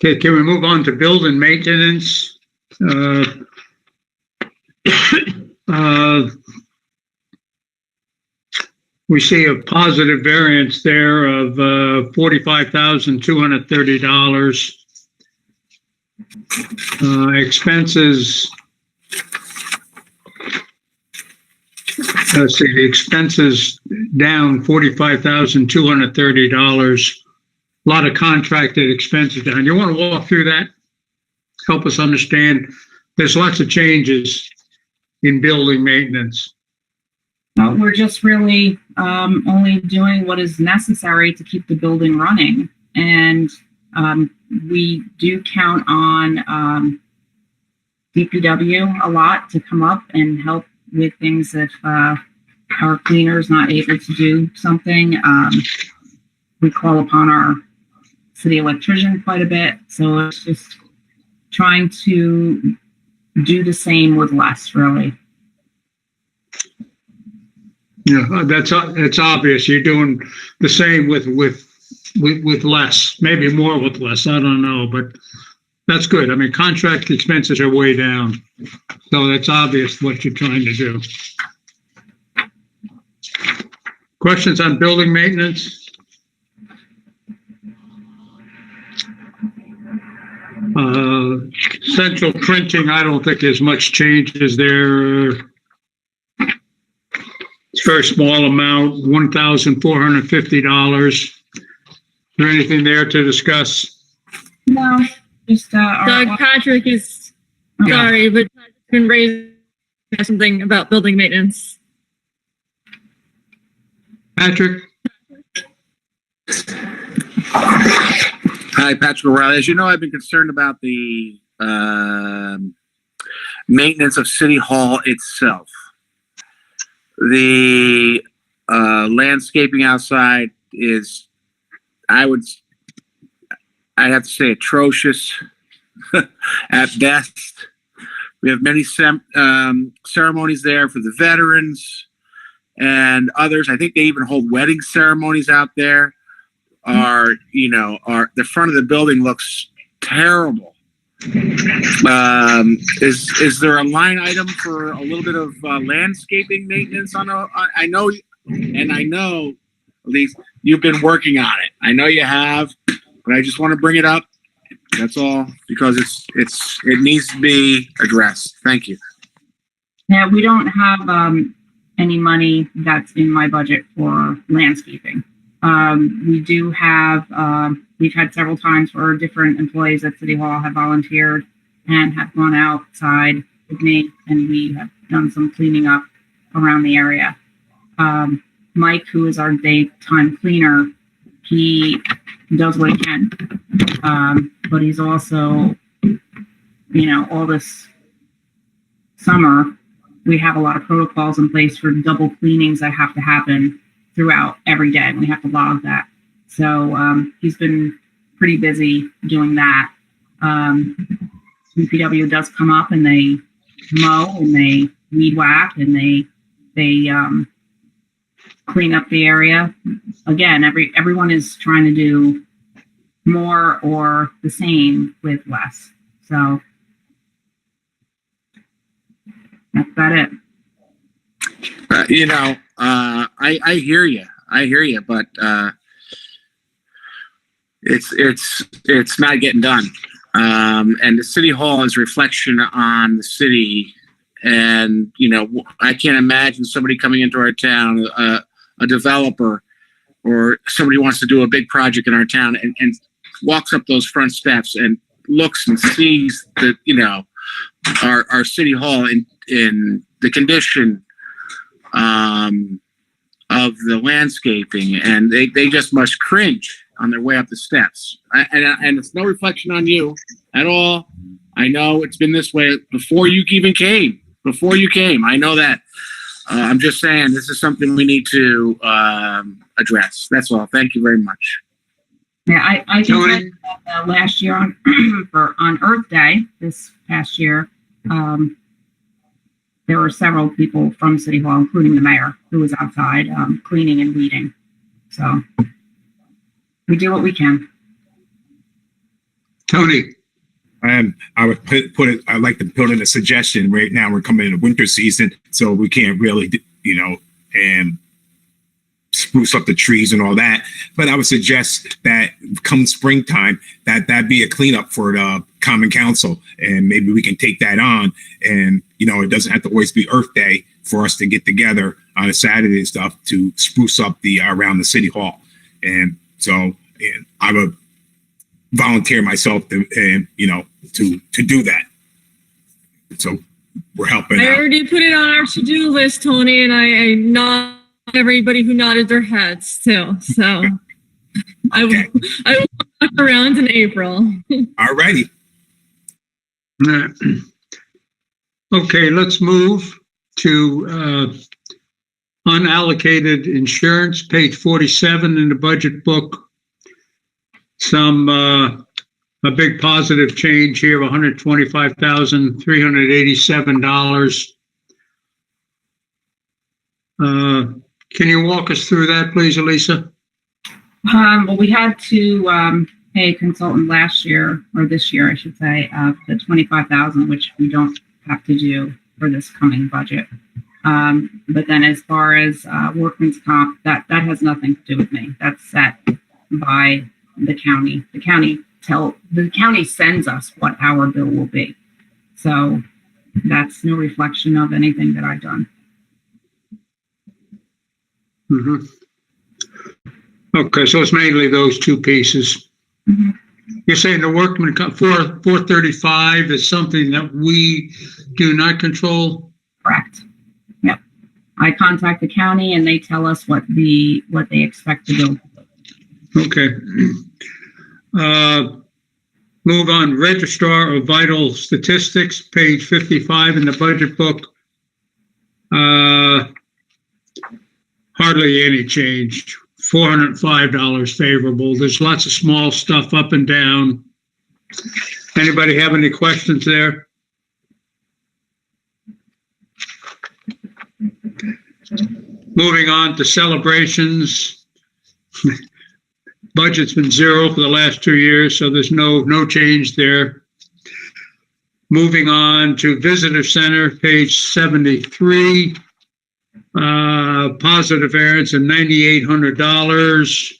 Can we move on to building maintenance? We see a positive variance there of $45,230. Expenses. Let's see, the expenses down $45,230. lot of contracted expenses down. You want to walk through that? Help us understand. There's lots of changes in building maintenance. No, we're just really only doing what is necessary to keep the building running. And we do count on DPW a lot to come up and help with things if our cleaner's not able to do something. We call upon our city electrician quite a bit. So it's just trying to do the same with less, really. Yeah, that's obvious. You're doing the same with less, maybe more with less. I don't know, but that's good. I mean, contract expenses are way down, so that's obvious what you're trying to do. Questions on building maintenance? Central printing, I don't think there's much changes there. It's a very small amount, $1,450. Is there anything there to discuss? No, just Doug, Patrick is sorry, but Patrick's been raising something about building maintenance. Patrick? Hi, Patrick O'Reilly. As you know, I've been concerned about the maintenance of City Hall itself. The landscaping outside is, I'd have to say, atrocious at best. We have many ceremonies there for the veterans and others. I think they even hold wedding ceremonies out there. The front of the building looks terrible. Is there a line item for a little bit of landscaping maintenance I know, at least you've been working on it. I know you have, but I just want to bring it up. That's all, because it needs to be addressed. Thank you. Yeah, we don't have any money that's in my budget for landscaping. We do have, we've had several times where different employees at City Hall have volunteered and have gone outside with me, and we have done some cleaning up around the area. Mike, who is our daytime cleaner, he does what he can. But he's also, all this summer, we have a lot of protocols in place for double cleanings that have to happen throughout every day. We have to log that. So he's been pretty busy doing that. DPW does come up and they mow and they weed whack and they clean up the area. Again, everyone is trying to do more or the same with less. So that's about it. I hear you. But it's not getting done. And the City Hall is a reflection on the city. And, I can't imagine somebody coming into our town, a developer or somebody who wants to do a big project in our town and walks up those front steps and looks and sees that, our City Hall in the condition of the landscaping, and they just must cringe on their way up the steps. And it's no reflection on you at all. I know it's been this way before you even came. I know that. I'm just saying this is something we need to address. That's all. Thank you very much. Yeah, I just read that last year on Earth Day, this past year, there were several people from City Hall, including the mayor, who was outside cleaning and weeding. So we do what we can. Tony. I would I'd like to put in a suggestion. Right now we're coming into winter season, so we can't really, and spruce up the trees and all that. But I would suggest that come springtime, that be a cleanup for the Common Council, and maybe we can take that on. And it doesn't have to always be Earth Day for us to get together on a Saturday and stuff to spruce up the around the City Hall. And so, I would volunteer myself to, to do that. So we're helping I out. already put it on our to-do list, Tony, and I nod everybody who nodded their heads too. So I will come back around in April. All righty. Okay, let's move to unallocated insurance, page 47 in the budget book. A big positive change here of $125,387. Can you walk us through that, please, Elisa? Well, we had to pay a consultant last year, or this year, I should say, the $25,000, which we don't have to do for this coming budget. But then, as far as workman's comp, that has nothing to do with me. That's set by the county. The county sends us what our bill will be. So that's no reflection of anything that I've done. Mm-hmm. Okay, so it's mainly those two pieces. Mm-hmm. You're saying the workman comp 435 is something that we do not control? Correct. Yep. I contact the county and they tell us what they expect to bill. Okay. Move on. Registrar of Vital Statistics, page 55 in the budget book. Hardly any change. $405 favorable. There's lots of small stuff up and down. Anybody have any questions there? Moving on to celebrations. Budget's been zero for the last 2 years, so there's no change there. Moving on to Visitor Center, page 73. Positive variance of $9,800.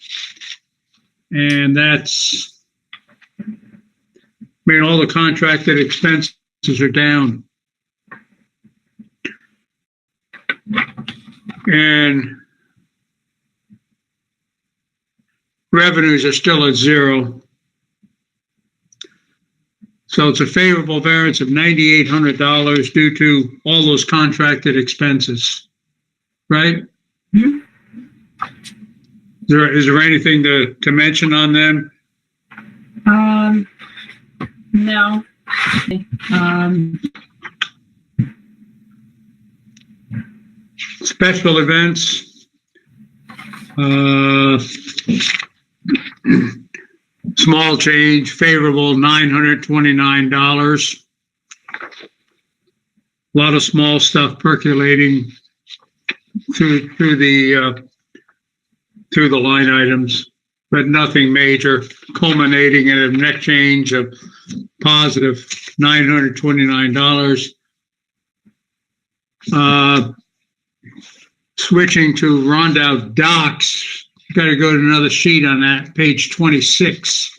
And that's, all the contracted expenses are down. And revenues are still at zero. So it's a favorable variance of $9,800 due to all those contracted expenses, right? Mm-hmm. Is there anything to mention on them? No. Special events. Small change, favorable $929. A lot of small stuff percolating through the line items, but nothing major, culminating in a net change of positive $929. Switching to Rondout Docks, got to go to another sheet on that, page 26.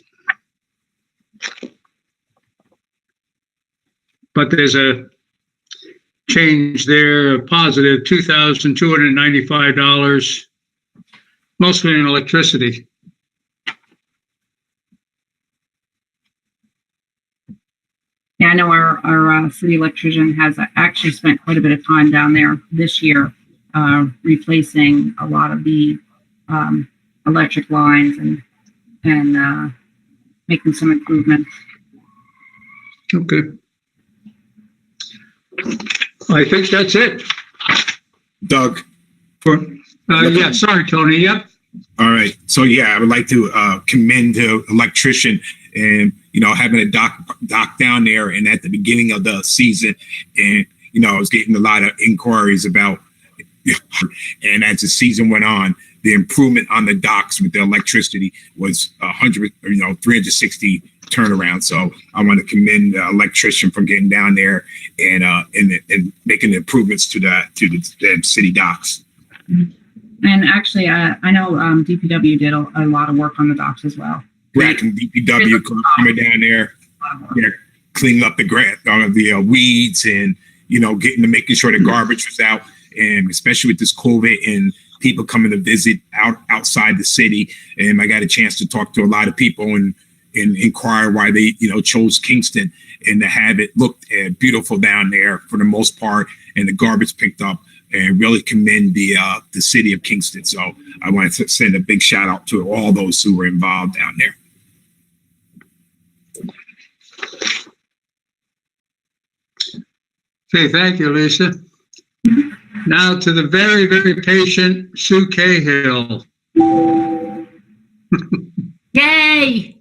But there's a change there, a positive $2,295, mostly in electricity. Yeah, I know our city electrician has actually spent quite a bit of time down there this year, replacing a lot of the electric lines and making some improvements. Okay. I think that's it. Doug. Yeah, sorry, Tony. Yep. All right. So yeah, I would like to commend the electrician and having a dock down there, and at the beginning of the season, and I was getting a lot of inquiries about, and as the season went on, the improvement on the docks with the electricity was 360 turnaround. So I want to commend the electrician for getting down there and making the improvements to the city docks. And actually, I know DPW did a lot of work on the docks as well. Right, and DPW coming down there, cleaning up the weeds and making sure the garbage was out, and especially with this COVID and people coming to visit outside the city. And I got a chance to talk to a lot of people, and and inquire why they, chose Kingston and to have it look beautiful down there for the most part, and the garbage picked up, and really commend the city of Kingston. So I want to send a big shout out to all those who were involved down there. Okay, thank you, Lisa. Now to the very, very patient Sue Cahill. Yay!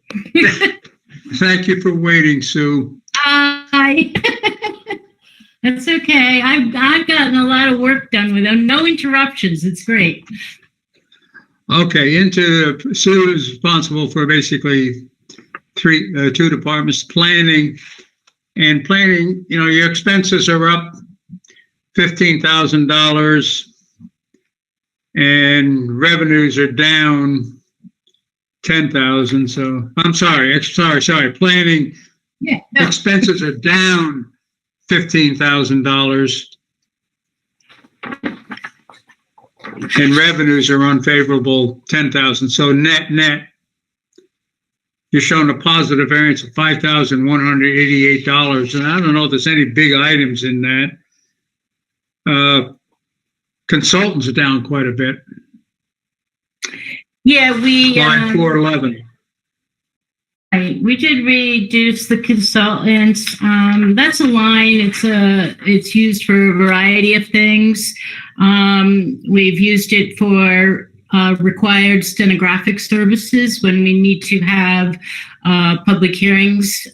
Thank you for waiting, Sue. Hi. That's okay. I've gotten a lot of work done with them. No interruptions. It's great. Okay, Sue is responsible for basically two departments, planning. And planning, your expenses are up $15,000 and revenues are down 10,000. So I'm sorry. Planning expenses are down $15,000 and revenues are unfavorable 10,000. So net, you're showing a positive variance of $5,188. And I don't know if there's any big items in that. Consultants are down quite a bit. Yeah, Line 411. Right. We did reduce the consultants. That's a line. It's used for a variety of things. We've used it for required stenographic services when we need to have public hearings.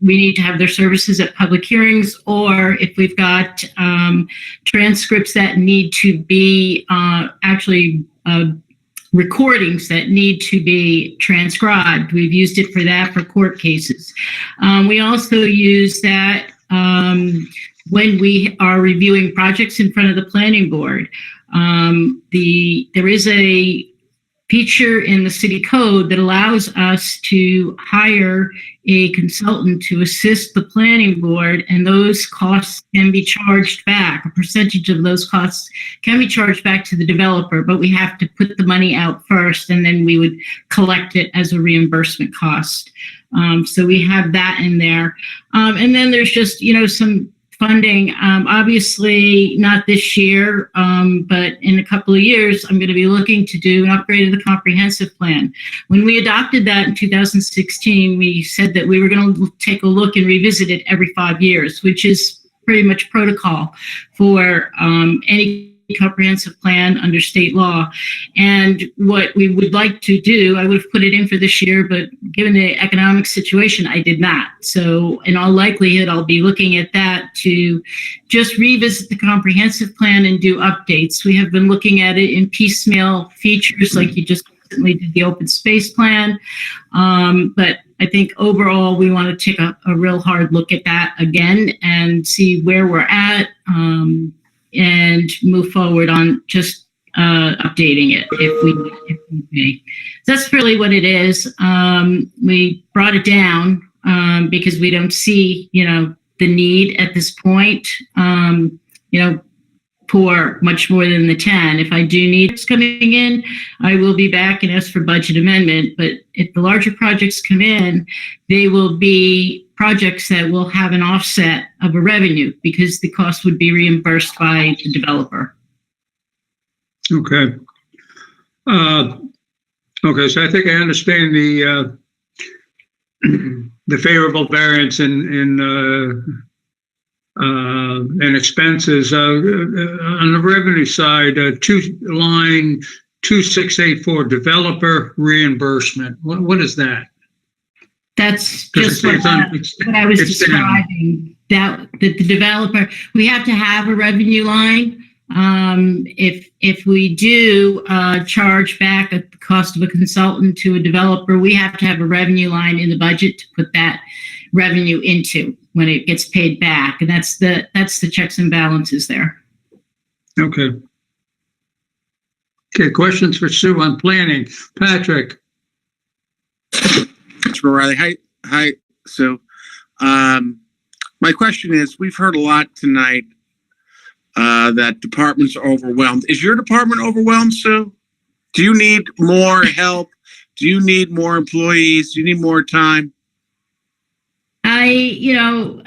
We need to have their services at public hearings, or if we've got transcripts that need to be recordings that need to be transcribed. We've used it for that for court cases. We also use that when we are reviewing projects in front of the planning board. There is a feature in the city code that allows us to hire a consultant to assist the planning board, and those costs can be charged back. A percentage of those costs can be charged back to the developer, but we have to put the money out first, and then we would collect it as a reimbursement cost. So we have that in there. And then there's just, some funding, obviously not this year, but in a couple of years, I'm going to be looking to do an upgrade of the comprehensive plan. When we adopted that in 2016, we said that we were going to take a look and revisit it every 5 years, which is pretty much protocol for any comprehensive plan under state law. And what we would like to do, I would have put it in for this year, but given the economic situation, I did not. So in all likelihood, I'll be looking at that to just revisit the comprehensive plan and do updates. We have been looking at it in piecemeal features, like you just recently did the open space plan. But I think overall, we want to take a real hard look at that again and see where we're at, and move forward on just updating it if we may. That's really what it is. We brought it down because we don't see, the need at this point, for much more than the 10. If I do need it's coming in, I will be back and ask for budget amendment. But if the larger projects come in, they will be projects that will have an offset of a revenue because the cost would be reimbursed by the developer. Okay. Okay, so I think I understand the favorable variance in expenses. On the revenue side, line 2684, developer reimbursement. What is that? That's just what I was describing. That the developer, we have to have a revenue line. If we do charge back at the cost of a consultant to a developer, we have to have a revenue line in the budget to put that revenue into when it gets paid back, and that's the checks and balances there. Okay. Okay. Questions for Sue on planning, Patrick. Mr. O'Reilly, hi, Sue. My question is: we've heard a lot tonight that departments are overwhelmed. Is your department overwhelmed, Sue? Do you need more help Do you need more employees? Do you need more time? We're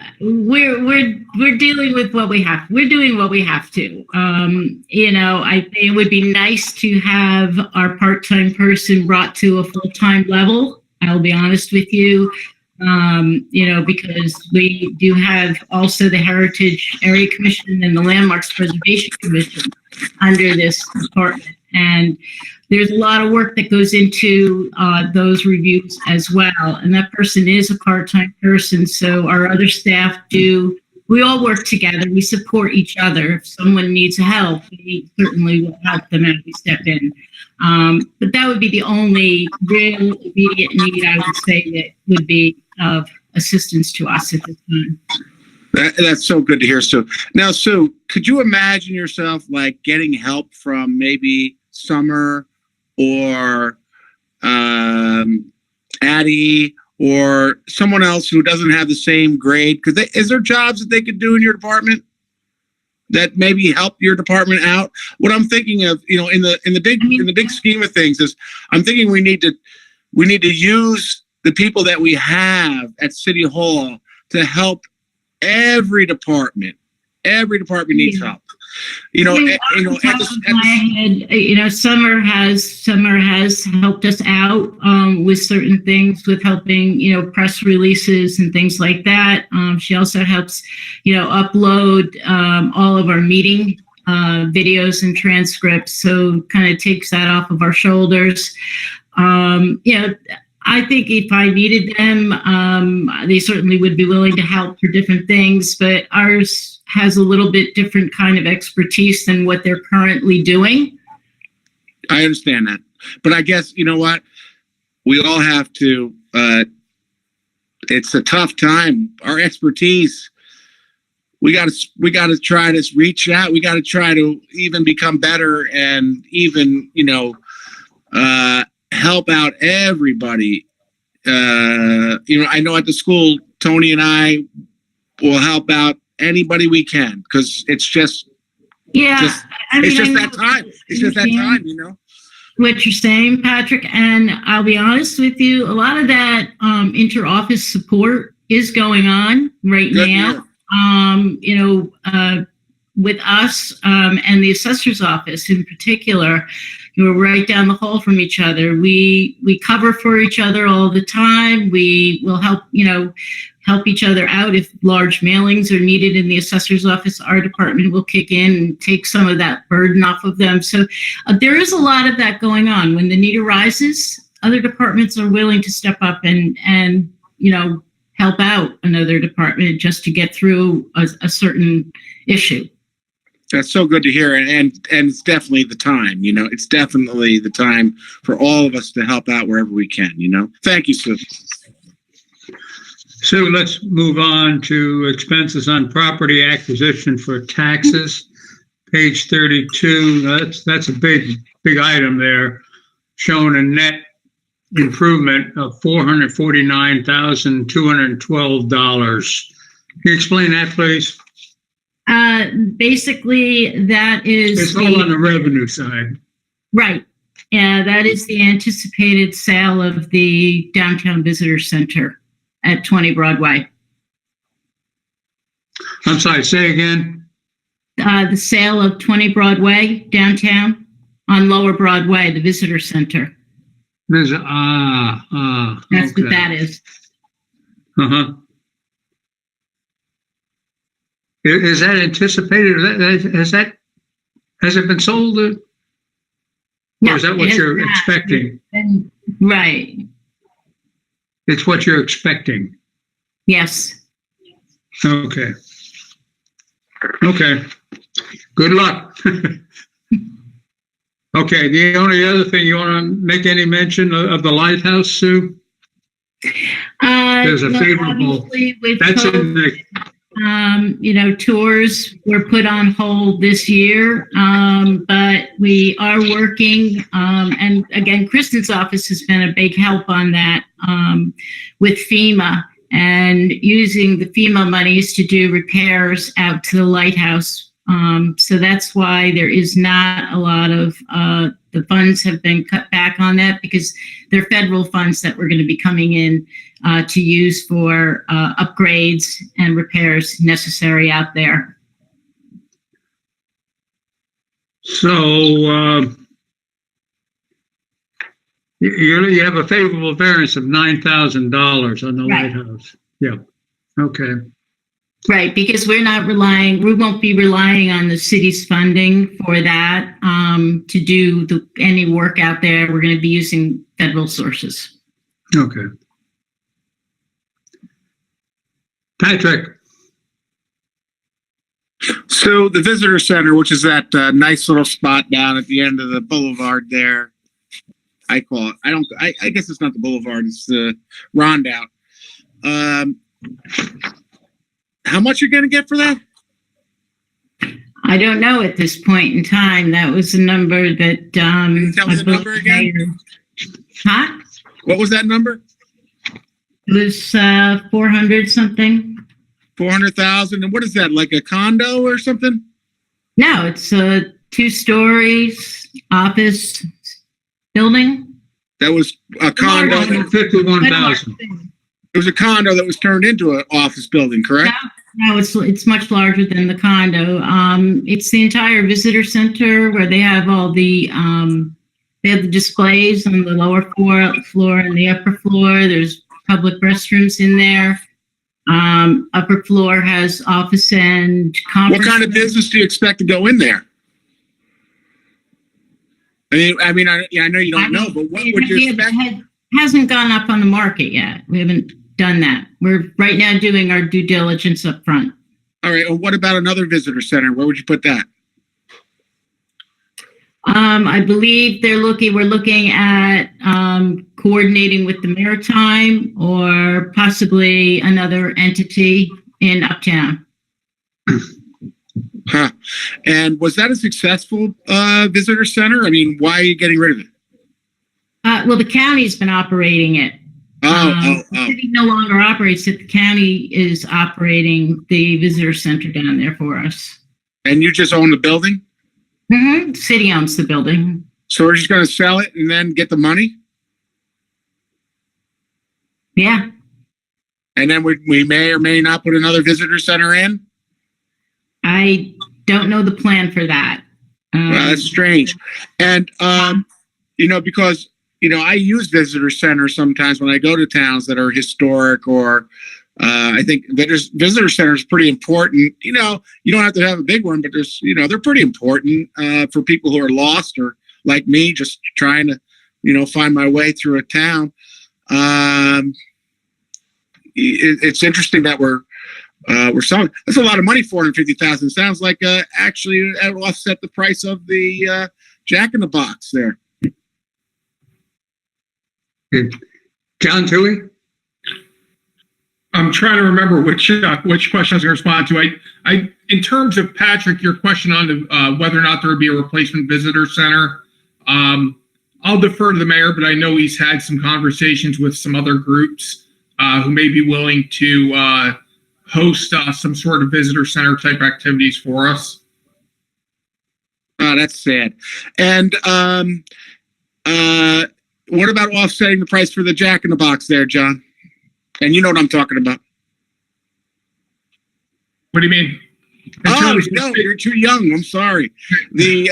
dealing with what we have. We're doing what we have to. I think it would be nice to have our part-time person brought to a full-time level. I'll be honest with you. Because we do have also the Heritage Area Commission and the Landmarks Preservation Commission under this department. And there's a lot of work that goes into those reviews as well. And that person is a part-time person. So our other staff we all work together. We support each other. If someone needs help, we certainly will help them as we step in. But that would be the only real immediate need, I would say, that would be of assistance to us at this time. That's so good to hear, Sue. Now, Sue, could you imagine yourself like getting help from maybe Summer or Addie or someone else who doesn't have the same grade? Is there jobs that they could do in your department that maybe help your department out? What I'm thinking of, in the big scheme of things, is I'm thinking we need to use the people that we have at City Hall to help every department. Every department needs help. Summer has helped us out with certain things, with helping, press releases and things like that. She also helps, upload all of our meeting videos and transcripts. So kind of takes that off of our shoulders. I think if I needed them, they certainly would be willing to help for different things, but ours has a little bit different kind of expertise than what they're currently doing. I understand that. But I guess, you know what? We all have to, it's a tough time. Our expertise, we got to try to reach out. We got to try to even become better and even, help out everybody. I know at the school, Tony and I will help out anybody we can, because it's just that time. It's just that time, What you're saying, Patrick, and I'll be honest with you, a lot of that inter-office support is going on right now. With us and the assessor's office in particular, we're right down the hall from each other. We cover for each other all the time. We will help each other out if large mailings are needed in the assessor's office. Our department will kick in and take some of that burden off of them. So there is a lot of that going on. When the need arises, other departments are willing to step up and help out another department just to get through a certain issue. That's so good to hear. And it's definitely the time, it's definitely the time for all of us to help out wherever we can, Thank you, Sue. So let's move on to expenses on property acquisition for taxes. Page 32, that's a big item there, showing a net improvement of $449,212. Can you explain that, please? Basically, that is... It's all on the revenue side. Right. Yeah, that is the anticipated sale of the Downtown Visitor Center at 20 Broadway. I'm sorry, say again? The sale of 20 Broadway downtown on Lower Broadway, the Visitor Center. That's okay. What that is. Uh-huh. Is that anticipated? Has it been sold? Or is that what you're expecting? Right. It's what you're expecting. Yes. Okay. Good luck. Okay. The only other thing, you want to make any mention of the lighthouse, Sue? There's a favorable. That's in the. Tours were put on hold this year, but we are working. And again, Kristen's office has been a big help on that with FEMA and using the FEMA monies to do repairs out to the lighthouse. So that's why there is not a lot of the funds have been cut back on that because they're federal funds that we're going to be coming in to use for upgrades and repairs necessary out there. So, you have a favorable variance of $9,000 on the Right. lighthouse. Yeah. Okay. Right, because we won't be relying on the city's funding for that to do any work out there. We're going to be using federal sources. Okay. Patrick. So the visitor center, which is that nice little spot down at the end of the boulevard there, I call it. I guess it's not the boulevard, it's the roundabout. How much are you going to get for that? I don't know at this point in time. That was a number that. Tell me the number again. Huh? What was that number? It was 400 something. 400,000. And what is that? Like a condo or something? No, it's a 2 stories office building. That was a condo. 51,000. It was a condo that was turned into an office building, correct? No, it's much larger than the condo. It's the entire visitor center where they have all the they have the displays on the lower floor and the upper floor. There's public restrooms in there. Upper floor has office and conference. What kind of business do you expect to go in there? I know you don't know, but what would you expect? It hasn't gone up on the market yet. We haven't done that. We're right now doing our due diligence up front. All right. Well, what about another visitor center? Where would you put that? I believe we're looking at coordinating with the Maritime or possibly another entity in Uptown. Huh. And was that a successful visitor center? I mean, why are you getting rid of it? Well, the county's been operating it. The city no longer operates it. The county is operating the visitor center down there for us. And you just own the building? Mm-hmm. The city owns the building. So we're just going to sell it and then get the money? Yeah. And then we may or may not put another visitor center in? I don't know the plan for that. Well, that's strange. And, because, I use visitor centers sometimes when I go to towns that are historic or I think visitor center is pretty important. You don't have to have a big one, but they're pretty important for people who are lost or like me, just trying to, find my way through a town. It's interesting that we're selling. That's a lot of money. 450,000 sounds like actually that will offset the price of the Jack in the Box there. John Tui? I'm trying to remember which question I was going to respond to. I in terms of Patrick, your question on whether or not there would be a replacement visitor center, I'll defer to the mayor, but I know he's had some conversations with some other groups who may be willing to host some sort of visitor center type activities for us. Oh, that's sad. And what about offsetting the price for the Jack in the Box there, John? And you know what I'm talking about. What do you mean? No, you're too young. I'm sorry. The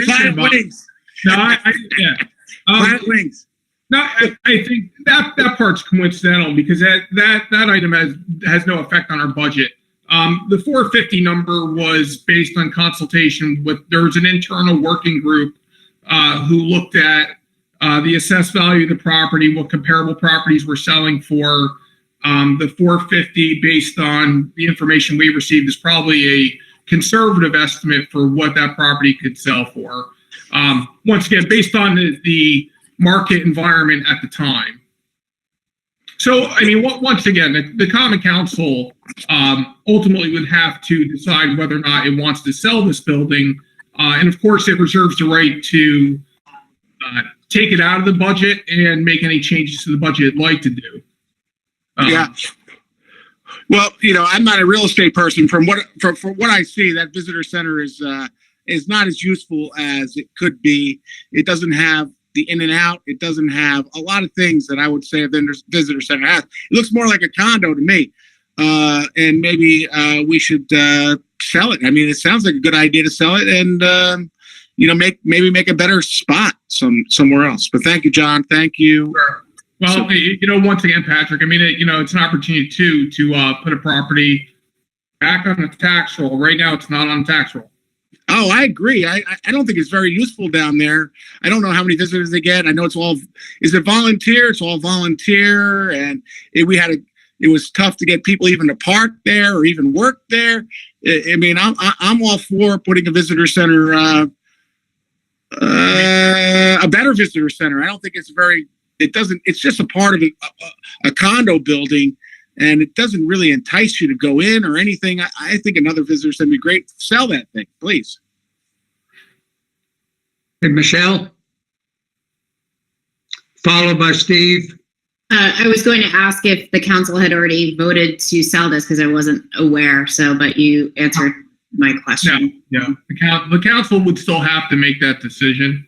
Planet Wings. No, yeah. Planet Wings. No, I think that part's coincidental because that item has no effect on our budget. The 450 number was based on consultation with. There was an internal working group who looked at the assessed value of the property, what comparable properties were selling for. The 450, based on the information we received, is probably a conservative estimate for what that property could sell for. Once again, based on the market environment at the time. So, I mean, once again, the Common Council ultimately would have to decide whether or not it wants to sell this building. And of course, it reserves the right to take it out of the budget and make any changes to the budget it'd like to do. Yeah. Well, I'm not a real estate person. From what I see, that visitor center is is not as useful as it could be. It doesn't have the in and out. It doesn't have a lot of things that I would say a visitor center has. It looks more like a condo to me. And maybe we should sell it. I mean, it sounds like a good idea to sell it and, make a better spot somewhere else. But thank you, John. Thank you. Sure. Well, once again, Patrick, I mean, it's an opportunity too to put a property back on the tax roll. Right now, it's not on the tax roll. Oh, I agree. I don't think it's very useful down there. I don't know how many visitors they get. I know is it volunteer? It's all volunteer. And it was tough to get people even to park there or even work there. I mean, I'm all for putting a visitor center, a better visitor center. I don't think it's just a part of a condo building, and it doesn't really entice you to go in or anything. I think another visitor center would be great. Sell that thing, please. And Michelle? Followed by Steve. I was going to ask if the council had already voted to sell this because I wasn't aware. But you answered my question. Yeah. The council would still have to make that decision.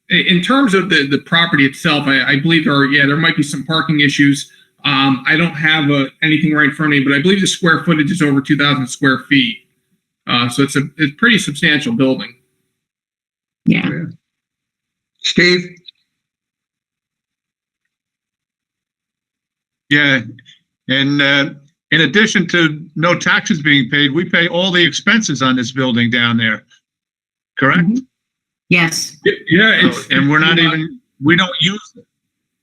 In terms of the property itself, I believe there might be some parking issues. I don't have anything right in front of me, but I believe the square footage is over 2,000 square feet. So it's a pretty substantial building. Yeah. Steve? Yeah, and in addition to no taxes being paid, we pay all the expenses on this building down there, correct? Mm-hmm. Yes. Yeah, and we don't use it.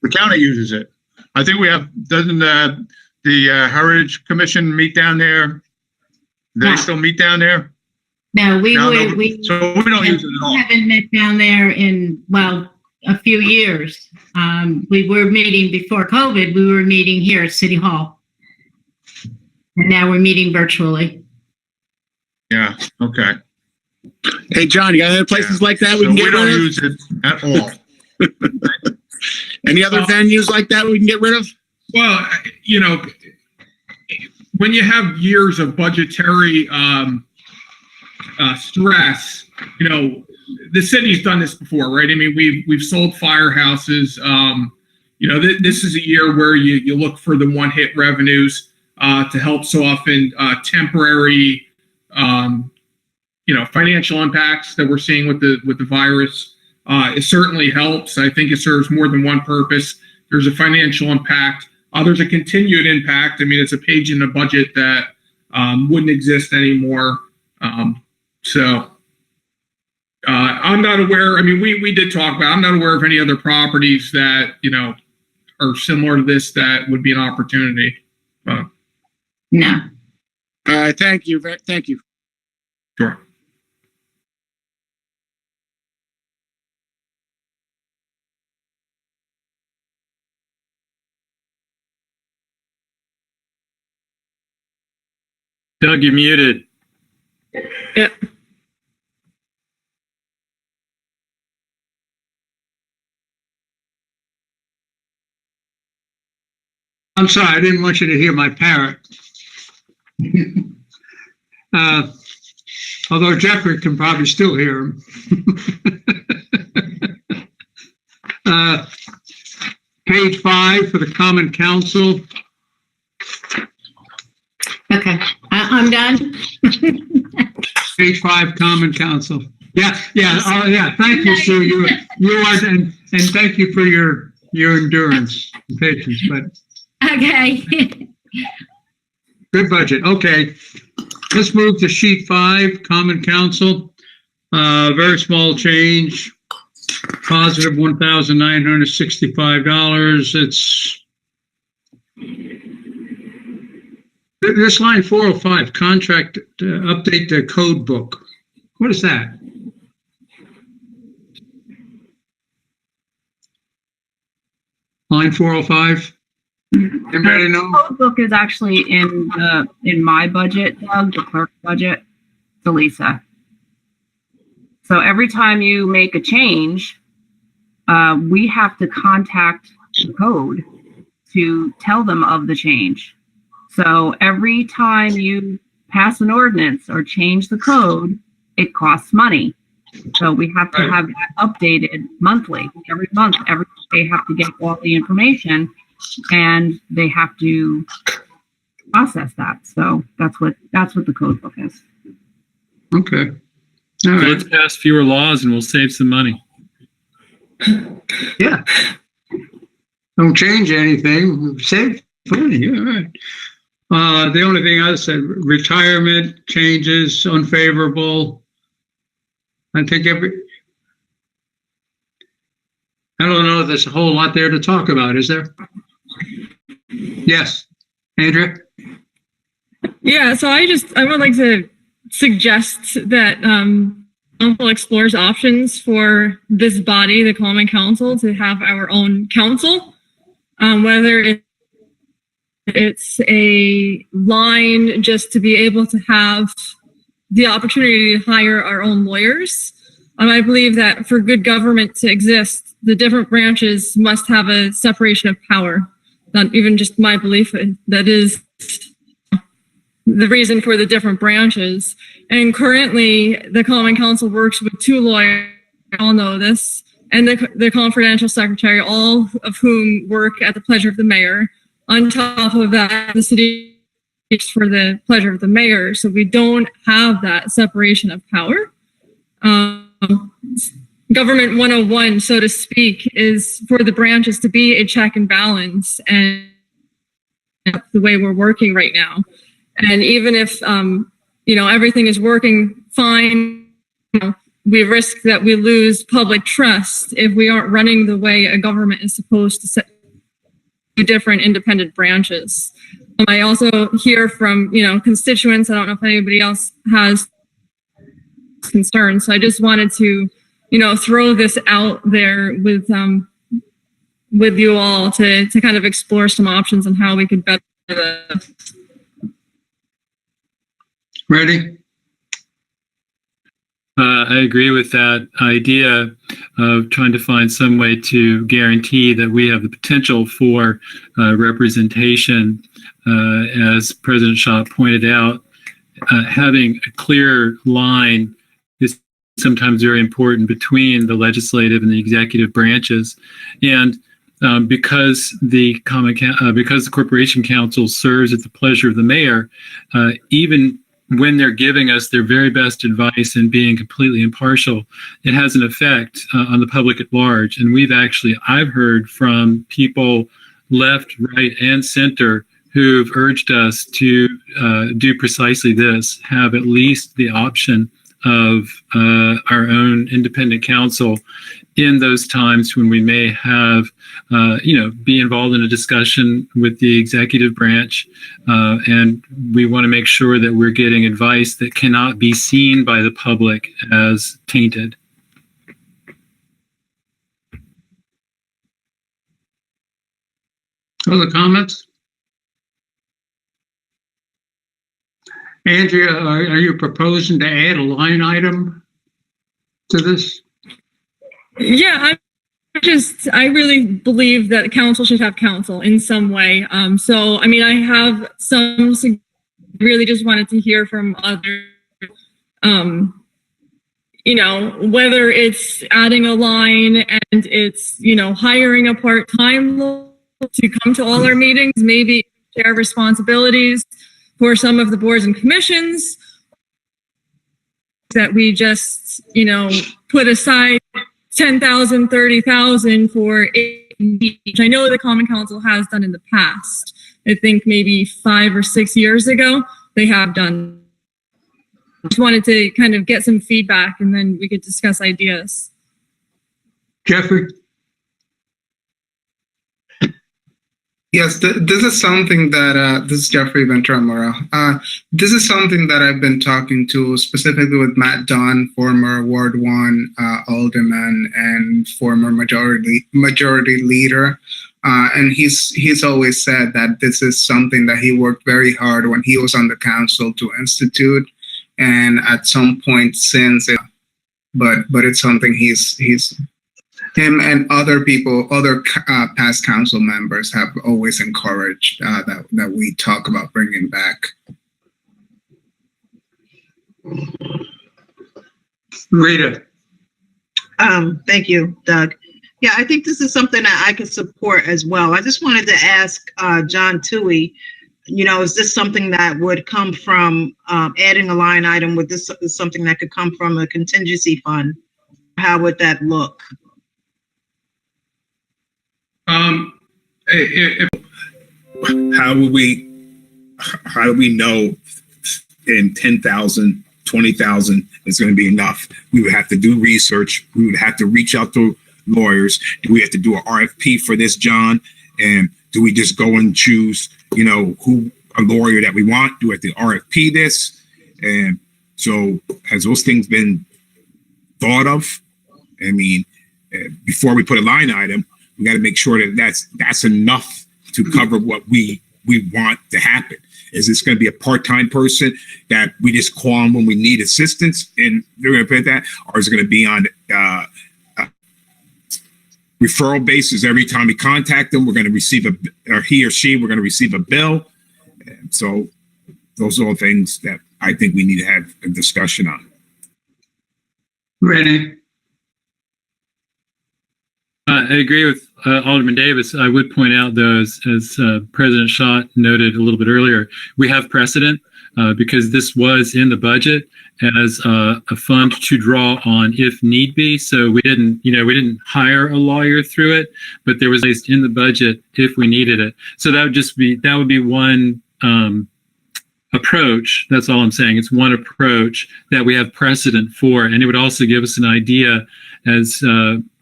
The county uses it. I think doesn't the Heritage Commission meet down there? They still meet down there? No, so we don't use it at all. We haven't met down there in, a few years. We were meeting before COVID. We were meeting here at City Hall. And now we're meeting virtually. Yeah, okay. Hey, John, you got other places like that we can get rid of? We don't use it at all. Any other venues like that we can get rid of? Well, when you have years of budgetary stress, the city's done this before, right? I mean, we've sold firehouses. This is a year where you look for the one-hit revenues to help soften temporary, financial impacts that we're seeing with the virus. It certainly helps. I think it serves more than one purpose. There's a financial impact. There's a continued impact. I mean, it's a page in the budget that wouldn't exist anymore. I'm not aware. I mean, we did talk about. I'm not aware of any other properties that are similar to this that would be an opportunity. No. All right. Thank you. Thank you. Sure. Doug, you're muted. Yep. I'm sorry, I didn't want you to hear my parrot. Although Jeffrey can probably still hear him. Page 5 for the Common Council. Okay, I'm done. Page 5, Common Council. Yeah. Oh, yeah. Thank you, Sue. You are, and thank you for your endurance and patience. But Okay. good budget. Okay, let's move to sheet 5, Common Council. Very small change. Positive $1,965. It's this line 405, contract update the code book. What is that? Line 405? Anybody know? The code book is actually in my budget, Doug, the clerk budget, to Lisa. So every time you make a change, we have to contact the code to tell them of the change. So every time you pass an ordinance or change the code, it costs money. So we have to have that updated monthly. Every month, they have to get all the information, and they have to process that. So that's what the code book is. Okay. All So right. let's pass fewer laws and we'll save some money. Yeah. Don't change anything. Save money. All right. The only thing I said, retirement changes, unfavorable. I think I don't know if there's a whole lot there to talk about, is there? Yes. Andrea? Yeah, so I would like to suggest that council explores options for this body, the Common Council, to have our own council, whether it's a line just to be able to have the opportunity to hire our own lawyers. I believe that for good government to exist, the different branches must have a separation of power. Not even just my belief, that is the reason for the different branches. And currently, the Common Council works with 2 lawyers, we all know this, and the confidential secretary, all of whom work at the pleasure of the mayor. On top of that, the city is for the pleasure of the mayor, so we don't have that separation of power. Government 101, so to speak, is for the branches to be a check and balance, and that's the way we're working right now. And even if everything is working fine, we risk that we lose public trust if we aren't running the way a government is supposed to set different independent branches. I also hear from constituents. I don't know if anybody else has concerns. So I just wanted to throw this out there with you all to kind of explore some options on how we could better this. Ready? I agree with that idea of trying to find some way to guarantee that we have the potential for representation. As President Schott pointed out, having a clear line is sometimes very important between the legislative and the executive branches. And because the Corporation Council serves at the pleasure of the mayor, even when they're giving us their very best advice and being completely impartial, it has an effect on the public at large. And I've heard from people left, right, and center who've urged us to do precisely this, have at least the option of our own independent counsel in those times when we may have, be involved in a discussion with the executive branch. And we want to make sure that we're getting advice that cannot be seen by the public as tainted. Other comments? Andrea, are you proposing to add a line item to this? Yeah, I really believe that council should have counsel in some way. So, I have some, really just wanted to hear from others, whether it's adding a line and it's, hiring a part-time to come to all our meetings, maybe share responsibilities for some of the boards and commissions, that we just, put aside 10,000, 30,000 for each. I know the Common Council has done in the past. I think maybe 5 or 6 years ago, they have done. Just wanted to kind of get some feedback and then we could discuss ideas. Jeffrey? Yes, this is something that, this is Jeffrey Ventura-Morel. This is something that I've been talking to specifically with Matt Dunn, former Ward 1 alderman and former majority leader. And he's always said that this is something that he worked very hard when he was on the council to institute. And at some point since, but it's something him and other people, other past council members have always encouraged that we talk about bringing back. Rita. Thank you, Doug. Yeah, I think this is something that I could support as well. I just wanted to ask John Toohey, is this something that would come from adding a line item? Would this is something that could come from a contingency fund? How would that look? How do we know in 10,000, 20,000 is going to be enough? We would have to do research. We would have to reach out to lawyers. Do we have to do an RFP for this, John? And do we just go and choose, who a lawyer that we want? Do we have to RFP this? And so has those things been thought of? I mean, before we put a line item, we got to make sure that that's enough to cover what we want to happen. Is this going to be a part-time person that we just call on when we need assistance and they're going to pay that? Or is it going to be on referral basis? Every time we contact them, we're going to receive or he or she, we're going to receive a bill. And so those are all things that I think we need to have a discussion on. Renee. I agree with Alderman Davis. I would point out, though, as President Schott noted a little bit earlier, we have precedent because this was in the budget as a fund to draw on if need be. So we didn't hire a lawyer through it, but there was placed in the budget if we needed it. So that would be one approach. That's all I'm saying. It's one approach that we have precedent for, and it would also give us an idea, as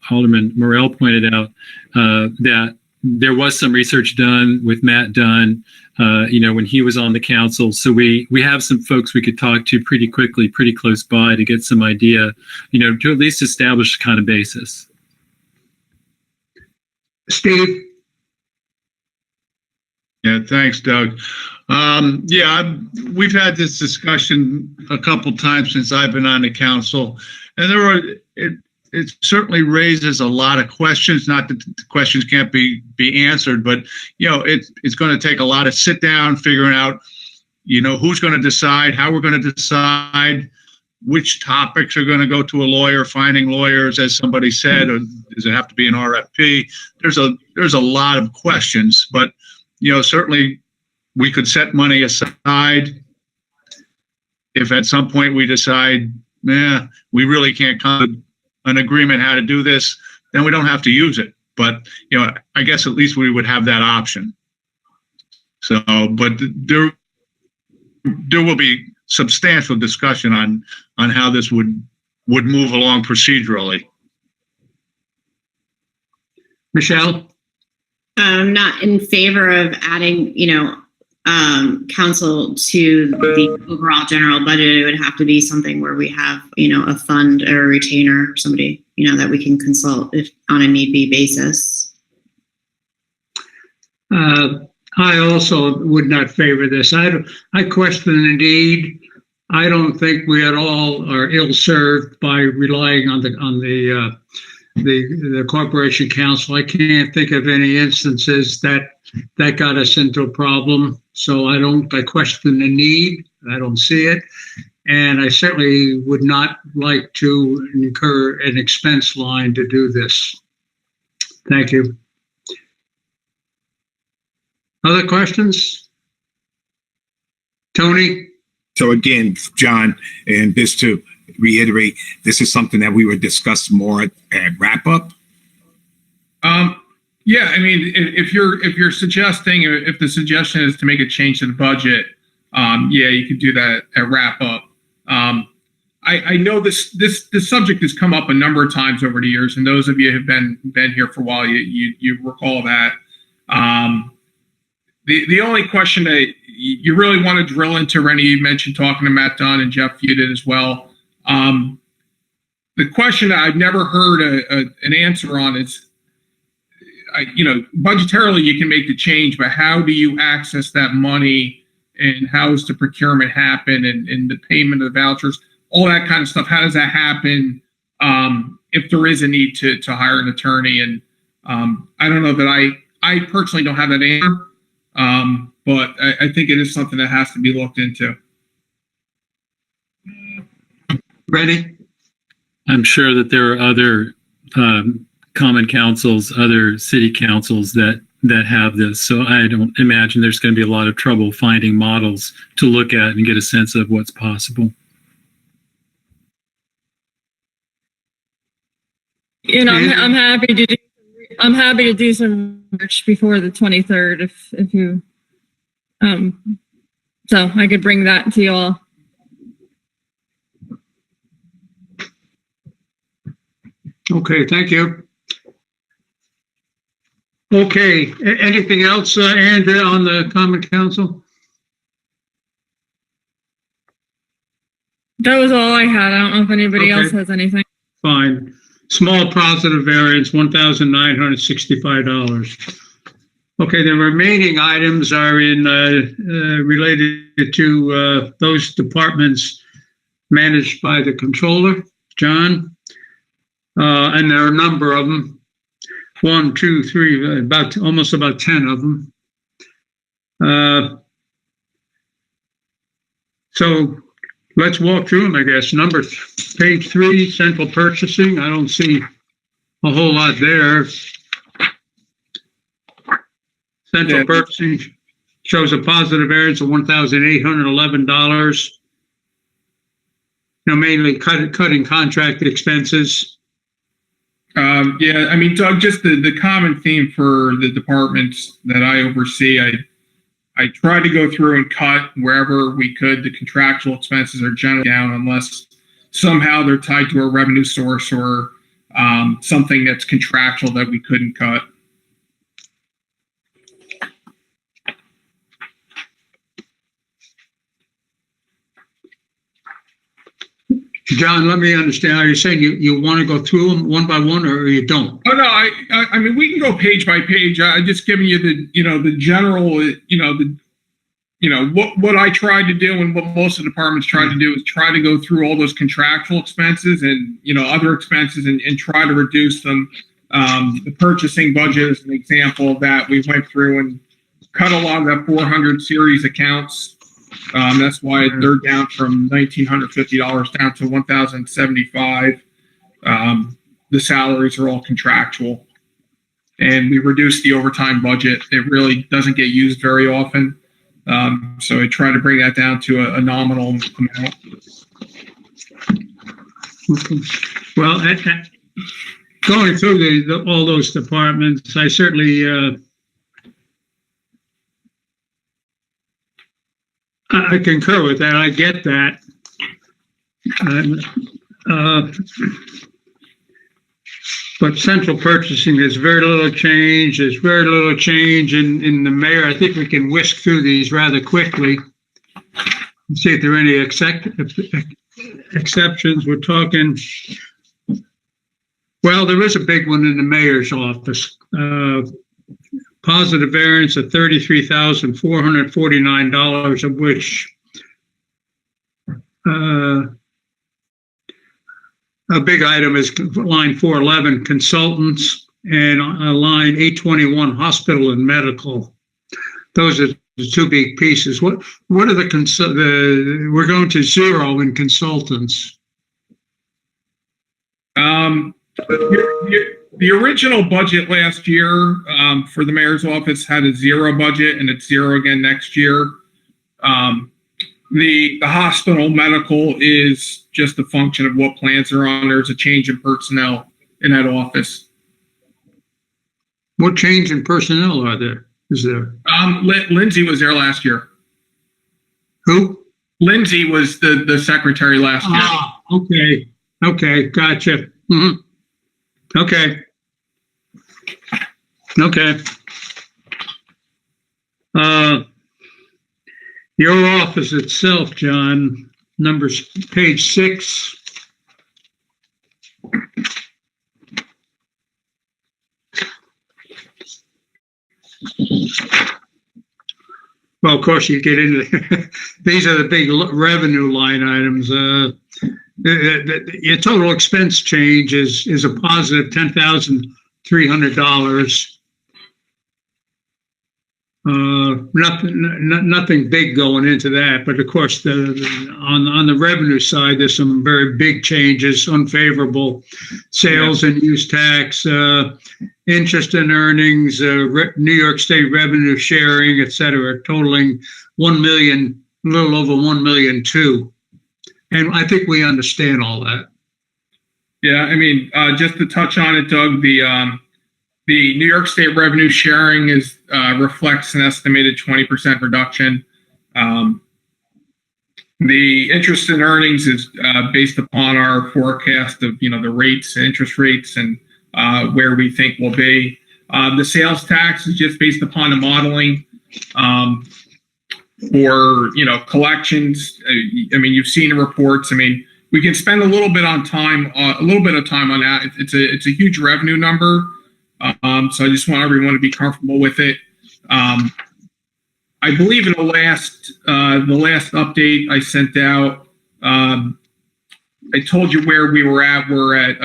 Alderman Morell pointed out, that there was some research done with Matt Dunn, when he was on the council. So we have some folks we could talk to pretty quickly, pretty close by to get some idea, to at least establish a kind of basis. Steve? Yeah, thanks, Doug. We've had this discussion a couple times since I've been on the council, and it certainly raises a lot of questions. Not that the questions can't be answered, but it's going to take a lot of sit down, figuring out, who's going to decide, how we're going to decide, which topics are going to go to a lawyer, finding lawyers, as somebody said, or does it have to be an RFP? There's a lot of questions, but certainly we could set money aside if at some point we decide, we really can't come to an agreement how to do this, then we don't have to use it. But, I guess at least we would have that option. So, but there will be substantial discussion on how this would move along procedurally. Michelle? I'm not in favor of adding, council to the overall general budget. It would have to be something where we have, a fund or a retainer, or somebody, that we can consult if on a need be basis. I also would not favor this. I question the need. I don't think we at all are ill-served by relying on the corporation council. I can't think of any instances that got us into a problem. So I question the need. I don't see it. And I certainly would not like to incur an expense line to do this. Thank you. Other questions? Tony? So again, John, and this to reiterate, this is something that we would discuss more at wrap up. Yeah, I mean, if you're suggesting, if the suggestion is to make a change to the budget, you could do that at wrap up. I know this subject has come up a number of times over the years, and those of you who have been here for a while, you recall that. The only question that you really want to drill into, Rennie, you mentioned talking to Matt Dunn, and Jeff, you did as well. The question that I've never heard an answer on is, budgetarily you can make the change, but how do you access that money, and how does the procurement happen, and the payment of the vouchers, all that kind of stuff? How does that happen if there is a need to hire an attorney? And I don't know that I personally don't have that answer, but I think it is something that has to be looked into. Ready? I'm sure that there are other common councils, other city councils that have this. So I don't imagine there's going to be a lot of trouble finding models to look at and get a sense of what's possible. You know, I'm happy to do some research before the 23rd if you so I could bring that to you all. Okay, thank you. Okay, anything else, Andrea, on the Common Council? That was all I had. I don't know if anybody else has anything. Fine. Small positive variance, $1,965. Okay, the remaining items are in related to those departments managed by the controller, John. And there are a number of them. 1, 2, 3, almost about 10 of them. So let's walk through them, I guess. Page 3, central purchasing. I don't see a whole lot there. Central purchasing shows a positive variance of $1,811. Mainly cutting contract expenses. Yeah, I mean, Doug, just the common theme for the departments that I oversee, I try to go through and cut wherever we could. The contractual expenses are generally down unless somehow they're tied to a revenue source or something that's contractual that we couldn't cut. John, let me understand. Are you saying you want to go through them one by one, or you don't? Oh no, I mean we can go page by page. I'm just giving you the general what I tried to do and what most of the departments tried to do is try to go through all those contractual expenses and other expenses and try to reduce them. The purchasing budget is an example of that. We went through and cut a lot of that 400 series accounts. That's why they're down from $1,950 down to $1,075. The salaries are all contractual, and we reduced the overtime budget. It really doesn't get used very often, so I try to bring that down to a nominal amount. Well, going through all those departments, I certainly. I concur with that. I get that. But central purchasing, there's very little change. There's very little change in the mayor. I think we can whisk through these rather quickly and see if there are any exceptions. We're talking, well, there is a big one in the mayor's office. Positive variance of $33,449, of which a big item is line 411 consultants and line 821 hospital and medical. Those are the two big pieces. What are we're going to zero in consultants. The original budget last year for the mayor's office had a zero budget, and it's zero again next year. The hospital medical is just a function of what plans are on. There's a change in personnel in that office. What change in personnel is there? Lindsay was there last year. Who? Lindsay was the secretary last year. Ah, okay, gotcha. Mm-hmm. Okay. Your office itself, John, page 6. Well, of course, you get into these are the big revenue line items. Your total expense change is a positive $10,300. Nothing big going into that, but of course, on the revenue side, there's some very big changes, unfavorable sales and use tax, interest and earnings, New York State revenue sharing, et cetera, totaling 1 million, a little over 1 million too. And I think we understand all that. Yeah, I mean, just to touch on it, Doug, the New York State revenue sharing reflects an estimated 20% reduction. The interest and earnings is based upon our forecast of the rates, interest rates, and where we think we'll be. The sales tax is just based upon the modeling for collections. I mean, you've seen the reports. I mean, we can spend a little bit of time on that. It's a huge revenue number. So I just want everyone to be comfortable with it. I believe in the last update I sent out, I told you where we were at. We're at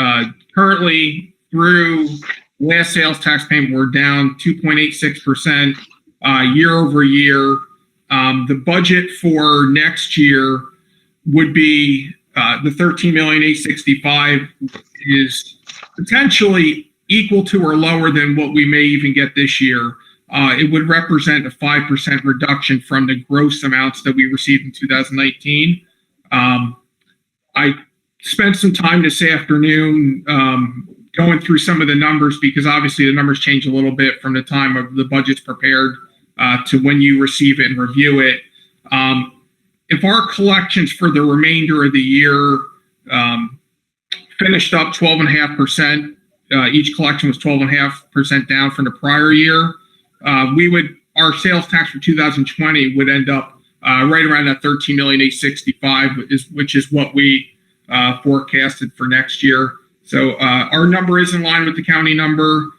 currently through last sales tax payment, we're down 2.86% year over year. The budget for next year would be the $13,865,000 is potentially equal to or lower than what we may even get this year. It would represent a 5% reduction from the gross amounts that we received in 2019. I spent some time this afternoon going through some of the numbers because obviously the numbers change a little bit from the time of the budget's prepared to when you receive it and review it. If our collections for the remainder of the year finished up 12.5%, each collection was 12.5% down from the prior year, our sales tax for 2020 would end up right around that $13,865,000, which is what we forecasted for next year. So our number is in line with the county number.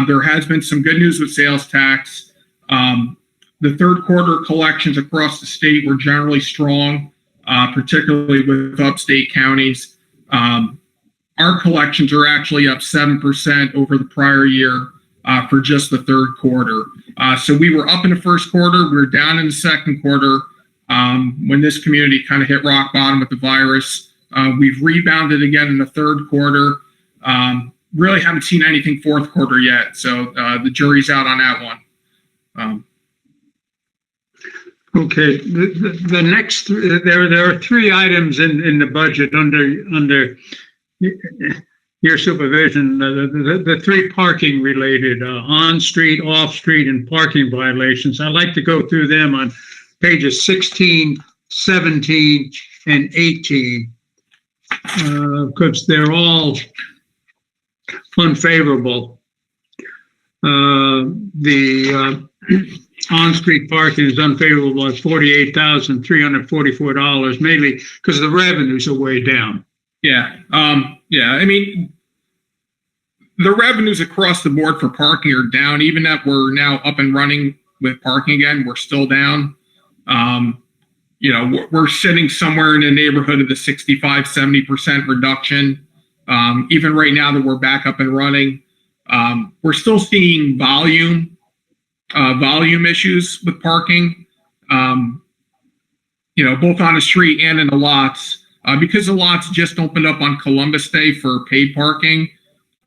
There has been some good news with sales tax. The third quarter collections across the state were generally strong, particularly with upstate counties. Our collections are actually up 7% over the prior year for just the third quarter. So we were up in the first quarter, we were down in the second quarter when this community kind of hit rock bottom with the virus. We've rebounded again in the third quarter. Really haven't seen anything fourth quarter yet, so the jury's out on that one. Okay, the next there are three items in the budget under your supervision. The three parking related on-street, off-street, and parking violations. I'd like to go through them on pages 16, 17, and 18 because they're all unfavorable. The on-street parking is unfavorable at $48,344, mainly because the revenues are way down. Yeah. I mean, the revenues across the board for parking are down. Even that we're now up and running with parking again, we're still down. We're sitting somewhere in the neighborhood of the 65-70% reduction. Even right now that we're back up and running, we're still seeing volume issues with parking, both on the street and in the lots. Because the lots just opened up on Columbus Day for paid parking,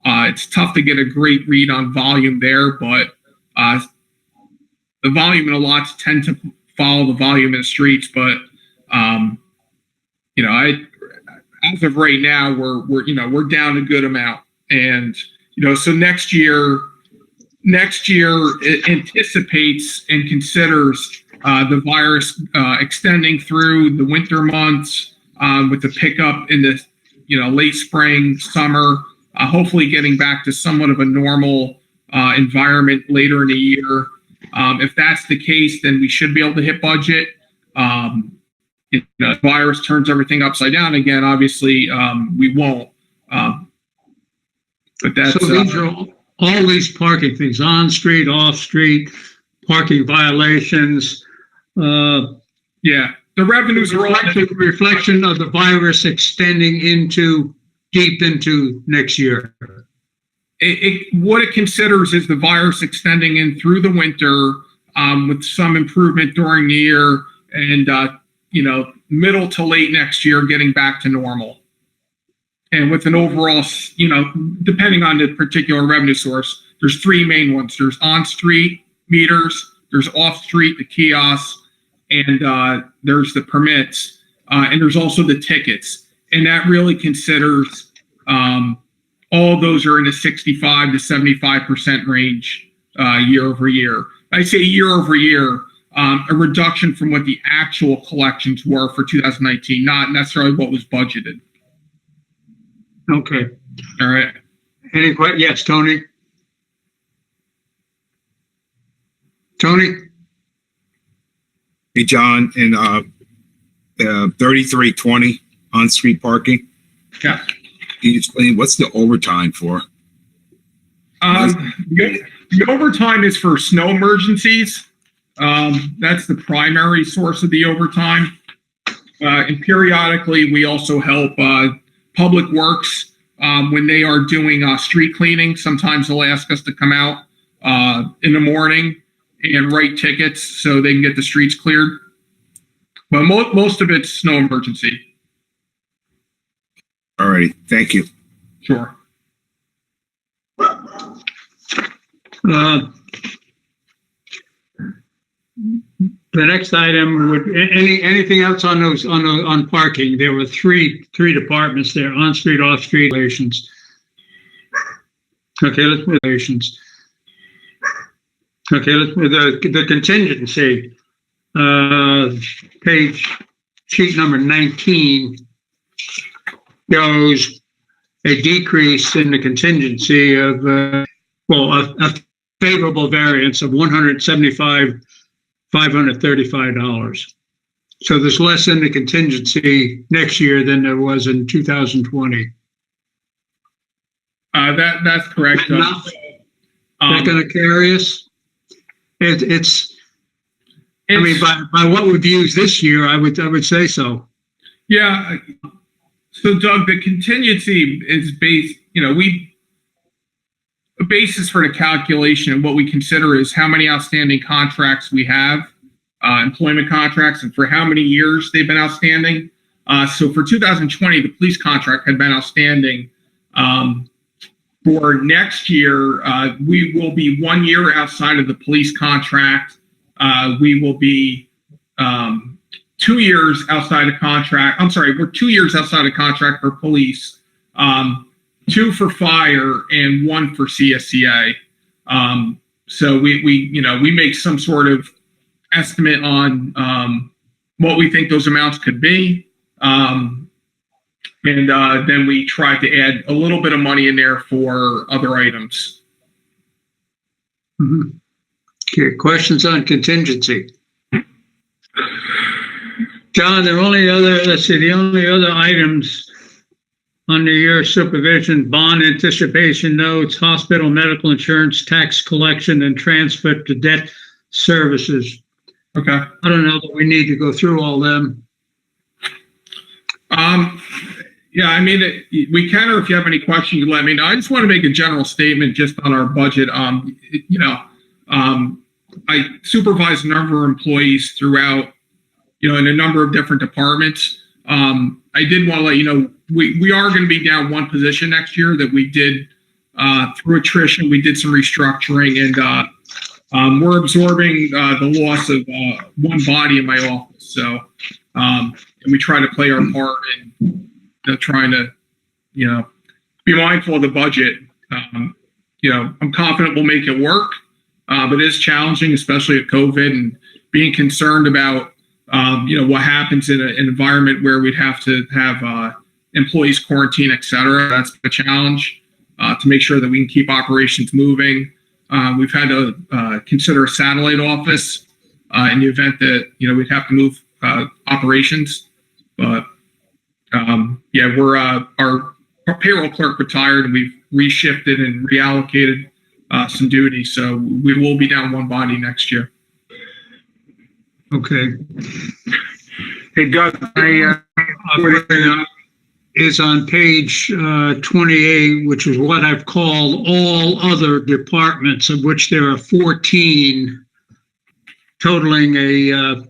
it's tough to get a great read on volume there, but the volume in the lots tend to follow the volume in the streets. But as of right now, we're down a good amount, and so next year it anticipates and considers the virus extending through the winter months. With the pickup in the late spring, summer, hopefully getting back to somewhat of a normal environment later in the year. If that's the case, then we should be able to hit budget. If the virus turns everything upside down again, obviously we won't. But that's so these are all these parking things: on street, off street, parking violations. Yeah. The revenues are all a reflection of the virus extending deep into next year. What it considers is the virus extending in through the winter, with some improvement during the year, and middle to late next year getting back to normal. And with an overall, depending on the particular revenue source, there's three main ones. There's on-street meters, there's off-street, the kiosks, and there's the permits, and there's also the tickets. And that really considers all those are in the 65 to 75% range year over year. I say year over year, a reduction from what the actual collections were for 2019, not necessarily what was budgeted. Okay. All right. Any questions? Yes, Tony? Tony? Hey, John, in 3320 on-street parking. Yeah. Can you explain what's the overtime for? The overtime is for snow emergencies. That's the primary source of the overtime. And periodically, we also help Public Works when they are doing street cleaning. Sometimes they'll ask us to come out in the morning and write tickets so they can get the streets cleared. But most of it's snow emergency. All righty. Thank you. Sure. The next item would anything else on those on parking? There were three departments there: on street, off street relations. Okay, let's move relations. Okay, let's move the contingency. Sheet number 19 shows a decrease in the contingency of a favorable variance of $175,535. So there's less in the contingency next year than there was in 2020. That's correct. Not going to carry us. I mean, by what we've used this year, I would say so. Yeah. So, Doug, the contingency is based. The basis for the calculation and what we consider is how many outstanding contracts we have, employment contracts, and for how many years they've been outstanding. So for 2020, the police contract had been outstanding. For next year, we will be 1 year outside of the police contract. We will be 2 years outside of contract. I'm sorry, we're 2 years outside of contract for police. 2 for fire and 1 for CSCA. So we make some sort of estimate on what we think those amounts could be. And then we try to add a little bit of money in there for other items. Mm-hmm. Okay, questions on contingency? John, the only other items under your supervision: bond anticipation notes, hospital medical insurance, tax collection, and transfer to debt services. Okay. I don't know that we need to go through all them. Yeah, I mean, we can, or if you have any questions, you let me know. I just want to make a general statement just on our budget. I supervise a number of employees throughout, in a number of different departments. I did want to let you know, we are going to be down one position next year that we did through attrition. We did some restructuring, and we're absorbing the loss of one body in my office. So, and we try to play our part in trying to, be mindful of the budget. I'm confident we'll make it work, but it is challenging, especially with COVID and being concerned about, what happens in an environment where we'd have to have employees quarantine, et cetera. That's a challenge to make sure that we can keep operations moving. We've had to consider a satellite office in the event that, we'd have to move operations. But we're our payroll clerk retired, and we've reshifted and reallocated some duties. So we will be down one body next year. Okay. Hey, Doug, is on page 28, which is what I've called all other departments, of which there are 14. totaling a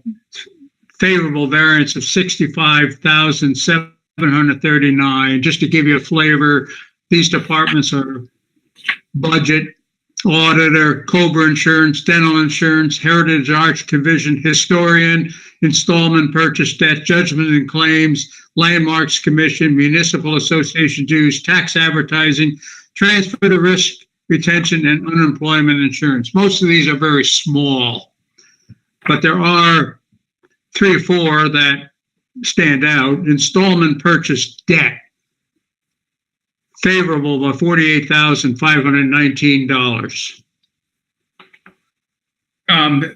favorable variance of 65,739. Just to give you a flavor, these departments are budget, auditor, Cobra insurance, dental insurance, heritage arch division, historian, installment purchase debt, judgment and claims, landmarks commission, municipal association dues, tax advertising, transfer to risk retention, and unemployment insurance. Most of these are very small, but there are 3 or 4 that stand out. Installment purchase debt, favorable by $48,519.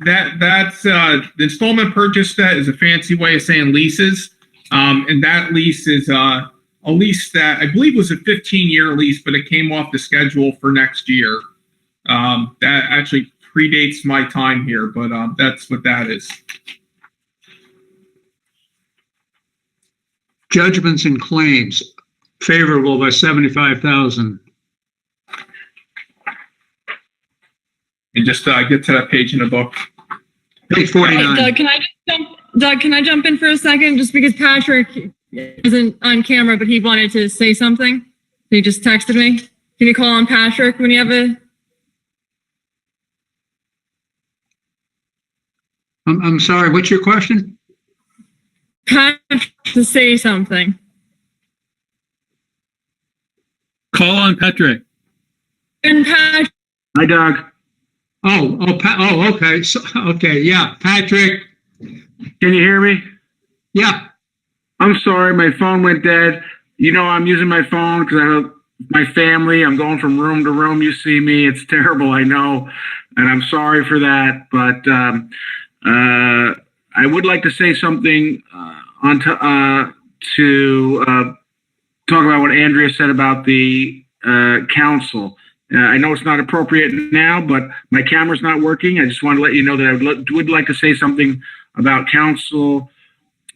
That's the installment purchase debt is a fancy way of saying leases. And that lease is a lease that I believe was a 15-year lease, but it came off the schedule for next year. That actually predates my time here, but that's what that is. Judgments and claims, favorable by 75,000. And just get to that page in the book. Page 49. Doug, can I jump in for a second? Just because Patrick isn't on camera, but he wanted to say something. He just texted me. Can you call on Patrick when you have a... I'm sorry, what's your question? Patrick to say something. Call on Patrick. And Patrick. Hi, Doug. Okay. Okay, yeah, Patrick. Can you hear me? Yeah. I'm sorry, my phone went dead. You know, I'm using my phone because I have my family. I'm going from room to room. You see me. It's terrible, I know. And I'm sorry for that. But I would like to say something to talk about what Andrea said about the council. I know it's not appropriate now, but my camera's not working. I just want to let you know that I would like to say something about council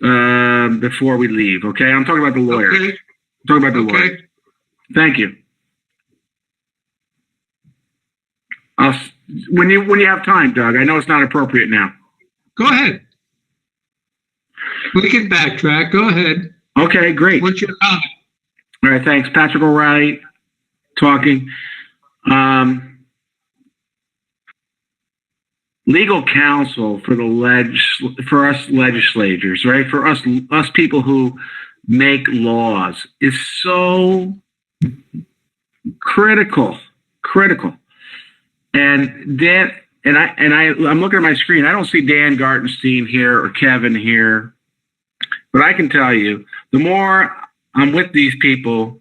before we leave. Okay, I'm talking about the lawyer. Okay. I'm talking about the lawyer. Thank you. When you have time, Doug. I know it's not appropriate now. Go ahead. We can backtrack. Go ahead. Okay, great. What's your comment? All right, thanks. Patrick O'Reilly talking. Legal counsel for for us legislators, right? For us people who make laws is so critical. And I'm looking at my screen. I don't see Dan Gartenstein here or Kevin here, but I can tell you, the more I'm with these people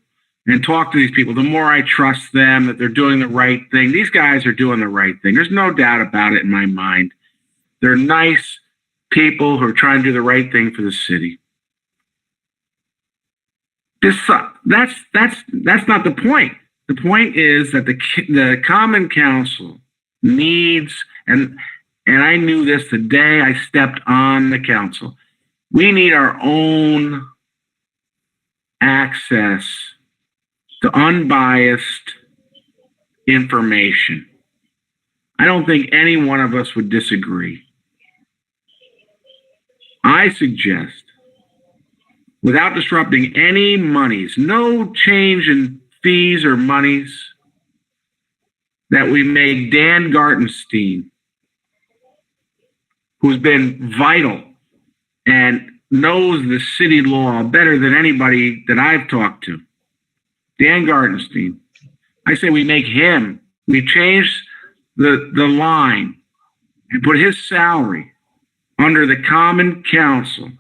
and talk to these people, the more I trust them that they're doing the right thing. These guys are doing the right thing. There's no doubt about it in my mind. They're nice people who are trying to do the right thing for the city. That's not the point. The point is that the Common Council needs, and I knew this the day I stepped on the council, we need our own access to unbiased information. I don't think any one of us would disagree. I suggest, without disrupting any monies, no change in fees or monies, that we make Dan Gartenstein, who's been vital and knows the city law better than anybody that I've talked to, Dan Gartenstein, I say we change the line and put his salary under the Common Council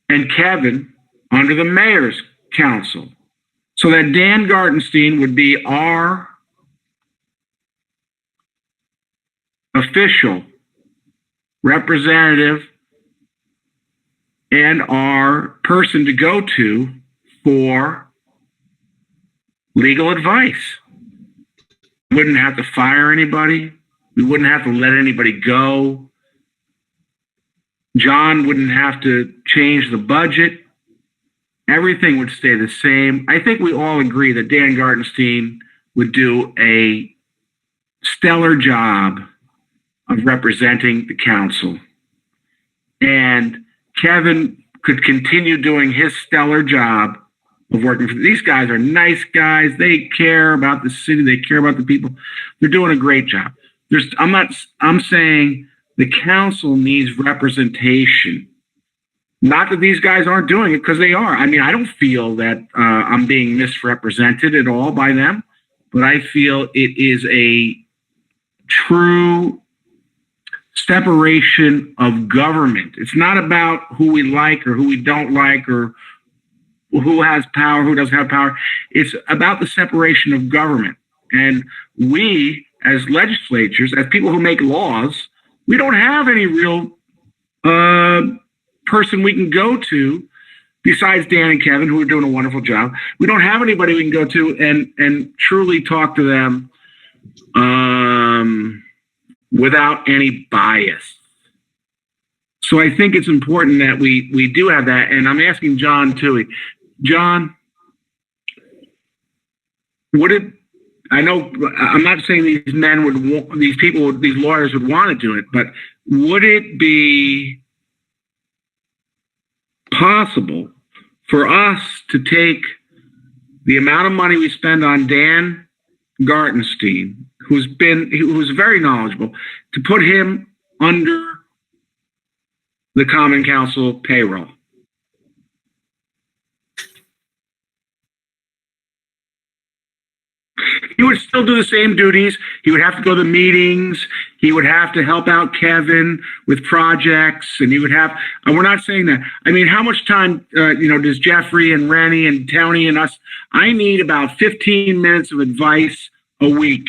and Kevin under the Mayor's Council, so that Dan Gartenstein would be our official representative and our person to go to for legal advice. We wouldn't have to fire anybody. We wouldn't have to let anybody go. John wouldn't have to change the budget. Everything would stay the same. I think we all agree that Dan Gartenstein would do a stellar job of representing the council. And Kevin could continue doing his stellar job of working for these guys. Are nice guys. They care about the city. They care about the people. They're doing a great job. I'm saying the council needs representation. Not that these guys aren't doing it, because they are. I mean, I don't feel that I'm being misrepresented at all by them, but I feel it is a true separation of government. It's not about who we like or who we don't like or who has power, who doesn't have power. It's about the separation of government. And we, as legislatures, as people who make laws, we don't have any real person we can go to besides Dan and Kevin, who are doing a wonderful job. We don't have anybody we can go to and truly talk to them without any bias. So I think it's important that we do have that. And I'm asking John too. John, I know I'm not saying these these lawyers would want to do it, but would it be possible for us to take the amount of money we spend on Dan Gartenstein, who's very knowledgeable, to put him under the Common Council payroll? He would still do the same duties. He would have to go to meetings. He would have to help out Kevin with projects, and he would have. And we're not saying that. I mean, how much time, does Jeffrey and Rennie and Tony and us? I need about 15 minutes of advice a week.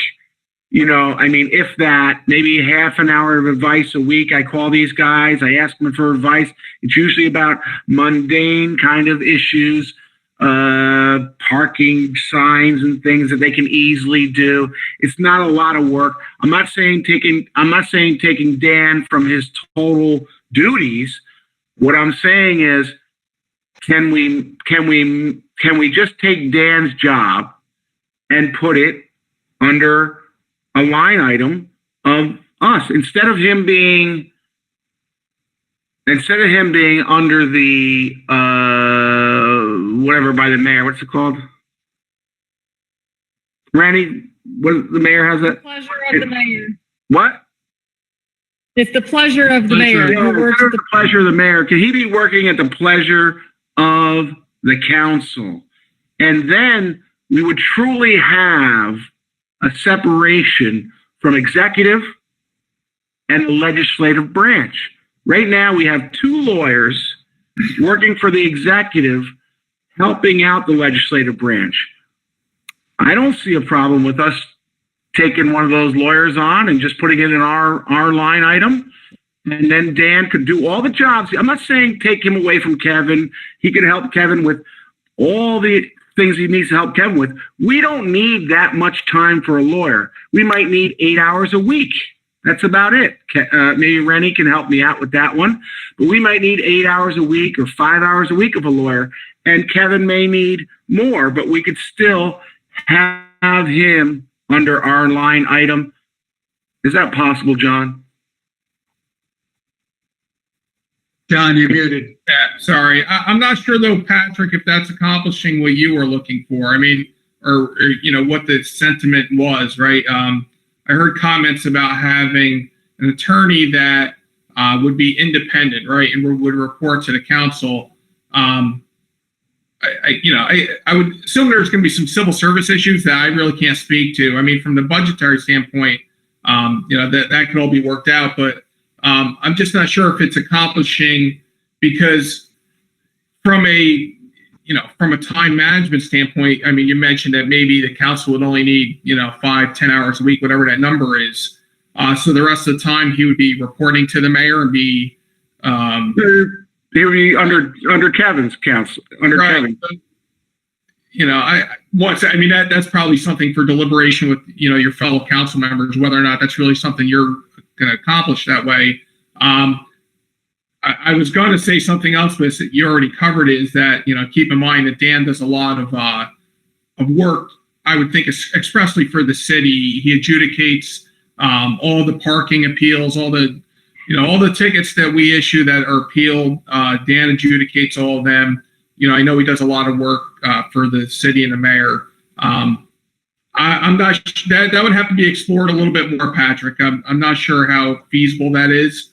If that, maybe half an hour of advice a week. I call these guys. I ask them for advice. It's usually about mundane kind of issues. Parking signs and things that they can easily do. It's not a lot of work. I'm not saying taking Dan from his total duties. What I'm saying is, can we just take Dan's job and put it under a line item of us instead of him being under the whatever by the mayor. What's it called? Randy, what the mayor has it? Pleasure of the mayor. What? It's the pleasure of the mayor. The pleasure of the mayor. Can he be working at the pleasure of the council? And then we would truly have a separation from executive and the legislative branch. Right now, we have two lawyers working for the executive, helping out the legislative branch. I don't see a problem with us taking one of those lawyers on and just putting it in our line item. And then Dan could do all the jobs. I'm not saying take him away from Kevin. He could help Kevin with all the things he needs to help Kevin with. We don't need that much time for a lawyer. We might need 8 hours a week. That's about it. Maybe Rennie can help me out with that one. But we might need 8 hours a week or 5 hours a week of a lawyer. And Kevin may need more, but we could still have him under our line item. Is that possible, John? John, you're muted. Sorry. I'm not sure, though, Patrick, if that's accomplishing what you were looking for. I mean, or what the sentiment was, right? I heard comments about having an attorney that would be independent, right, and would report to the council. I would assume there's going to be some civil service issues that I really can't speak to. I mean, from the budgetary standpoint, that could all be worked out, but I'm just not sure if it's accomplishing, because from a time management standpoint, I mean, you mentioned that maybe the council would only need, 5-10 hours a week, whatever that number is. So the rest of the time he would be reporting to the mayor and be, he would be under Kevin's council, Kevin. That's probably something for deliberation with, your fellow council members, whether or not that's really something you're going to accomplish that way. I was going to say something else, but you already covered it, is that, keep in mind that Dan does a lot of work, I would think, expressly for the city. He adjudicates all the parking appeals, all the tickets that we issue that are appealed. Dan adjudicates all of them. I know he does a lot of work for the city and the mayor. I'm not that would have to be explored a little bit more, Patrick. I'm not sure how feasible that is.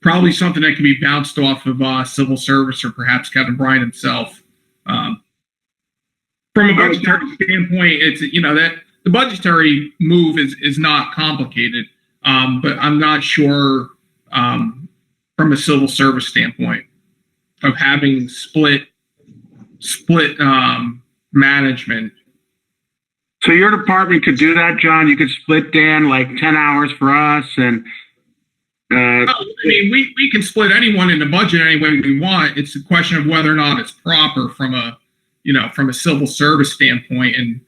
Probably something that can be bounced off of civil service or perhaps Kevin Bryant himself. From a budgetary standpoint, it's that the budgetary move is not complicated, but I'm not sure from a civil service standpoint of having split management. So your department could do that, John? You could split Dan like 10 hours for us and... we can split anyone in the budget any way we want. It's a question of whether or not it's proper from a civil service standpoint. And,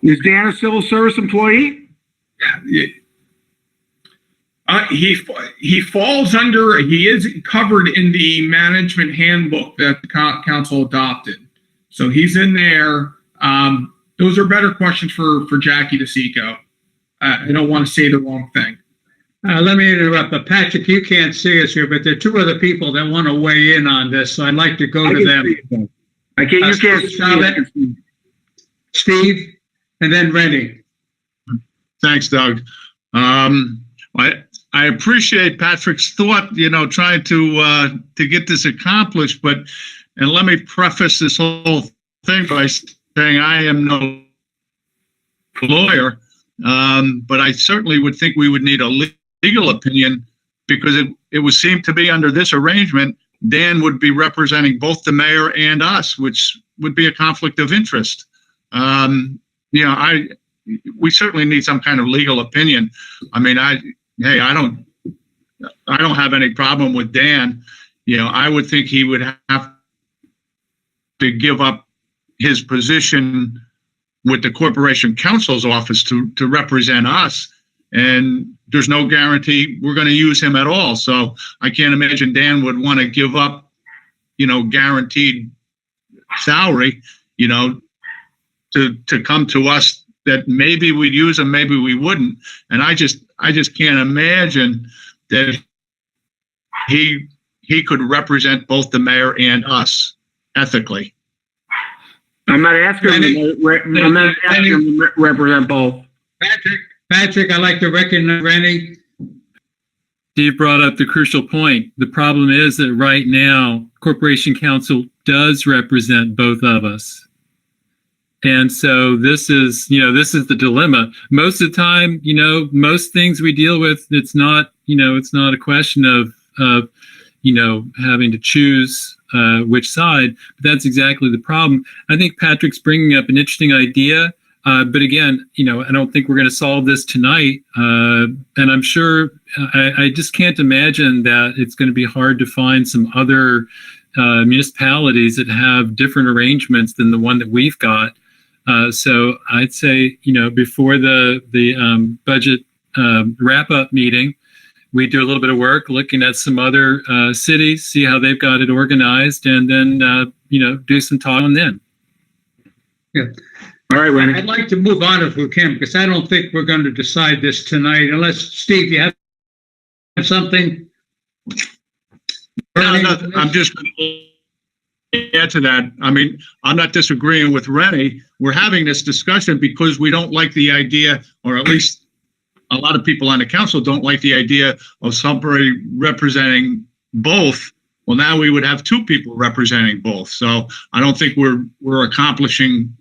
Is Dan a civil service employee? He falls under, he is covered in the management handbook that the council adopted. So he's in there. Those are better questions for Jackie DeSico. I don't want to say the wrong thing. Let me interrupt, but Patrick, you can't see us here, but there are two other people that want to weigh in on this, so I'd like to go to them. You can't see Steve, and then Rennie. Thanks, Doug. I appreciate Patrick's thought, trying to get this accomplished, and let me preface this whole thing by saying I am no lawyer, but I certainly would think we would need a legal opinion, because it would seem to be under this arrangement, Dan would be representing both the mayor and us, which would be a conflict of interest. We certainly need some kind of legal opinion. I mean, I don't have any problem with Dan. I would think he would have to give up his position with the Corporation Counsel's office to represent us. And there's no guarantee we're going to use him at all. So I can't imagine Dan would want to give up, guaranteed salary, to come to us, that maybe we'd use him, maybe we wouldn't. And I just can't imagine that he could represent both the mayor and us ethically. I'm not asking him to represent both. Patrick, I'd like to recognize Rennie. Steve brought up the crucial point. The problem is that right now, Corporation Counsel does represent both of us. And so this is the dilemma. Most of the time, most things we deal with, it's not a question of having to choose which side, but that's exactly the problem. I think Patrick's bringing up an interesting idea. But again, I don't think we're going to solve this tonight. And I'm sure I just can't imagine that it's going to be hard to find some other municipalities that have different arrangements than the one that we've got. So I'd say, before the budget wrap-up meeting, we do a little bit of work looking at some other cities, see how they've got it organized, and then, do some talk on them. Yeah. All right, Rennie. I'd like to move on if we can, because I don't think we're going to decide this tonight, unless, Steve, you have something? No, nothing. I'm just going to add to that. I mean, I'm not disagreeing with Rennie. We're having this discussion because we don't like the idea, or at least a lot of people on the council don't like the idea of somebody representing both. Well, now we would have two people representing both. So I don't think we're accomplishing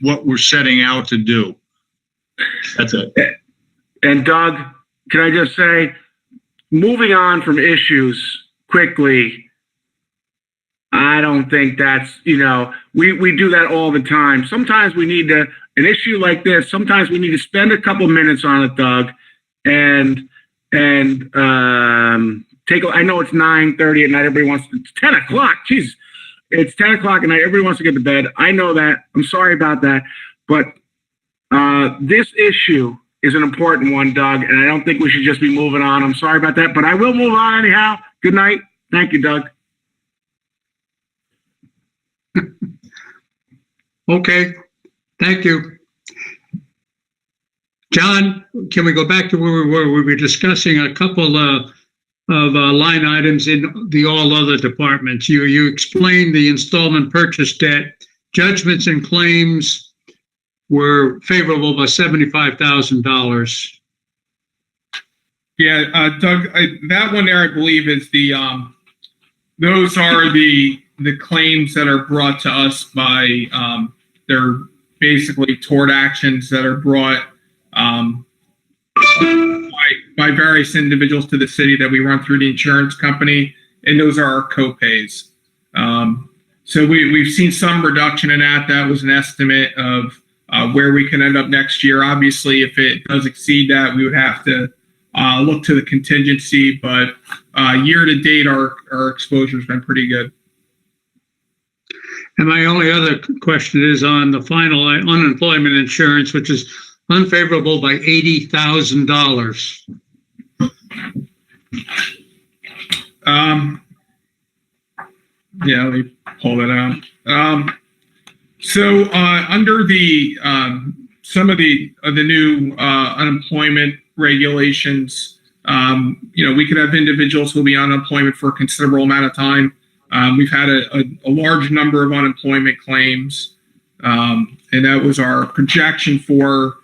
what we're setting out to do. That's it. And Doug, can I just say, moving on from issues quickly, I don't think that's, we do that all the time. Sometimes we need an issue like this, sometimes we need to spend a couple minutes on it, Doug, and I know it's 9:30 at night, it's 10 o'clock, jeez. It's 10 o'clock at night. Everybody wants to get to bed. I know that. I'm sorry about that. But this issue is an important one, Doug, and I don't think we should just be moving on. I'm sorry about that, but I will move on anyhow. Good night. Thank you, Doug. Okay. Thank you. John, can we go back to where we were? We were discussing a couple of line items in the all other departments. You explained the installment purchase debt. Judgments and claims were favorable by $75,000. Yeah, Doug, that one there, I believe, is the those are the claims that are brought to us by they're basically tort actions that are brought by various individuals to the city that we run through the insurance company, and those are our co-pays. So we've seen some reduction in that. That was an estimate of where we can end up next year. Obviously, if it does exceed that, we would have to look to the contingency, but year to date, our exposure has been pretty good. And my only other question is on the final unemployment insurance, which is unfavorable by $80,000. Yeah, let me pull that out. So under the some of the new unemployment regulations, we could have individuals who will be on unemployment for a considerable amount of time. We've had a large number of unemployment claims, and that was our projection for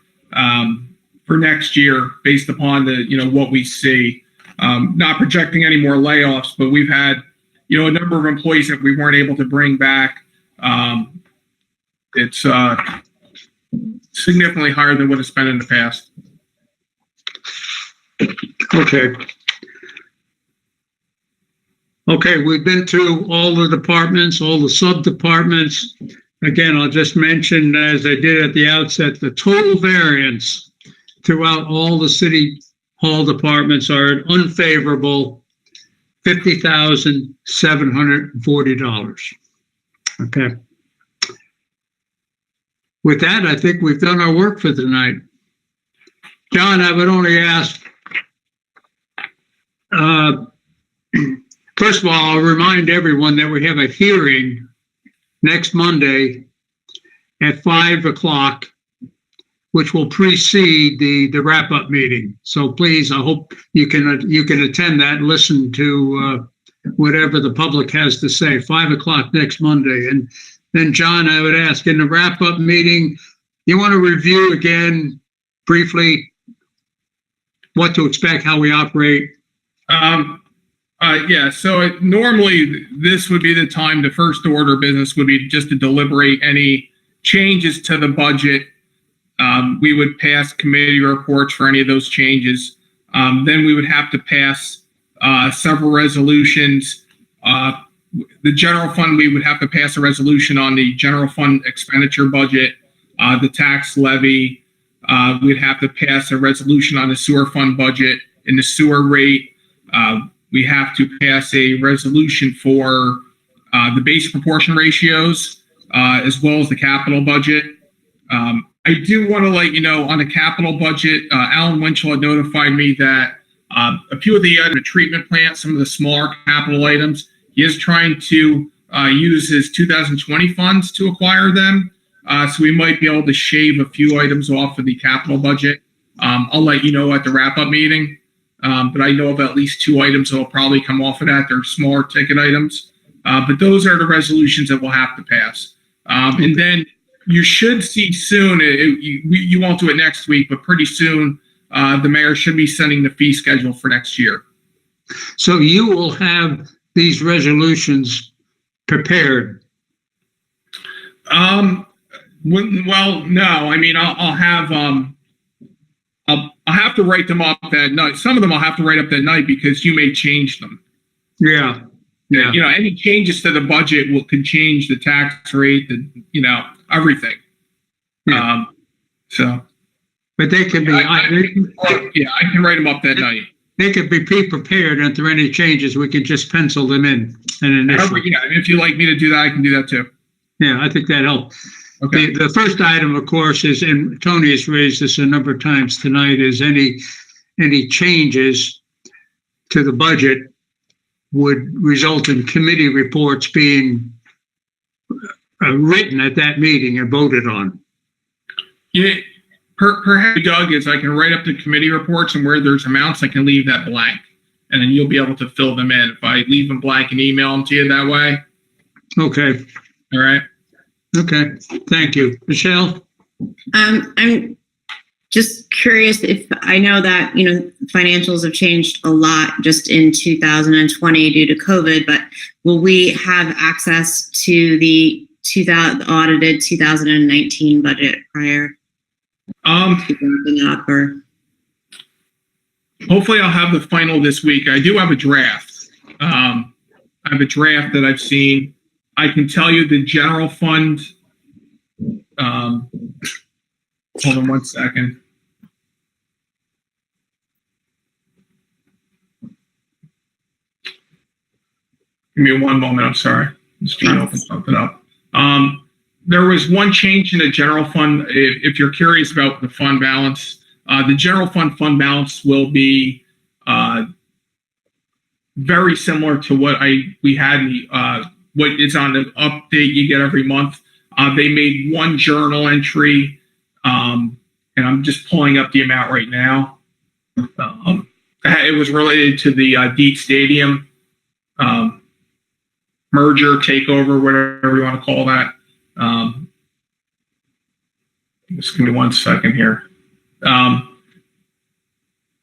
next year based upon the what we see. Not projecting any more layoffs, but we've had a number of employees that we weren't able to bring back. It's significantly higher than what it's been in the past. Okay, we've been through all the departments, all the sub-departments. Again, I'll just mention, as I did at the outset, the total variance throughout all the city hall departments are an unfavorable $50,740. Okay. With that, I think we've done our work for tonight. John, I would only ask, first of all, I'll remind everyone that we have a hearing next Monday at 5 o'clock, which will precede the wrap-up meeting. So please, I hope you can attend that and listen to whatever the public has to say. 5 o'clock next Monday. And then, John, I would ask, in the wrap-up meeting, you want to review again briefly what to expect, how we operate? Yeah, so normally this would be the time, the first order of business would be just to deliberate any changes to the budget. We would pass committee reports for any of those changes. Then we would have to pass several resolutions. The general fund, we would have to pass a resolution on the general fund expenditure budget, the tax levy. We'd have to pass a resolution on the sewer fund budget and the sewer rate. We have to pass a resolution for the base proportion ratios, as well as the capital budget. I do want to let you know on the capital budget, Alan Winchell had notified me that a few of the treatment plants, some of the smaller capital items, he is trying to use his 2020 funds to acquire them. So we might be able to shave a few items off of the capital budget. I'll let you know at the wrap-up meeting. But I know of at least 2 items that will probably come off of that. They're smaller ticket items. But those are the resolutions that we'll have to pass. And then you should see soon, you won't do it next week, but pretty soon, the mayor should be sending the fee schedule for next year. So you will have these resolutions prepared? Well, no. I mean, I'll have I'll have to write them up that night. Some of them I'll have to write up that night because you may change them. Yeah. Any changes to the budget could change the tax rate, everything. Yeah. But they can be. I can write them up that night. They could be pre-prepared, and if there are any changes, we can just pencil them in. And if you like me to do that, I can do that too. Yeah, I think that helps. Okay. The first item, of course, is, and Tony has raised this a number of times tonight, is any changes to the budget would result in committee reports being written at that meeting and voted on. Yeah, perhaps, Doug, is I can write up the committee reports, and where there's amounts, I can leave that blank, and then you'll be able to fill them in. If I leave them blank and email them to you that way. Okay. All right. Okay. Thank you. Michelle? I'm just curious if I know that, financials have changed a lot just in 2020 due to COVID, but will we have access to the audited 2019 budget prior? Up or? Hopefully I'll have the final this week. I do have a draft. I have a draft that I've seen. I can tell you the general fund. Hold on one second. Give me one moment. I'm sorry. I'm just trying to open something up. There was one change in the general fund. If you're curious about the fund balance, the general fund balance will be very similar to what we had. What is on the update you get every month. They made one journal entry, and I'm just pulling up the amount right now. It was related to the Deet Stadium merger, takeover, whatever you want to call that. Just give me 1 second here.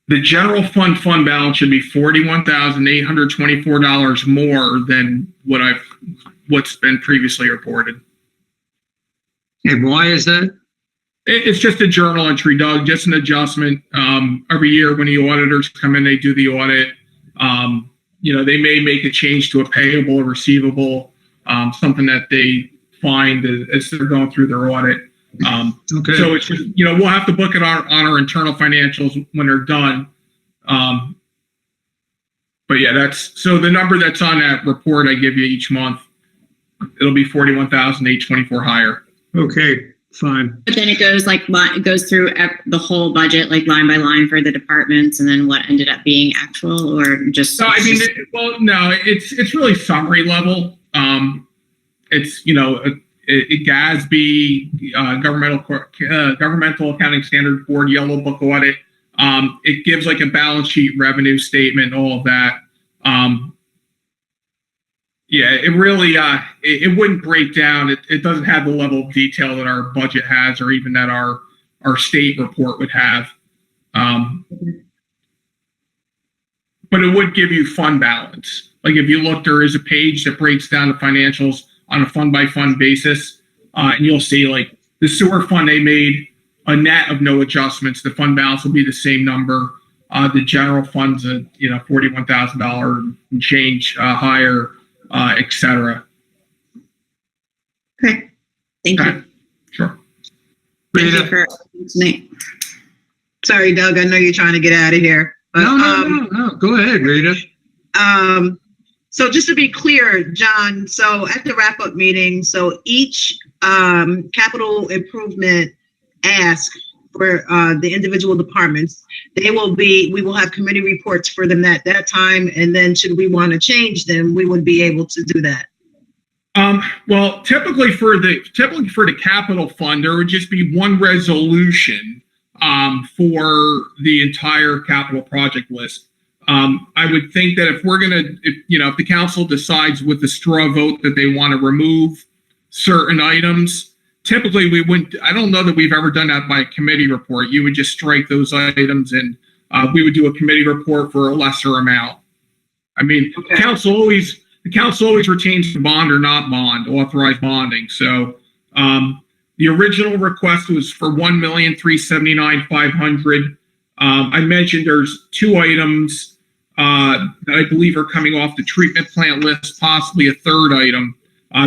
The general fund balance should be $41,824 more than what's been previously reported. And why is that? It's just a journal entry, Doug, just an adjustment. Every year when the auditors come in, they do the audit. They may make a change to a payable or receivable, something that they find as they're going through their audit. Okay. So it's just, we'll have to book it on our internal financials when they're done. But yeah, so the number that's on that report I give you each month, it'll be 41,824 higher. Okay, fine. But then it goes through the whole budget, like line by line for the departments, and then what ended up being actual, or just. No, it's really summary level. It's GASB, Governmental Accounting Standards Board Yellow Book audit. It gives like a balance sheet, revenue statement, all of that. It really it wouldn't break down. It doesn't have the level of detail that our budget has, or even that our state report would have. But it would give you fund balance. Like if you look, there is a page that breaks down the financials on a fund by fund basis, and you'll see like the sewer fund, they made a net of no adjustments. The fund balance will be the same number. The general fund's $41,000 and change higher, etc. Okay, thank you. Sure. Thank you for tonight. Sorry, Doug, I know you're trying to get out of here. But, No. Go ahead, Rita. So just to be clear, John, so at the wrap-up meeting, so each capital improvement ask for the individual departments, we will have committee reports for them at that time, and then should we want to change them, we would be able to do that. Well, typically for the capital fund, there would just be one resolution for the entire capital project list. I would think that if the council decides with the straw vote that they want to remove certain items, typically we wouldn't. I don't know that we've ever done that by a committee report. You would just strike those items, and we would do a committee report for a lesser amount. I mean, okay. The council always retains the bond or not bond, authorized bonding. So the original request was for $1,379,500. I mentioned there's two items that I believe are coming off the treatment plant list, possibly a third item.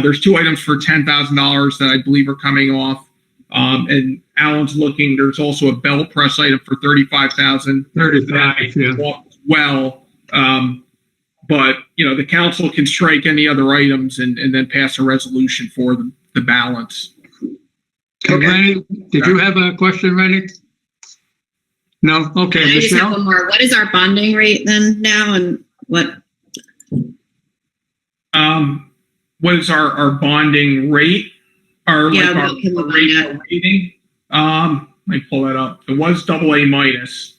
There's two items for $10,000 that I believe are coming off. And Alan's looking, there's also a belt press item for $35,000. 35, yeah. Well, but the council can strike any other items and then pass a resolution for the balance. Okay. Rennie, did you have a question, Rennie? No? Okay, I just have Michelle? one more. What is our bonding rate then now, and what? What is our bonding rate? Our rating? Let me pull that up. It was AA minus.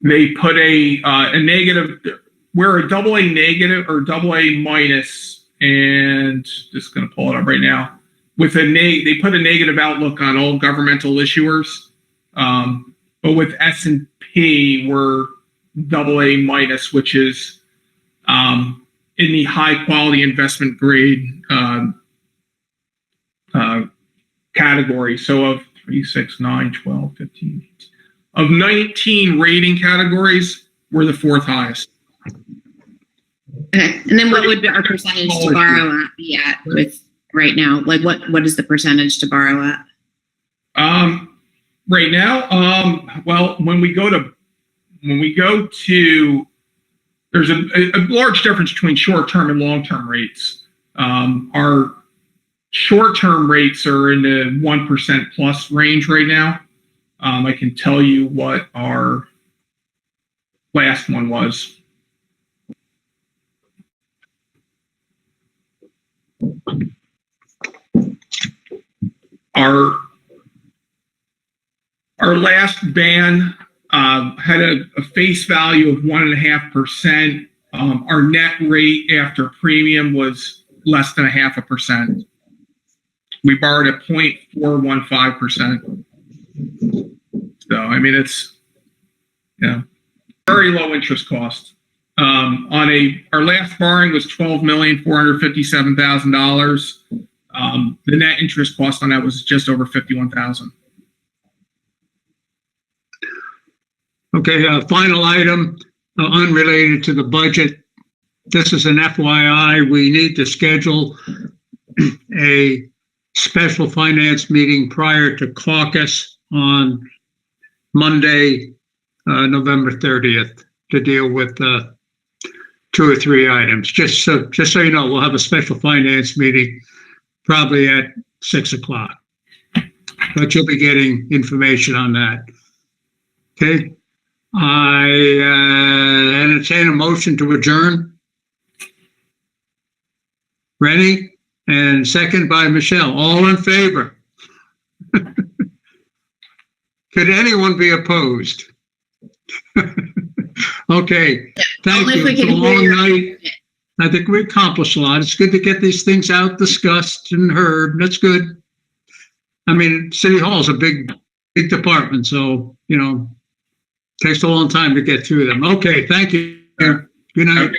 They put a negative. We're a AA negative or AA minus, and just going to pull it up right now. With they put a negative outlook on all governmental issuers, but with S&P we're AA minus, which is in the high quality investment grade category. So of 3, 6, 9, 12, 15, of 19 rating categories, we're the 4th highest. Okay. And then what would our percentage to borrow at be at with right now? Like what is the percentage to borrow at? Right now, well, when we go to, there's a large difference between short-term and long-term rates. Our short-term rates are in the 1% plus range right now. I can tell you what our last one was. Our last ban had a face value of 1.5%. Our net rate after premium was less than 0.5%. We borrowed at 0.415%. So I mean, it's very low interest cost. Our last borrowing was $12,457,000. The net interest cost on that was just over $51,000. Okay, final item, unrelated to the budget. This is an FYI. We need to schedule a special finance meeting prior to caucus on Monday, November 30th, to deal with 2 or 3 items. Just so you know, we'll have a special finance meeting probably at 6 o'clock. But you'll be getting information on that. Okay. I entertain a motion to adjourn. Rennie, and second by Michelle. All in favor? Could anyone be opposed? Okay. Thank you. It's a long night. I think we accomplished a lot. It's good to get these things out, discussed and heard. That's good. I mean, City Hall is a big department, so, takes a long time to get through them. Okay, thank you. Good night.